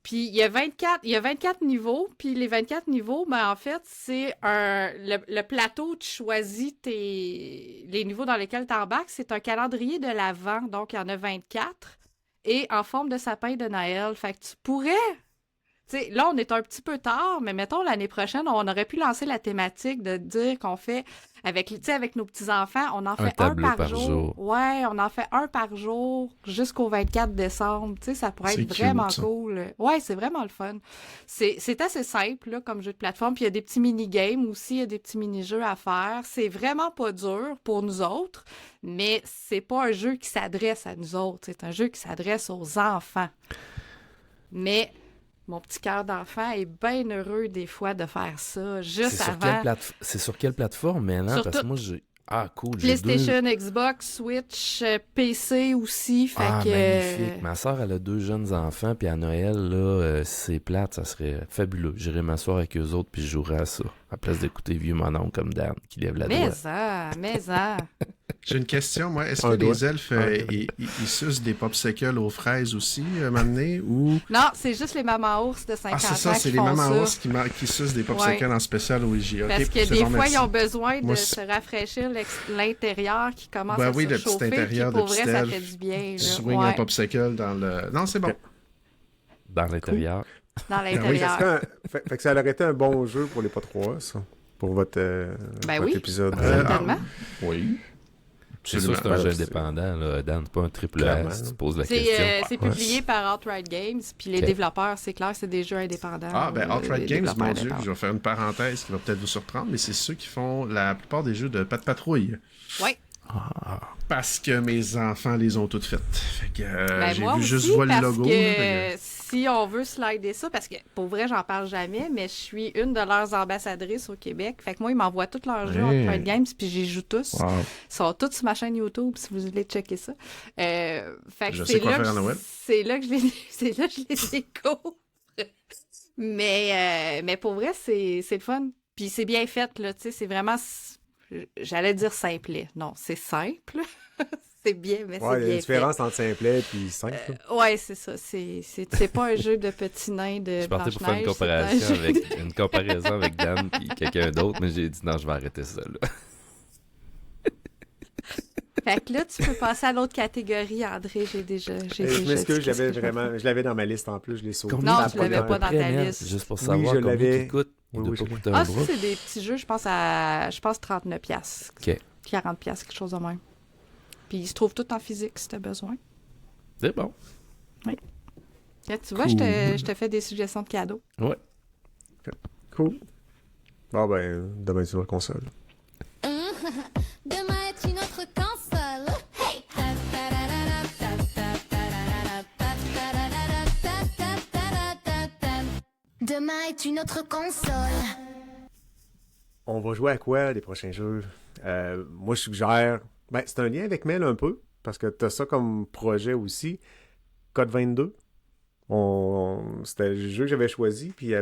Puis il y a 24 niveaux, puis les 24 niveaux, ben en fait, c'est le plateau, tu choisis les niveaux dans lesquels tu embarques, c'est un calendrier de l'Avent, donc il y en a 24, et en forme de sapin de Noël. Fait que tu pourrais... T'sais, là, on est un petit peu tard, mais mettons, l'année prochaine, on aurait pu lancer la thématique de dire qu'on fait, avec nos petits-enfants, on en fait un tableau par par jour. jour. Ouais, on en fait un par jour jusqu'au 24 décembre. Tu sais, ça pourrait C'est être vraiment cute, ça. cool. Ouais, c'est vraiment le fun. C'est assez simple, là, comme jeu de plateforme. Puis il y a des petits mini-games aussi, il y a des petits mini-jeux à faire. C'est vraiment pas dur pour nous autres, mais c'est pas un jeu qui s'adresse à nous autres. C'est un jeu qui s'adresse aux enfants. Mais... mon petit cœur d'enfant est bien heureux des fois de faire ça, juste C'est sur avant. c'est sur quelle plateforme maintenant? Sur Parce que tout. moi, j'ai... Ah, cool. J'ai PlayStation, Xbox, Switch, PC aussi. Fait Ah, que, magnifique. Ma soeur, elle a 2 jeunes enfants, puis à Noël, là, si c'est plate, ça serait fabuleux. J'irais m'asseoir avec eux autres, puis je jouerais à ça, à place d'écouter Vieux Mononcle comme Dan, qui lève la doigt. mais ça. J'ai une question, moi. Est-ce Un que doigt. les elfes, ils sucent des popsicles aux fraises aussi, maintenant, ou... Non, c'est juste les mamans ours de 50 Ah, c'est ça, ans c'est qui les font mamans ça. ours qui sucent des popsicles en spécial au IGA. Parce Ok, que c'est des bon, fois, merci. ils ont besoin de Moi, se rafraîchir l'intérieur qui commence Ben à oui, se le petit chauffer. Puis intérieur pour de vrai, petit ça elfe. fait du bien. Là. Swing Ouais, un popsicle dans le... Non, c'est bon. Dans l'intérieur. dans Oui, l'intérieur. fait que ça aurait été un bon jeu pour les pas 3, ça. Pour votre, Ben votre oui. épisode. Certainement. Oui. C'est sûr, c'est un Absolument. jeu indépendant, là. Dan, c'est pas un triple Clairement, A, si tu là. poses la C'est question. c'est publié par Outright Games, puis les Ok. développeurs, c'est clair, c'est des jeux indépendants. Ah, ben Outright Les Games, développeurs mon Dieu, indépendants. je vais faire une parenthèse qui va peut-être vous surprendre, mais c'est ceux qui font la plupart des jeux de Pat Patrouille. Ouais. Parce que mes enfants les ont toutes faites. Fait que Ben, j'ai moi vu aussi, juste voir le parce logo. que là, fait si on veut slider ça, parce que pour vrai, j'en parle jamais, mais je suis une de leurs ambassadrices au Québec. Fait que moi, ils m'envoient tous leurs jeux Hey. Outright Games, puis j'y joue tous. que- Wow. Ils sont tous sur ma chaîne YouTube, si vous voulez checker ça. Fait que Je c'est sais quoi là faire à que Noël. c'est là que je les, c'est là que je les découvre. Mais pour vrai, c'est le fun. Puis c'est bien fait, là, tu sais, c'est vraiment, j'allais dire simplet. Non, c'est simple. C'est bien, mais Ouais, c'est il y a bien une différence entre simplet et simple. là. fait. Ouais, c'est ça. C'est pas un jeu de petits nains de Je partais pour faire une Blanche-Neige, c'est un jeu- une comparaison avec Dan et quelqu'un d'autre, mais j'ai dit non, je vais arrêter ça, là. Fait que là, tu peux passer à l'autre catégorie, André. J'ai déjà Je dit m'excuse, qu'est-ce que je vais je l'avais dans ma liste en plus, je l'ai sauvé. Non, Ça a tu l'avais l'air. pas dans ta Mel, liste. Juste pour Oui, savoir je combien l'avais. il coûte. Il Oui, doit oui, pas je l'ai. coûter un Ah, ça, bras. c'est des petits jeux, je pense 39 piastres. OK. 40 piastres, quelque chose de même. Puis ils se trouvent tout en physique si t'as besoin. C'est bon. Là, tu vois, je te fais des suggestions de cadeaux. Ouais. Cool. Bon, ben, demain, tu vas la console. Demain est une autre console. Hey! Demain est une autre console. On va jouer à quoi, les prochains jeux? Moi, je suggère... Ben, c'est un lien avec Mel un peu, parce que t'as ça comme projet aussi. Code 22. C'était le jeu que j'avais choisi, puis...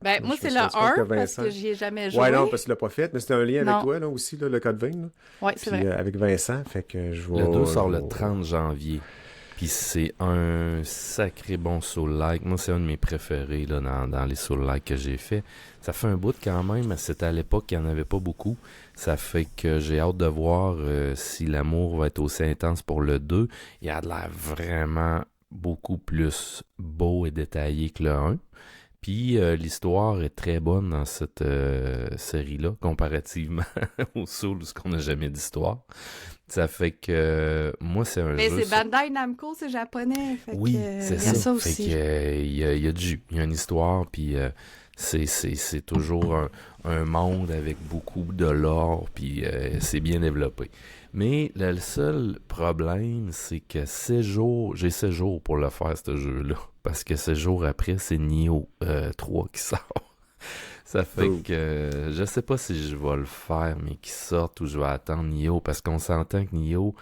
Ben, moi, je c'est me le suis rendu 1 compte que parce Vincent- que j'y ai jamais joué. Ouais, non, parce que tu l'as pas fait, mais c'était un lien Non. avec toi, là, aussi, là, le Code 20, là. Ouais, c'est Puis vrai. avec Vincent, fait que je vais... Le 2 sort je le vais- 30 janvier. Puis c'est un sacré bon soul-like. Moi, c'est un de mes préférés là, dans les soul-like que j'ai fait. Ça fait un bout quand même. C'était à l'époque qu'il n'y en avait pas beaucoup. Ça fait que j'ai hâte de voir si l'amour va être aussi intense pour le 2. Il a de l'air vraiment beaucoup plus beau et détaillé que le 1. Puis l'histoire est très bonne dans cette série-là, comparativement au Soul, où on n'a jamais d'histoire. Ça fait que moi, c'est un Mais jeu... c'est Bandai Namco, c'est japonais. Fait Oui, que, c'est il y a ça Fait aussi. que, il y a du jus, il y a une histoire, puis c'est toujours un monde avec beaucoup de lore, puis c'est bien développé. Mais le seul problème, c'est que j'ai 6 jours pour le faire, ce jeu-là. Parce que 6 jours après, c'est Nioh 3 qui sort. Ça fait Oh. que je sais pas si je vais le faire, mais qu'il sorte ou je vais attendre Nioh, parce qu'on s'entend que Nioh,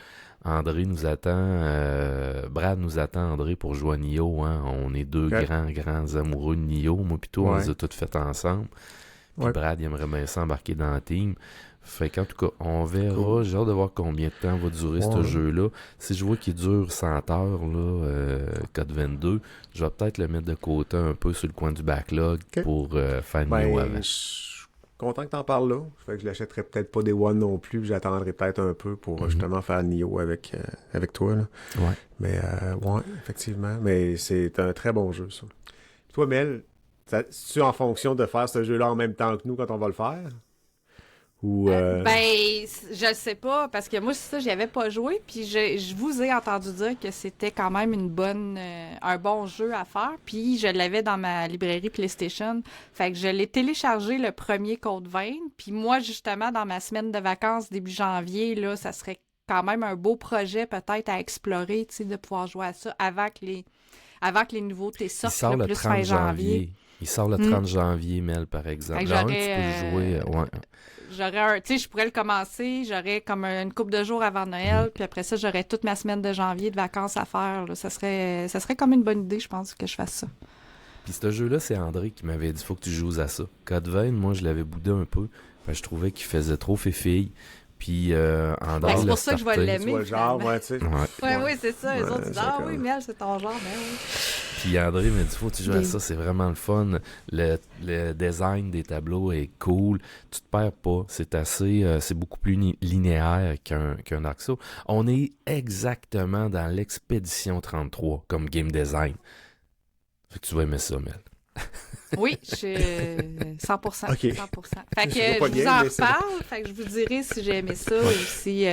André nous attend, Brad nous attend, André, pour jouer à Nioh, hein. On est deux Ouais. grands amoureux de Nioh. Moi pis toi, on Ouais. les a toutes faites ensemble. Puis Ouais. Brad, il aimerait bien s'embarquer dans le team. Fait qu'en tout cas, on verra. Cool. J'ai hâte de voir combien de temps va durer ce Ouais. jeu-là. Si je vois qu'il dure 100 heures, là, Code 22, je vais peut-être le mettre de côté un peu sur le coin du backlog Ok. pour faire Ben, Nioh avant. je suis content que t'en parles là. Fait que je l'achèterai peut-être pas des One non plus, puis j'attendrai peut-être un peu pour justement faire Nioh avec toi, là. Ouais. Mais, ouais, effectivement. Mais c'est un très bon jeu, ça. Puis toi, Mel, c'est-tu en fonction de faire ce jeu-là en même temps que nous quand on va le faire? Ou, Je le sais pas, parce que moi, c'est ça, j'y avais pas joué, puis je vous ai entendu dire que c'était quand même un bon jeu à faire, puis je l'avais dans ma librairie PlayStation, fait que je l'ai téléchargé le premier Code 20, puis moi, justement, dans ma semaine de vacances début janvier, là, ça serait quand même un beau projet peut-être à explorer, tu sais, de pouvoir jouer à ça avant que avant que les nouveautés Il sortent sort le plus 30 fin janvier. janvier. Il sort le 30 janvier, Mel, par exemple. Fait que Là, tu j'aurais, peux jouer... ouais. J'aurais tu sais, je pourrais le commencer, j'aurais comme une couple de jours avant Noël, puis après ça, j'aurais toute ma semaine de janvier de vacances à faire. Là. Ça serait comme une bonne idée, je pense, que je fasse ça. Puis ce jeu-là, c'est André qui m'avait dit faut que tu joues à ça. Code Vein, moi, je l'avais boudé un peu. Je trouvais qu'il faisait trop fille. Puis André C'est l'a pour ça que je vais starté. l'aimer. Tu vois le genre, finalement. ouais, tu sais. Ouais, oui, c'est ça. Les Ouais, autres disent c'est ah comme- oui, Mel, c'est ton genre. Ben oui. Puis André m'a dit faut que tu joues à Des- ça, c'est vraiment le fun. Le design des tableaux est cool. Tu te perds pas. C'est assez, c'est beaucoup plus linéaire qu'un Dark Souls. On est exactement dans l'expédition 33 comme game design. Fait que tu vas aimer ça, Mel. Oui, je suis 100%. Ok. 100%. Fait que Je vois pas je bien, vous en mais c'est reparle. Fait que je vous dirai si j'ai aimé ça ou si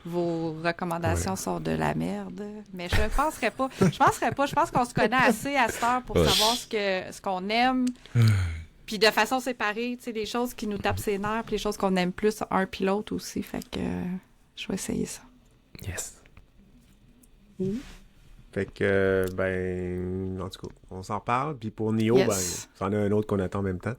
vos recommandations Ouais. sont de la merde. Mais je penserais pas. Je pense qu'on se connaît assez à cette heure pour Ouais. savoir ce qu'on aime. Puis de façon séparée, tu sais, les choses qui nous tapent ses nerfs, puis les choses qu'on aime plus, un puis l'autre aussi. Fait que je vais essayer ça. Yes. Fait que, ben, en tout cas, on s'en parle. Puis pour Nioh, Yes. ben, c'en a un autre qu'on attend en même temps.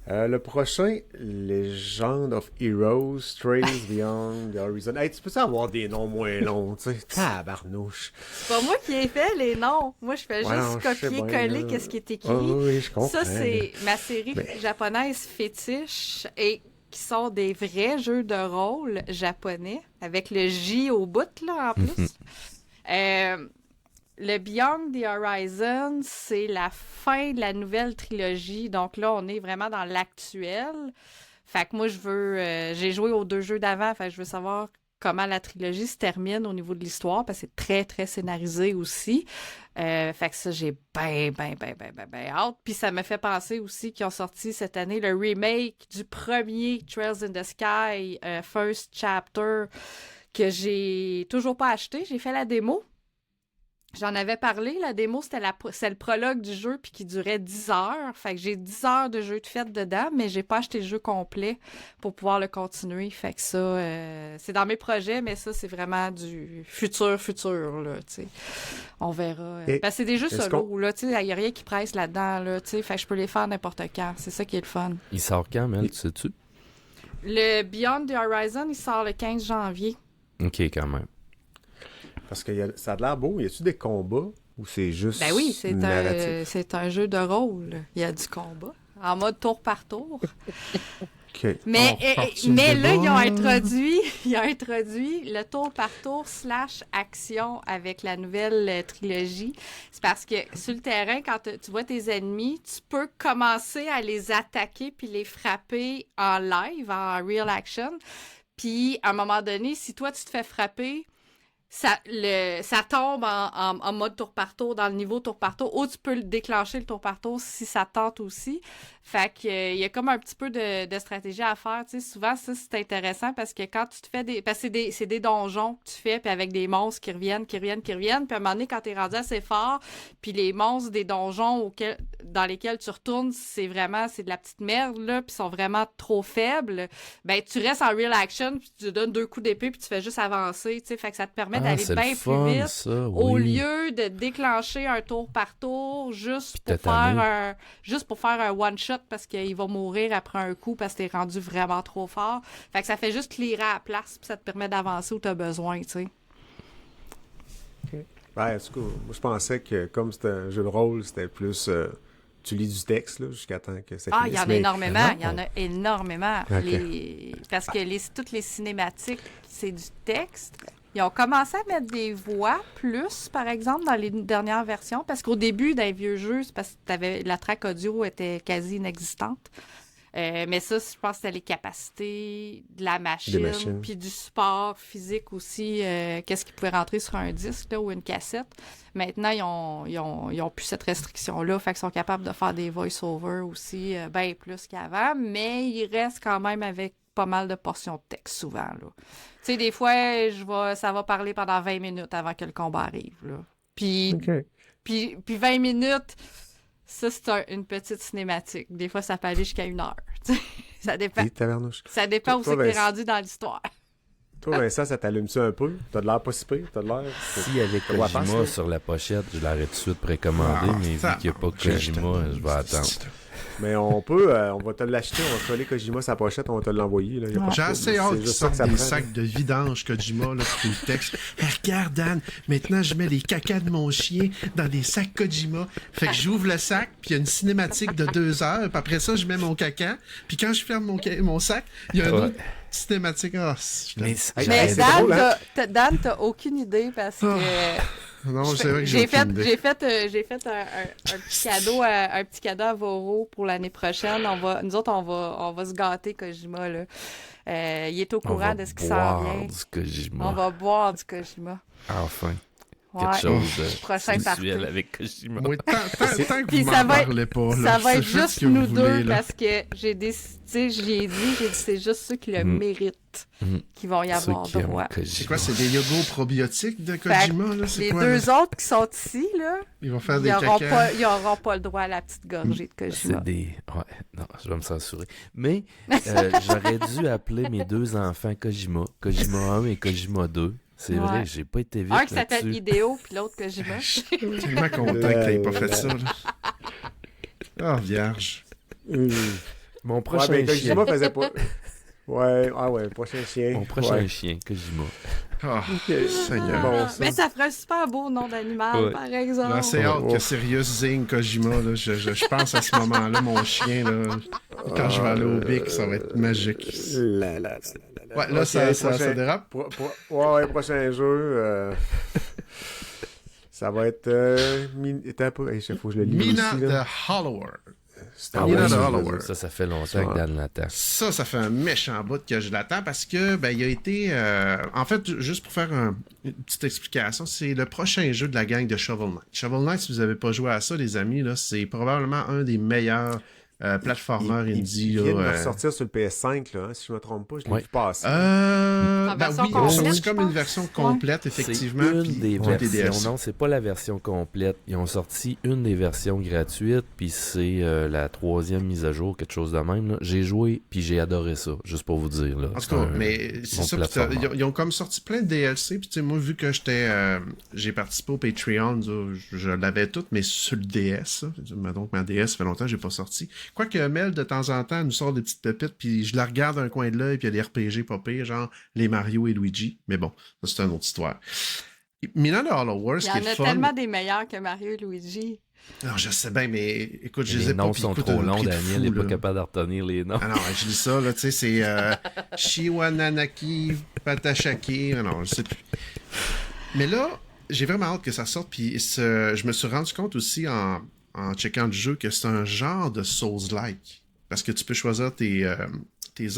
Le prochain, Legend of Heroes, Trails Beyond the Horizon. Hey, tu peux avoir des noms moins longs, tu sais? Tabarnouche. C'est pas moi qui ai fait les noms. Moi, je fais Ouais, non, juste je sais copier-coller bien, là. qu'est-ce qui est écrit. Ah oui, je comprends. Ça, c'est ma série Mais- japonaise fétiche et qui sont des vrais jeux de rôle japonais avec le J au bout, là, en plus. Le Beyond the Horizon, c'est la fin de la nouvelle trilogie. Donc là, on est vraiment dans l'actuel. Fait que moi, j'ai joué aux 2 jeux d'avant. Fait que je veux savoir comment la trilogie se termine au niveau de l'histoire, parce que c'est très, très scénarisé aussi. Fait que ça, j'ai ben hâte. Puis ça me fait penser aussi qu'ils ont sorti cette année le remake du premier Trails in the Sky, First Chapter, que j'ai toujours pas acheté. J'ai fait la démo. J'en avais parlé, la démo, c'est le prologue du jeu puis qui durait 10 heures. Fait que j'ai 10 heures de jeu de fête dedans, mais j'ai pas acheté le jeu complet pour pouvoir le continuer. Fait que ça, c'est dans mes projets, mais ça, c'est vraiment du futur, là, tu sais. On verra. Et Parce que c'est des jeux est-ce solo, là, tu sais, il y a rien qui presse là-dedans, là, tu sais. Fait que je peux les faire n'importe quand. C'est ça qui est le fun. Il sort quand, Mel, tu sais-tu? Le Beyond the Horizon, il sort le 15 janvier. Ok, quand même. Parce que ça a l'air beau. Y a-tu des combats ou c'est juste Ben oui, narratif? c'est un jeu de rôle. Il y a du combat. En mode tour par tour. OK. Mais, On repart sur le mais là, débat. ils ont introduit le tour par tour / action avec la nouvelle trilogie. C'est parce que sur le terrain, quand tu vois tes ennemis, tu peux commencer à les attaquer puis les frapper en live, en real action. Puis, à un moment donné, si toi, tu te fais frapper, ça tombe en mode tour par tour, dans le niveau tour par tour, ou tu peux le déclencher le tour par tour si ça tente aussi. Fait que il y a comme un petit peu de stratégie à faire. Tu sais, souvent, ça, c'est intéressant parce que quand tu te fais parce que c'est des donjons que tu fais, puis avec des monstres qui reviennent. Puis à un moment donné, quand t'es rendu assez fort, puis les monstres des donjons dans lesquels tu retournes, c'est de la petite merde, là, puis sont vraiment trop faibles, ben tu restes en real action, puis tu donnes 2 coups d'épée, puis tu fais juste avancer, tu sais. Fait que ça te permet d'aller c'est bien le plus fun, vite. ça, Au oui. lieu de déclencher un tour par tour juste Puis pour t'as faire un one-shot parce qu'il va mourir après un coup parce que t'es rendu vraiment trop fort. Fait que ça fait juste clearer à la place puis ça te permet d'avancer où t'as besoin, tu sais. Ouais, en tout cas, moi, je pensais que comme c'était un jeu de rôle, c'était plus... tu lis du texte, là, jusqu'à temps que ça Ah, finisse. il y en a mais- énormément. non. Il y en a énormément. Ok. Parce que toutes les cinématiques, c'est du texte. Ils ont commencé à mettre des voix plus, par exemple, dans les dernières versions. Parce qu'au début, dans les vieux jeux, c'est parce que la track audio était quasi inexistante. Mais ça, je pense que c'était les capacités de la Des machine, machines. puis du support physique aussi, qu'est-ce qui pouvait rentrer sur un disque là, ou une cassette. Maintenant, ils ont plus cette restriction-là, fait qu'ils sont capables de faire des voice-over aussi, bien plus qu'avant, mais ils restent quand même avec pas mal de portions de texte souvent, là. Tu sais, des fois, ça va parler pendant 20 minutes avant que le combat arrive, là. Puis, OK. puis 20 minutes... Ça, c'est une petite cinématique. Des fois, ça peut aller jusqu'à 1 heure. Ça dépend. Et tavernouche. Ça dépend où Toi, c'est que t'es ben, rendu dans l'histoire. Toi, Vincent, ça t'allume-tu un peu? T'as de l'air pas si pire? T'as de l'air... S'il y avait Ça doit passer, Kojima là. sur la pochette, je l'aurais tout de suite précommandé, mais vu qu'il n'y a pas Kojima, je vais attendre. Mais on va te l'acheter, on va coller Kojima sa pochette, on va te l'envoyer. Là. Y a pas de J'ai trouble. assez hâte C'est qu'ils juste ça que sortent ça des prend, sacs de vidange Kojima, là, puis le texte. Hey, regarde, Dan, maintenant je mets les cacas de mon chien dans des sacs Kojima. Fait que j'ouvre le sac, puis il y a une cinématique de 2 heures, puis après ça, je mets mon caca, puis quand je ferme mon sac, il y a une autre cinématique. Ah, Mais Mais c'est Dan, drôle, hein? Dan, t'as aucune idée parce que non, c'est vrai que j'ai j'ai fait un petit cadeau à Voro pour l'année prochaine. Nous autres, on va se gâter Kojima là. Il est au courant de ce qui s'en vient. Du Kojima. On va boire du Kojima. Enfin. Ouais. Quelque chose Prochain de party. visuel avec Kojima. Moi, tant que Puis vous ça m'en va être- parlez pas, là, Ça va être faites juste ce que vous nous voulez, deux là. parce que j'ai décidé, je l'ai dit, j'ai dit c'est juste ceux qui le méritent qui vont y Ceux avoir qui aiment droit. C'est Kojima. quoi, c'est des yogos probiotiques de Fait Kojima, là? C'est Les quoi, deux là? autres qui sont ici, là, Ils vont faire ils des n'auront cacas. pas le droit à la petite gorgée de Kojima. C'est des... Ouais, non, je vais me censurer. Mais j'aurais dû appeler mes 2 enfants Kojima. Kojima 1 et Kojima 2. C'est Ouais. vrai, j'ai pas été vite Un qui s'appelle là-dessus. Idéo, puis l'autre Kojima. Je suis tellement content que t'aies pas fait ça, là. Ah, vierge. Mon Ouais, prochain ben, chien. Kojima faisait pas... Ouais, prochain chien. Mon prochain Ouais. chien, Kojima. Ah, Seigneur. Bon, ça. Mais ça ferait un super beau nom d'animal, Ouais. par exemple. J'ai assez hâte Oh. que Sirius Zing Kojima, là, je pense à ce moment-là, mon chien, là, quand je vais aller au Bic, ça va être magique. Ouais, là, Ok, ça prochain- dérape. Ouais, prochain jeu. Ça va être. T'as pas. Hey, faut que je le lise Mina aussi, là. the Hollower. Ah Mina ouais, the ça, Hollower. ça fait longtemps que Dan l'attend. Ça fait un méchant bout que je l'attends parce que, ben, il a été... en fait, juste pour faire une petite explication, c'est le prochain jeu de la gang de Shovel Knight. Shovel Knight, si vous n'avez pas joué à ça, les amis, là, c'est probablement un des meilleurs platformers indie. Il vient de là, ressortir sur le PS5, là, hein, si je me trompe pas. Je l'ai Ouais. vu passer. En Ben version oui, ils ont complète, sorti je comme pense. une version complète, effectivement. C'est puis une des ils ont des versions. DLC. Non, c'est pas la version complète. Ils ont sorti une des versions gratuites, puis c'est la 3e mise à jour, quelque chose de même. Là. J'ai joué, puis j'ai adoré ça, juste pour vous dire. Là. En C'est tout cas, un mais c'est bon ça. platformer. Ils ont comme sorti plein de DLC. Puis tu sais, moi, vu que j'ai participé au Patreon, je l'avais tout, mais sur le DS. Donc ma DS, ça fait longtemps que j'ai pas sorti. Quoique Mel, de temps en temps, nous sort des petites pépites, puis je la regarde d'un coin de l'œil, puis il y a des RPG pas pires, genre les Mario et Luigi. Mais bon, ça c'est une autre histoire. Mina the Hollower, Il ce y qui en est a fun... tellement des meilleurs que Mario et Luigi. Non, je sais bien, mais écoute, je les ai Les pas. noms puis sont écoute, trop un longs, prix de Daniel fou, n'est pas là. capable de retenir les noms. Ah non, je lis ça, là, tu sais, c'est Shiwananaki Patachaki, non, je sais plus. Mais là, j'ai vraiment hâte que ça sorte, puis je me suis rendu compte aussi en checkant le jeu que c'est un genre de Souls-like. Parce que tu peux choisir tes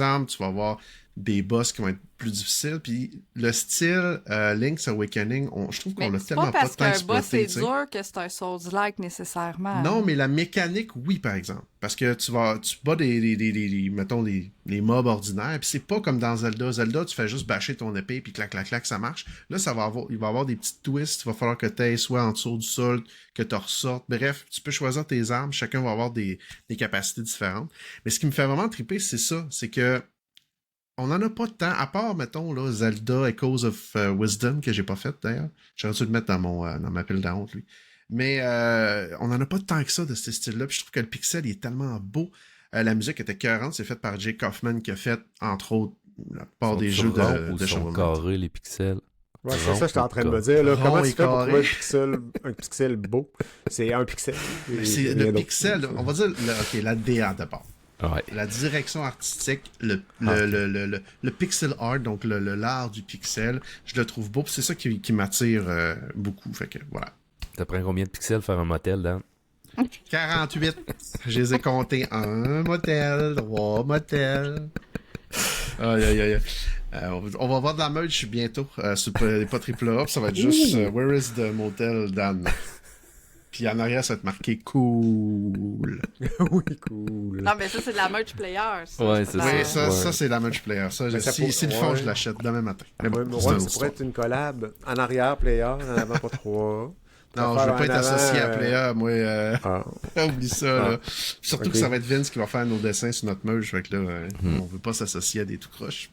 armes, tu vas avoir des boss qui vont être plus difficiles, puis le style Link's Awakening, je trouve qu'on Mais l'a c'est tellement pas parce tant qu'un boss exploité, est tu sais. dur que c'est un Souls-like nécessairement. Non, mais la mécanique, oui, par exemple. Parce que tu bats mettons, les mobs ordinaires, puis c'est pas comme dans Zelda. Zelda, tu fais juste bâcher ton épée, puis clac, clac, clac, ça marche. Là, il va y avoir des petits twists, il va falloir que tu ailles soit en dessous du sol, que tu ressortes. Bref, tu peux choisir tes armes, chacun va avoir des capacités différentes. Mais ce qui me fait vraiment triper, c'est ça, c'est que on en a pas de temps, à part, mettons, là, Zelda Echoes of Wisdom, que j'ai pas fait d'ailleurs. J'aurais dû le mettre dans ma pile de honte, lui. Mais on en a pas de temps que ça de ce style-là. Puis je trouve que le pixel il est tellement beau. La musique était écœurante. C'est fait par Jake Kaufman qui a fait, entre autres, la plupart des jeux Ou de sont Shovel Knight. carrés, les pixels. Ouais, c'est ça que j'étais en train de me Rond, dire. Là. Rond Comment et tu fais pour carré. trouver un pixel beau? C'est un pixel. C'est Rien le d'autre. pixel, on va dire, la DA d'abord. Ouais. La direction artistique, le pixel art, donc l'art du pixel, je le trouve beau. Puis c'est ça qui m'attire beaucoup. Fait que voilà. Ça prend combien de pixels faire un motel, Dan? 48. Je les ai comptés. 1 motel, 3 motels. Aïe, aïe, aïe. On va voir de la merch bientôt sur pas triple A. Ça va être juste Where is the motel, Dan? Puis en arrière, ça va être marqué cool. Oui, cool. Non, mais ça, c'est de la merch player. Ça. Ouais, c'est Oui, ça. ça c'est la merch player. Ça, Mais ça si le font, ouais. je l'achète demain matin. Mais bon, Ouais, c'est une autre ça pourrait être une collab. En arrière, player, en avant, pas trois. Non, je veux pas être associé à Player, moi. Oublie ça, là. Surtout Ok. que ça va être Vince qui va faire nos dessins sur notre merge. Fait que là, on veut pas s'associer à des tout croches.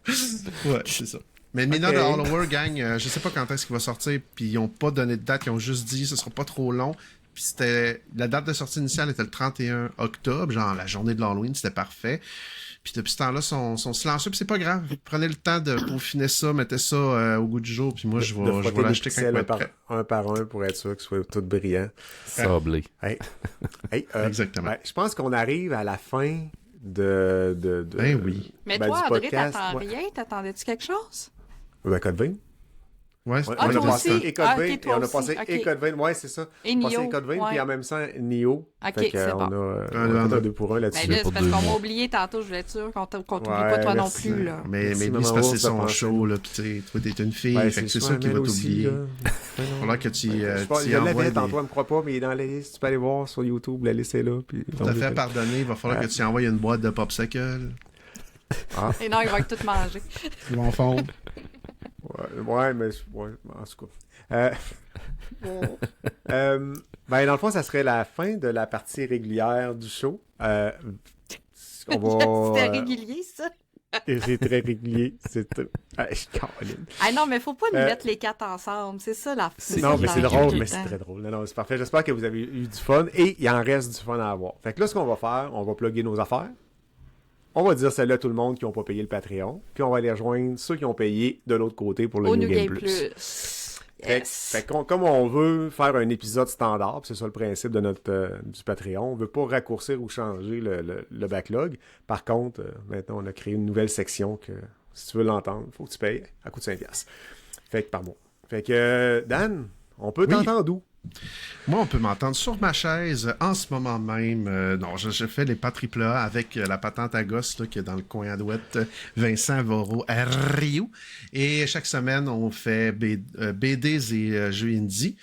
Ouais, c'est ça. Mais Mina de Hollower, gang, je sais pas quand est-ce qu'il va sortir, puis ils ont pas donné de date, ils ont juste dit ce sera pas trop long. Puis la date de sortie initiale était le 31 octobre, genre la journée de l'Halloween, c'était parfait. Puis depuis ce temps-là, sont silencieux, puis c'est pas grave. Prenez le temps de peaufiner ça, mettez ça au goût du jour, puis moi je vais l'acheter quand il va être prêt. Un par un pour être sûr que ce soit tout brillant. Sablé. Hey, Exactement. Ouais, je pense qu'on arrive à la fin de Ben oui. Mais ben, toi, du André, podcast. t'attends Ouais. rien? T'attendais-tu quelque chose? Ben, Code 20. Ouais, Ouais, Ah, on a toi passé aussi? Code Ah, 20 ok, et toi on a aussi. passé Ok. Code 20. Ouais, c'est ça. Et On a passé Nioh, Code 20 ouais. puis en même temps Nioh. Ok, Fait que, c'est on bon. a un 2 pour 1 là-dessus. Mais là, pour c'est parce 2 qu'on m'a mois. oublié tantôt, je voulais être sûr qu'on t'oublie Ouais, pas toi merci. non plus, là. Mais Merci, lui, maman c'est parce que Rose, c'est son de penser. show, là, pis tu sais, toi, t'es une fille, Ouais, fait que c'est ça, sûr qu'il va Mel aussi, t'oublier. là. Il va falloir que tu Je y envoies l'avais des... tantôt, elle me croit pas, mais il est dans la liste. Tu peux aller voir sur YouTube, la liste est là. Puis Tout à fait pardonné, il va falloir que tu y envoies une boîte de popsicle. Et non, il va être tout mangé. Ils vont fondre. Ouais, mais ouais, en tout cas. Ben, dans le fond, ça serait la fin de la partie régulière du show. On va... C'était régulier, ça? C'est très régulier. C'est tout. Ah, je caroline. Ah non, mais faut pas nous Euh, mettre les quatre ensemble. C'est ça, la Non, mais c'est drôle, tout mais le c'est temps. très drôle. Non, non, c'est parfait. J'espère que vous avez eu du fun et il en reste du fun à avoir. Fait que là, ce qu'on va faire, on va plugger nos affaires. On va dire celle-là à tout le monde qui n'ont pas payé le Patreon. Puis on va aller rejoindre ceux qui ont payé de l'autre côté pour le Au New Game Game Plus. Plus. Fait, Yes. fait qu'on- comme on veut faire un épisode standard, puis c'est ça le principe de notre du Patreon, on veut pas raccourcir ou changer le backlog. Par contre, maintenant, on a créé une nouvelle section que si tu veux l'entendre, il faut que tu payes à coût de 5$. Fait que par mois. Fait que Dan, on peut Oui. t'entendre où? Moi, on peut m'entendre sur ma chaise en ce moment même. Non, je fais les pas triple A avec la patente à gosse là, qui est dans le coin à droite, Vincent Voro à Rio. Et chaque semaine, on fait BDs et jeux indie.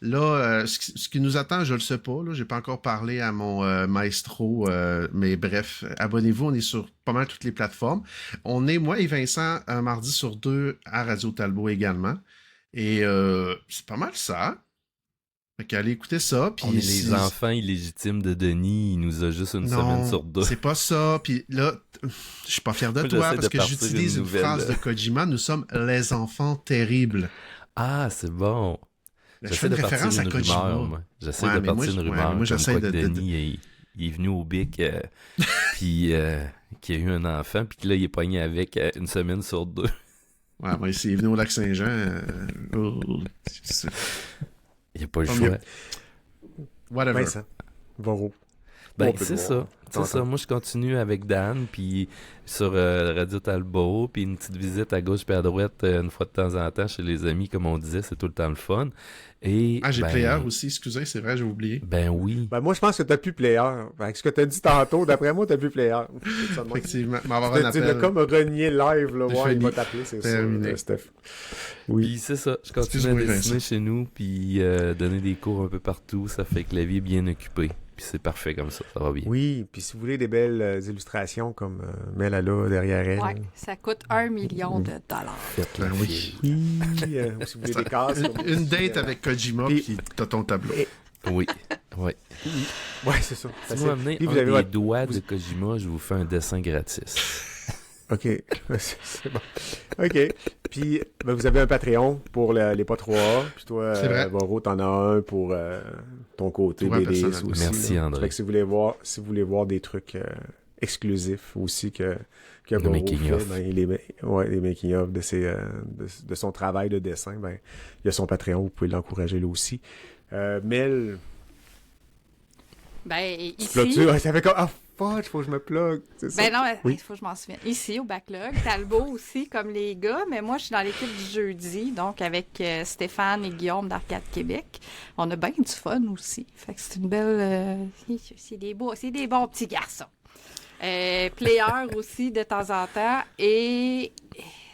Là, ce qui nous attend, je le sais pas. Là, j'ai pas encore parlé à mon maestro, mais bref, abonnez-vous. On est sur pas mal toutes les plateformes. On est, moi et Vincent, un mardi sur 2 à Radio Talbot également. Et c'est pas mal ça. Fait qu'allez écouter ça. Puis On est les enfants illégitimes de Denis, il nous a juste une semaine sur 2. c'est pas ça. Puis là, je suis pas fier de Moi, toi j'essaie parce de que partir j'utilise une une nouvelle, phrase là. de Kojima. Nous sommes les enfants terribles. Ah, c'est bon. Je J'essaie fais une de partir référence à une Kojima. rumeur, moi. J'essaie Ouais, de mais moi, partir une ouais, rumeur. mais moi, j'essaie comme quoi de- que Denis, il est venu au Bic, puis qu'il a eu un enfant, puis que là, il est pogné avec une semaine sur 2. Ouais, moi, s'il est venu au lac Saint-Jean. Il a pas le Tant choix. mieux. Whatever. Vincent. Voro. Ben, On peut c'est le ça. voir. C'est ça. Moi, je continue avec Dan, puis sur Radio Talbot, puis une petite visite à gauche puis à droite une fois de temps en temps chez les amis, comme on disait, c'est tout le temps le fun. Et, Ah, j'ai ben, Player aussi, excusez, c'est vrai, j'ai oublié. Ben oui. Ben, moi, je pense que t'as plus player. Avec ce que t'as dit tantôt, d'après moi, t'as plus player. Effectivement, m'avoir un Tu l'as appel. comme renié live, là. C'est Ouais, il fini. va t'appeler, c'est sûr, Terminé. Steph. Oui. Puis c'est ça. Je continue à Excuse-moi, dessiner Vincent. chez nous, puis donner des cours un peu partout. Ça fait que la vie est bien occupée. Puis c'est parfait comme ça va bien. Oui, puis si vous voulez des belles illustrations comme Mel a là derrière elle. Ouais, ça coûte 1 million de $. Faites la Ben oui. file. Oui, ou si vous voulez des cases. comme Une aussi, date avec Kojima, Puis- puis t'as ton tableau. Oui. Oui. Ouais, c'est ça. Si vous m'amenez Puis un vous avez des votre- doigts de Kojima, je vous fais un dessin gratis. OK. C'est bon. OK. Puis, ben, vous avez un Patreon pour les pas 3A. Puis toi, C'est vrai. Voro, t'en as un pour ton côté Toi, BDs personnellement. aussi. Merci, là. André. Fait que si vous voulez voir des trucs exclusifs aussi que Le Voro making fait, of. ben, les making-of de son travail de dessin, ben, il y a son Patreon, vous pouvez l'encourager là aussi. Mel, Ben, tu ici... clôtures. Ça fait comme, ah, fuck, faut que je me plug. C'est ça. Ben non, il Oui. faut que je m'en souvienne. Ici, au Backlog, Talbot aussi, comme les gars, mais moi, je suis dans l'équipe du jeudi, donc avec Stéphane et Guillaume d'Arcade Québec. On a bien du fun aussi. Fait que c'est une belle... c'est des bons petits garçons. Player aussi, de temps en temps. Et...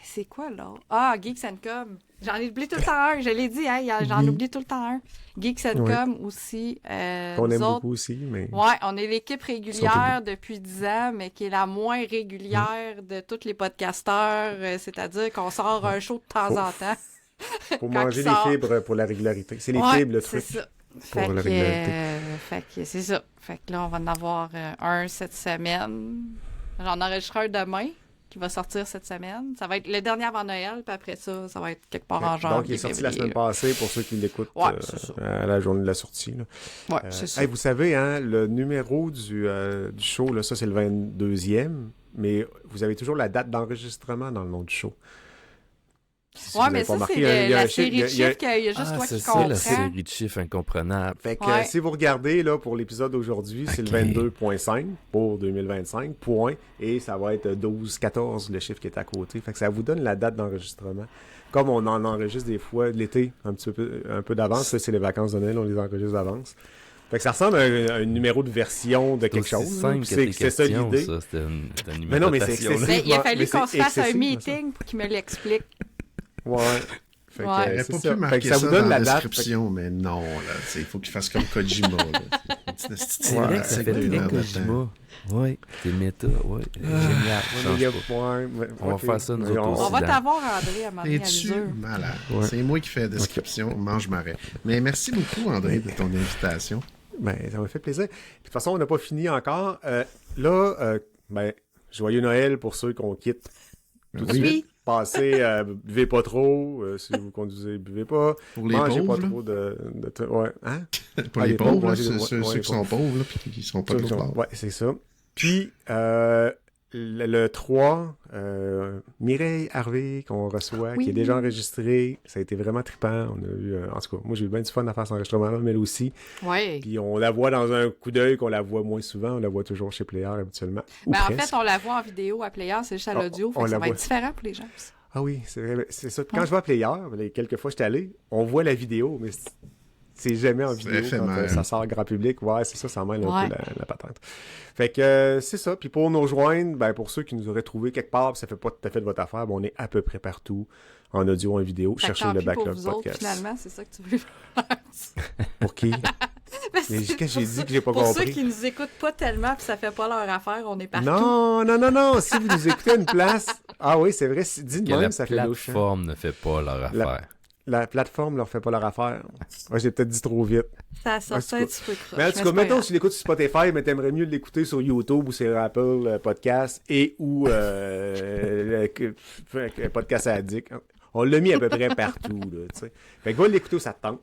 C'est quoi, là? Ah, Geeks & Com. J'en ai oublié tout le temps un. Je l'ai dit, hein, j'en Oui. oublie tout le temps un. Geeks & Oui. Com aussi. Qu'on nous aime autres, beaucoup aussi, mais... ouais, on est l'équipe régulière depuis 10 ans, mais qui est la moins régulière de tous les podcasteurs. C'est-à-dire qu'on sort un show de temps en temps. Faut Quand manger il les sort. fibres pour la régularité. C'est les Ouais, fibres, le c'est truc. ça. Fait la que, régularité. fait que c'est ça. Fait que là, on va en avoir un cette semaine. J'en enregistre un demain, qui va sortir cette semaine. Ça va être le dernier avant Noël, puis après ça, ça va être quelque part en janvier. Donc, il est sorti la semaine passée pour ceux qui l'écoutent c'est ça. à la journée de la sortie. Là. Ouais, c'est ça. Vous savez, hein, le numéro du show, là, ça c'est le 22e, mais vous avez toujours la date d'enregistrement dans le nom du show. Si Ouais, vous mais avez pas ça, remarqué, c'est la série de chiffres qu'il y a juste toi c'est qui ça, comprends. la série de chiffres incomprenable. Fait que Ouais. si vous regardez là, pour l'épisode d'aujourd'hui, c'est le Ok. 22.5 pour 2025, point, et ça va être 12-14 le chiffre qui est à côté. Fait que ça vous donne la date d'enregistrement. Comme on en enregistre des fois l'été, un peu d'avance, là, c'est les vacances de Noël, on les enregistre d'avance. Fait que ça ressemble à un numéro de version de quelque chose. C'est là, simple puis que tes c'est ça questions, l'idée. ça. C'était une Mais non, mais c'est numérotation, là. excessif. Mais il a Mais fallu c'est qu'on se fasse un excessif, meeting pour qu'il me l'explique. Ouais. Fait que, Ouais. Il aurait c'est pas ça. pu Fait marquer que ça ça vous donne dans la la date. description, mais non, là, il faut qu'il fasse comme Kojima. Là. C'est vrai que ça fait très Kojima. Oui, c'est méta, oui. Génial. Fait que, Change pas. On va faire ça, nous autres On aussi. va dans- t'avoir, André, à un moment donné, à Es-tu l'usure. malade? Ouais. C'est moi qui fais la description, mange marais. Mais merci beaucoup, André, de ton invitation. Ben, ça m'a fait plaisir. Puis, de toute façon, on n'a pas fini encore. Là, joyeux Noël pour ceux qu'on quitte tout de Oui. suite. Passez, buvez pas trop. Si vous conduisez, buvez pas. Pour les Mangez pauvres, pas là. trop ouais, hein? Pour Ah, les les pauvres, pauvres, là, ouais, ceux ouais, qui sont pauvres, là, puis qui sont pas de l'autre bord. Ouais, c'est ça. Puis, le 3, Mireille Harvey qu'on reçoit, qui est déjà enregistré. Ça a été vraiment trippant. On a eu, en tout cas, moi j'ai eu bien du fun à faire cet enregistrement-là, mais elle aussi. Oui. Puis on la voit dans un coup d'œil qu'on la voit moins souvent. On la voit toujours chez Player habituellement. Ou Ben, en presque. fait, on la voit en vidéo à Player, c'est juste à l'audio, on fait que la ça va voit. être différent pour les gens. Ah oui, c'est vrai. C'est ça. Puis quand je vais à Player, les quelques fois que j'étais allé, on voit la vidéo, mais c'est jamais en vidéo quand éphémère. ça sort grand public. Ouais, c'est ça, ça mêle un Ouais. peu la patente. Fait que c'est ça. Puis pour nous joindre, ben pour ceux qui nous auraient trouvé quelque part, puis ça fait pas tout à fait de votre affaire, ben on est à peu près partout, en audio, en vidéo. Fait que Cherchez tant le pis pour Backlog vous autres, Podcast. finalement, c'est ça que tu veux faire. Pour qui? Mais Mais c'est qu'est-ce que j'ai pour dit que j'ai pas Pour ceux compris? qui nous écoutent pas tellement puis ça fait pas leur affaire, on est partout. Non. Si vous nous écoutez à une place. Ah oui, c'est vrai. Dis de Que la même, ça fait louche. hein. plateforme ne fait pas leur affaire. La plateforme leur fait pas leur affaire. Ouais, j'ai peut-être dit trop vite. Ça sort En ça tout un petit peu croche. Mais en tout c'est cas, pas mettons, grave. si tu l'écoutes sur Spotify, mais t'aimerais mieux l'écouter sur YouTube ou sur Apple Podcast et ou Podcast Addict. On l'a mis à peu près partout, là, tu sais. Fait que va l'écouter où ça te tente.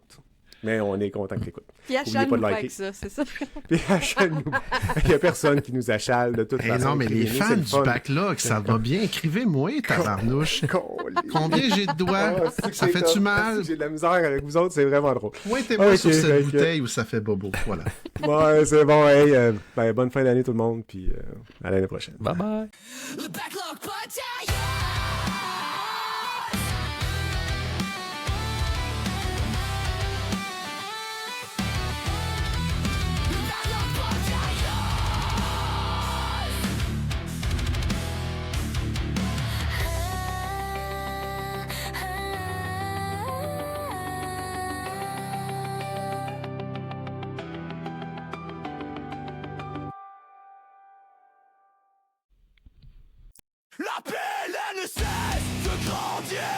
Mais on est content que t'écoutes. Puis Oubliez achale pas de nous pas liker. avec ça, c'est ça. Puis achale-nous. Il y a personne qui nous achale de toute Eh façon. non, mais les Écrivez-nous, fans c'est le du fun. backlog, ça va bien. Écrivez-moi, tabarnouche. Combien j'ai de doigts? Ah, c'est que Ça c'est fait-tu top. mal? J'ai de la misère avec vous autres, c'est vraiment drôle. Pointez-moi Ok, sur fait cette que- bouteille où ça fait bobo. Voilà. Ouais, c'est bon. Hey, bonne fin d'année tout le monde, puis à l'année prochaine. Bye bye. The Backlog Podcast. La pelle, elle ne cesse de grandir.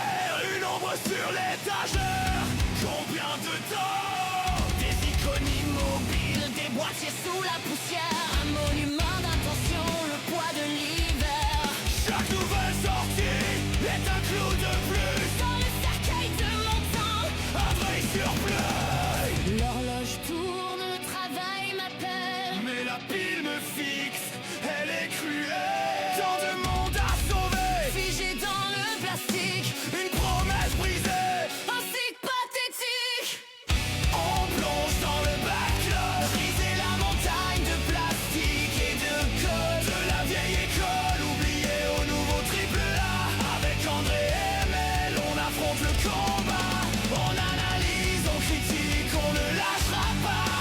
Une ombre sur l'étagère. Combien de temps? Des icônes immobiles, des boîtiers sous la poussière, un monument d'intention, le poids de l'hiver. Chaque nouvelle sortie est un clou de plus. Dans le cercueil de mon temps, Un vrai surplus. l'horloge tourne, le travail m'appelle. Mais la pile me fixe, elle est cruelle. Tant de monde à sauver. Figé dans le plastique, Une promesse brisée. un cycle pathétique. On plonge dans le backlog. Briser la montagne de plastique et de code. De la vieille école oubliée au nouveau triple A. Avec André et Mel, on affronte le combat. On analyse, on critique, on ne lâchera pas.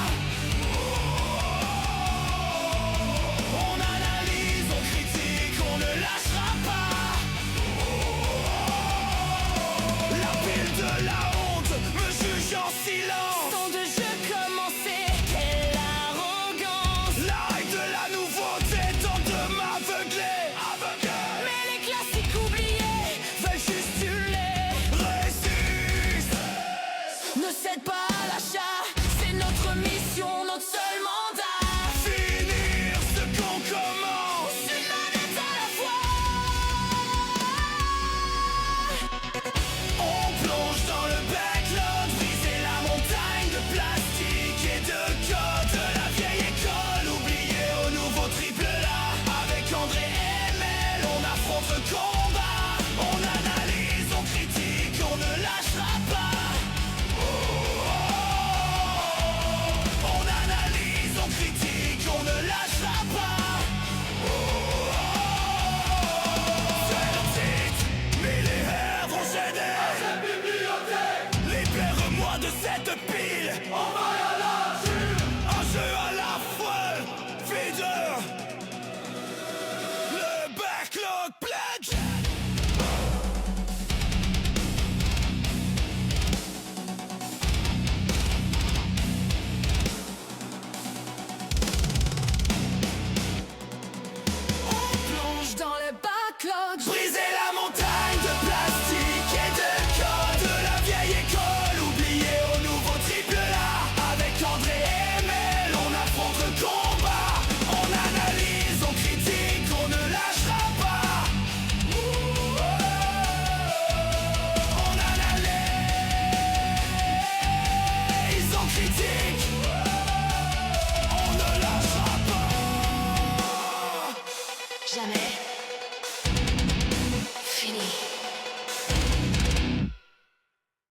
jamais.